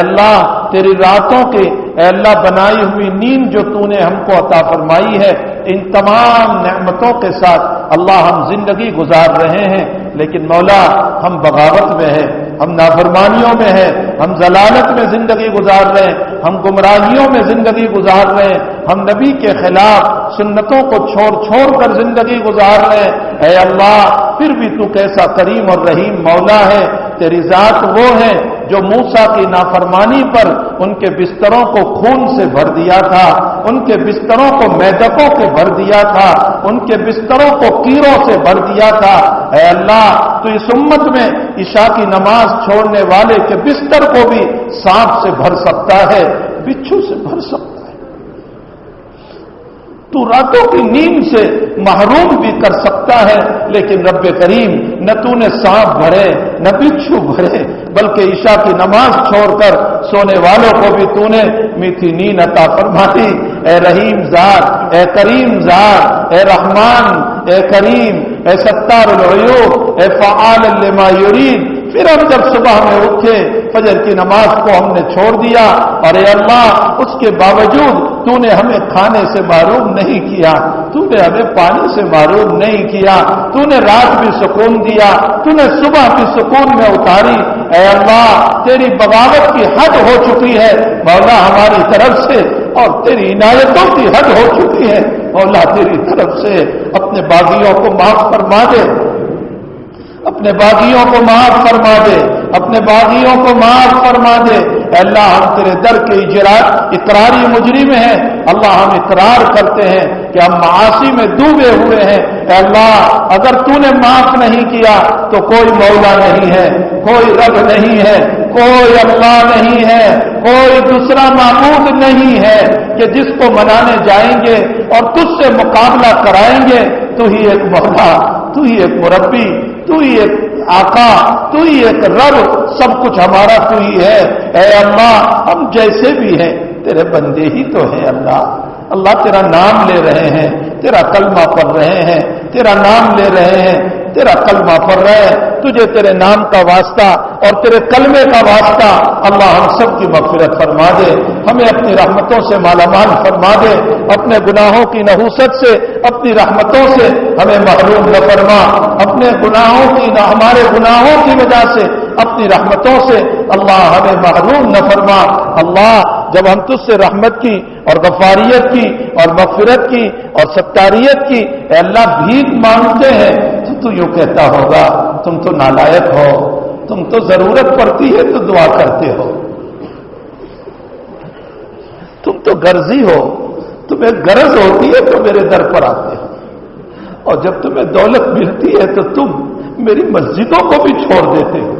اللہ تیری راتوں کے اے اللہ بنائی ہوئی نیند جو تو نے ہم کو عطا فرمائی ہے، ان تمام نعمتوں کے ساتھ اللہ ہم زندگی گزار رہے ہیں، لیکن مولا ہم بغاوت میں ہیں، ہم نافرمانیوں میں ہیں، ہم ضلالت میں زندگی گزار رہے ہیں، ہم گمراہیوں میں زندگی گزار رہے ہیں، ہم نبی کے خلاف سنتوں کو چھوڑ کر زندگی گزار رہے ہیں۔ اے اللہ پھر بھی تو کیسا کریم اور رحیم مولا ہے، تیری ذات وہ ہے جو موسیٰ کی نافرمانی پر ان کے بستروں کو خون سے بھر دیا تھا، ان کے بستروں کو میدکوں سے بھر دیا تھا، ان کے بستروں کو کیڑوں سے بھر دیا تھا۔ اے اللہ تو اس امت میں عشاء کی نماز چھوڑنے والے کے بستر کو بھی سانپ سے بھر سکتا ہے، بچھو سے بھر سکتا ہے، تو راتوں کی نیند سے محروم بھی کر سکتا ہے، لیکن رب کریم نہ تو نے سانپ بھرے نہ بچھو بھرے، بلکہ عشاء کی نماز چھوڑ کر سونے والوں کو بھی تو نے میٹھی نیند عطا فرمائی۔ اے رحیم ذات، اے کریم ذات، اے رحمان، اے کریم، اے ستار العیوب، اے فعال لما یرید، پھر ہم جب صبح میں اٹھے فجر کی نماز کو ہم نے چھوڑ دیا، اور اے اللہ اس کے باوجود تو نے ہمیں کھانے سے محروم نہیں کیا، تو نے ہمیں پانی سے محروم نہیں کیا، تو نے رات بھی سکون دیا، تو نے صبح بھی سکون میں اتاری۔ اے اللہ تیری بغاوت کی حد ہو چکی ہے مولا ہماری طرف سے، اور تیری عنایتوں کی حد ہو چکی ہے مولا تیری طرف سے۔ اپنے باغیوں کو معاف فرما دے، اپنے باغیوں کو معاف فرما دے، اپنے باغیوں کو معاف فرما دے۔ اے اللہ ہم تیرے در کے اقراری مجرم ہیں، اللہ ہم اقرار کرتے ہیں کہ ہم معاصی میں ڈوبے ہوئے ہیں۔ اے اللہ اگر تو نے معاف نہیں کیا تو کوئی مولا نہیں ہے، کوئی رب نہیں ہے، کوئی اللہ نہیں ہے، کوئی دوسرا معبود نہیں ہے کہ جس کو منانے جائیں گے اور تجھ سے مقابلہ کرائیں گے۔ تو ہی ایک مولا، تو ہی ایک مربی، تو ہی ایک آقا، تو ہی ایک رب، سب کچھ ہمارا تو ہی ہے۔ اے اللہ ہم جیسے بھی ہیں تیرے بندے ہی تو ہیں۔ اللہ تیرا نام لے رہے ہیں، تیرا کلمہ پڑھ رہے ہیں، تیرا نام لے رہے ہیں، تیرا کلمہ پڑھ رہے ہیں، تجھے تیرے نام کا واسطہ اور تیرے کلمے کا واسطہ اللہ ہم سب کی مغفرت فرما دے، ہمیں اپنی رحمتوں سے مالا مال فرما دے، اپنے گناہوں کی نحوست سے اپنی رحمتوں سے ہمیں محروم نہ فرما، اپنے گناہوں کی ہمارے گناہوں کی وجہ سے اپنی رحمتوں سے اللہ ہمیں محروم نہ فرما۔ اللہ جب ہم تجھ سے رحمت کی اور غفاریت کی اور مغفرت کی اور ستاریت کی اے اللہ بھیک مانگتے ہیں تو یوں کہتا ہوگا تم تو نالائق ہو، تم تو ضرورت پڑتی ہے تو دعا کرتے ہو، تم تو غرضی ہو، تمہیں غرض ہوتی ہے تو میرے در پر آتے ہو، اور جب تمہیں دولت ملتی ہے تو تم میری مسجدوں کو بھی چھوڑ دیتے ہو،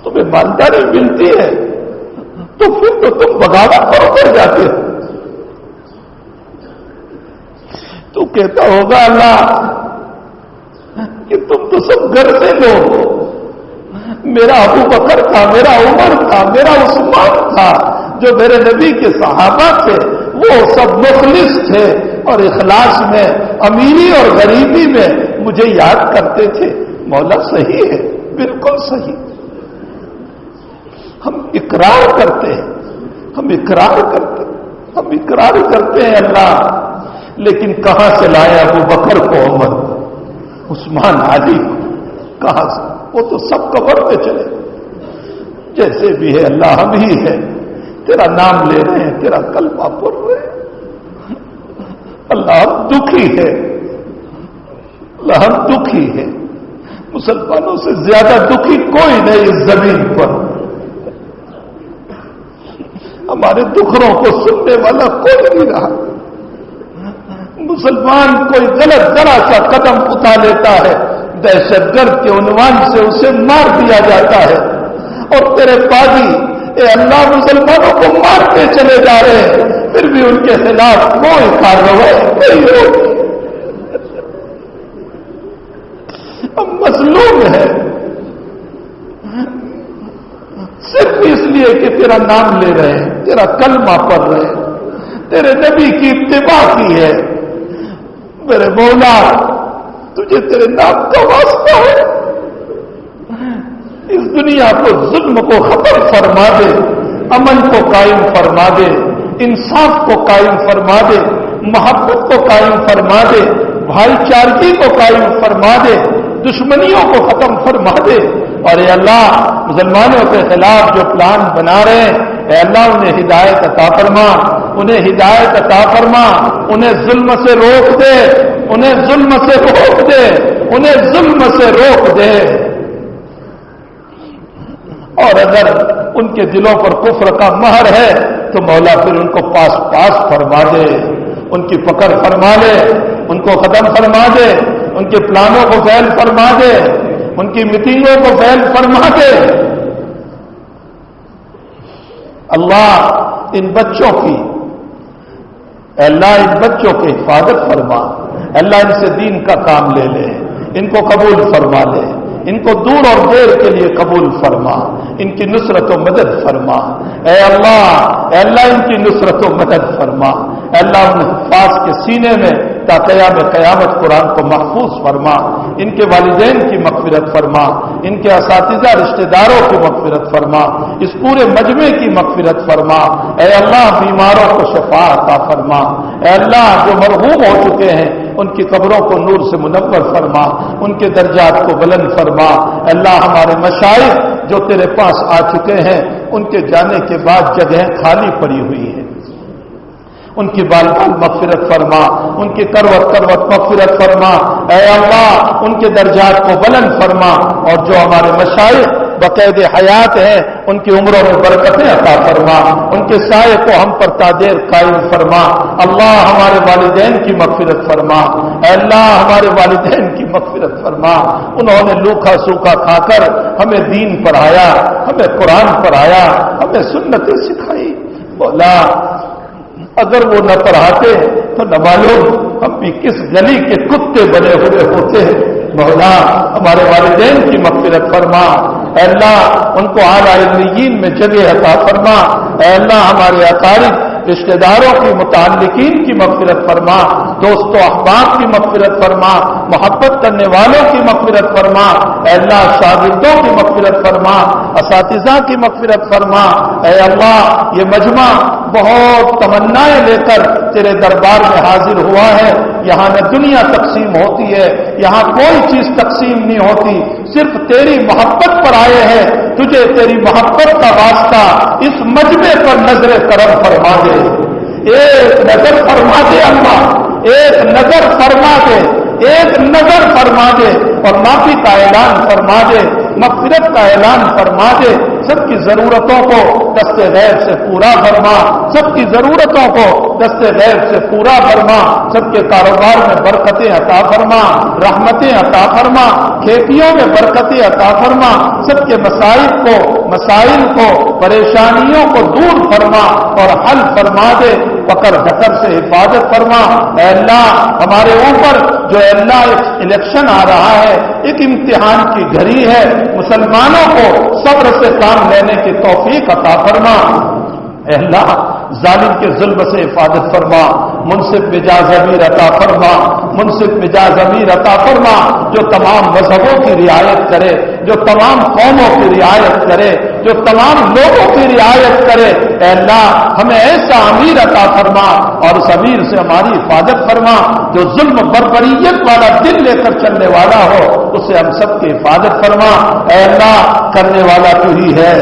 تمہیں مالداری ملتی ہے تو پھر تو تم بغاوت پر اتر جاتے ہو۔ تو کہتا ہوگا اللہ کہ تم تو سب گھر سے لوگ ہو، میرا ابو بکر تھا، میرا عمر تھا، میرا عثمان تھا، جو میرے نبی کے صحابہ تھے وہ سب مخلص تھے اور اخلاص میں امیری اور غریبی میں مجھے یاد کرتے تھے۔ مولا صحیح ہے، بالکل صحیح، ہم اقرار کرتے ہیں، ہم اقرار کرتے ہیں اللہ، لیکن کہاں سے لائے ابو بکر کو، عمر کو، عثمان، علی کو، کہاں سے؟ وہ تو سب قبر پہ چلے۔ جیسے بھی ہے اللہ ہم ہی ہے، تیرا نام لے رہے ہیں، تیرا کلمہ پڑھ رہے ہیں، اللہ ہم دکھی ہے، اللہ ہم دکھی ہے، مسلمانوں سے زیادہ دکھی کوئی نہیں اس زمین پر، ہمارے دکھوں کو سننے والا کوئی نہیں رہا۔ مسلمان کوئی غلط ذرا سا قدم اٹھا لیتا ہے دہشت گرد کے عنوان سے اسے مار دیا جاتا ہے، اور تیرے قاضی اے اللہ مسلمانوں کو مارتے چلے جا رہے ہیں، پھر بھی ان کے خلاف کوئی کارروائی نہیں ہوتی۔ ہم مظلوم ہیں صرف اس لیے کہ تیرا نام لے رہے ہیں، تیرا کلمہ پڑھ رہے ہیں، تیرے نبی کی اتباع کی ہے۔ میرے مولا تجھے تیرے نام کا واسطہ ہے، اس دنیا کو ظلم کو ختم فرما دے، امن کو قائم فرما دے، انصاف کو قائم فرما دے، محبت کو قائم فرما دے، بھائی چارگی کو قائم فرما دے، دشمنیوں کو ختم فرما دے، اور اے اللہ مسلمانوں کے خلاف جو پلان بنا رہے ہیں اے اللہ انہیں ہدایت عطا فرما، انہیں ہدایت عطا فرما، انہیں ظلم سے روک دے، انہیں ظلم سے روک دے، انہیں ظلم سے روک دے، اور اگر ان کے دلوں پر کفر کا مہر ہے تو مولا پھر ان کو پاس فرما دے، ان کی پکڑ فرما لے، ان کو ختم فرما دے، ان کے پلانوں کو فیل فرما دے، ان کی میٹنگوں کو فیل فرما دے۔ اللہ ان بچوں کی اللہ ان بچوں کی حفاظت فرما، اللہ ان سے دین کا کام لے لے، ان کو قبول فرما لے، ان کو دور اور دیر کے لیے قبول فرما، ان کی نصرت و مدد فرما، اے اللہ ان کی نصرت و مدد فرما، اے اللہ ان حفاظ کے سینے میں تا قیام قیامت قرآن کو محفوظ فرما، ان کے والدین کی مغفرت فرما، ان کے اساتذہ رشتہ داروں کی مغفرت فرما، اس پورے مجمع کی مغفرت فرما۔ اے اللہ بیماروں کو شفا عطا فرما، اے اللہ جو مرحوم ہو چکے ہیں ان کی قبروں کو نور سے منور فرما، ان کے درجات کو بلند فرما۔ اے اللہ ہمارے مشائخ جو تیرے پاس آ چکے ہیں ان کے جانے کے بعد جگہیں خالی پڑی ہوئی ہیں، ان کی بال بال مغفرت فرما، ان کی کروٹ کروٹ مغفرت فرما۔ اے اللہ ان کے درجات کو بلند فرما، اور جو ہمارے مشائخ بقید حیات ہیں ان کی عمروں میں برکتیں عطا فرما، ان کے سائے کو ہم پر تادیر قائم فرما۔ اللہ ہمارے والدین کی مغفرت فرما، اے اللہ ہمارے والدین کی مغفرت فرما۔ انہوں نے لوکھا سوکھا کھا کر ہمیں دین پڑھایا، ہمیں قرآن پڑھایا، ہمیں سنتیں سکھائی۔ مولا اگر وہ نہ پڑھاتے تو نہ معلوم ہم بھی کس گلی کے کتے بنے ہوئے ہوتے۔ مولا ہمارے والدین کی مغفرت فرما، اے اللہ ان کو اعلیٰ علیین میں جگہ عطا فرما۔ اے اللہ ہمارے اقارب رشتہ داروں کی متعلقین کی مغفرت فرما، دوست و احباب کی مغفرت فرما، محبت کرنے والوں کی مغفرت فرما۔ اے اللہ شاگردوں کی مغفرت فرما، اساتذہ کی مغفرت فرما۔ اے اللہ یہ مجمع بہت تمنائیں لے کر تیرے دربار میں حاضر ہوا ہے، یہاں نہ دنیا تقسیم ہوتی ہے، یہاں کوئی چیز تقسیم نہیں ہوتی، صرف تیری محبت پر آئے ہیں۔ تجھے تیری محبت کا واسطہ اس مجمع پر نظر کرم فرما دے، ایک نظر فرما دے اللہ، ایک نظر فرما دے، ایک نظر فرما دے، اور معافی کا اعلان فرما دے، مغفرت کا اعلان فرما دے۔ سب کی ضرورتوں کو دست غیب سے پورا فرما، سب کی ضرورتوں کو دست غیب سے پورا فرما، سب کے کاروبار میں برکتیں عطا فرما، رحمتیں عطا فرما، کھیتیوں میں برکتیں عطا فرما، سب کے مسائل کو پریشانیوں کو دور فرما اور حل فرما دے، پکڑ دھکڑ سے حفاظت فرما۔ اے اللہ ہمارے اوپر جو اے اللہ الیکشن آ رہا ہے، ایک امتحان کی گھڑی ہے، مسلمانوں کو صبر سے کام لینے کی توفیق عطا فرما۔ اے اللہ ظالم کے ظلم سے حفاظت فرما، منصف مزاج امیر عطا فرما، منصف مزاج امیر عطا فرما، جو تمام مذہبوں کی رعایت کرے، جو تمام قوموں کی رعایت کرے، جو تمام لوگوں کی رعایت کرے۔ اے اللہ ہمیں ایسا امیر عطا فرما اور اس امیر سے ہماری حفاظت فرما، جو ظلم بربریت والا دل لے کر چلنے والا ہو، اسے ہم سب کی حفاظت فرما۔ اے اللہ کرنے والا تو ہی ہے،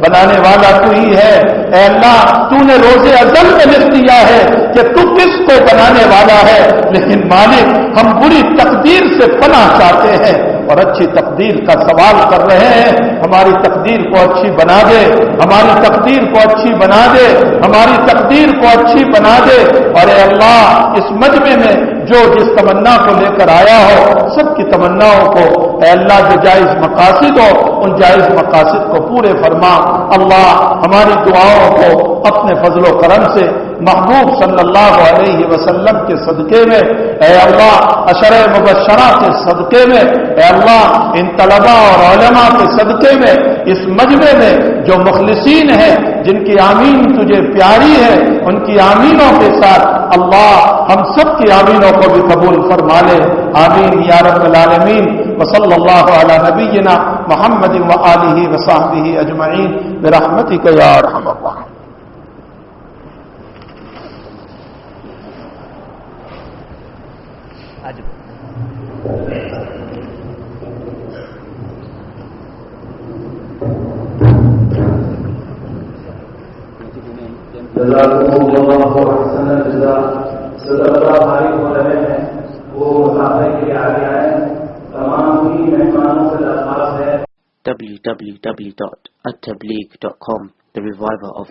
بنانے والا تو ہی ہے۔ اے اللہ تو نے روزے ازل میں لکھ دیا ہے کہ تو کس کو بنانے والا ہے، لیکن مالک ہم بری تقدیر سے پناہ چاہتے ہیں اور اچھی تقدیر کا سوال کر رہے ہیں۔ ہماری تقدیر کو اچھی بنا دے، ہماری تقدیر کو اچھی بنا دے، ہماری تقدیر کو اچھی بنا دے۔ اور اے اللہ اس مجمع میں جو جس تمنا کو لے کر آیا ہو، سب کی تمناؤں کو اے اللہ جو جائز مقاصد ہو ان جائز مقاصد کو پورے فرما۔ اللہ ہماری دعاؤں کو اپنے فضل و کرم سے محبوب صلی اللہ علیہ وسلم کے صدقے میں، اے اللہ عشرہ مبشرہ کے صدقے میں، اے اللہ ان طلباء اور علماء کے صدقے میں، اس مجمع میں جو مخلصین ہیں جن کی آمین تجھے پیاری ہے، ان کی آمینوں کے ساتھ اللہ ہم سب کی آمینوں کو بھی قبول فرما لے۔ آمین یا رب العالمین۔ وصلی اللہ علی نبینا محمد وآلہ وصحبہ اجمعین برحمتک یا ارحم الراحمین۔ جزاکم اللہ احسن الجزاء۔ صدقہ بھائی ہو رہے ہیں وہ مسافر کے لیے آگے آئے، تمام ہی مہمانوں سے درخواست ہے www.attableek.com, the reviver of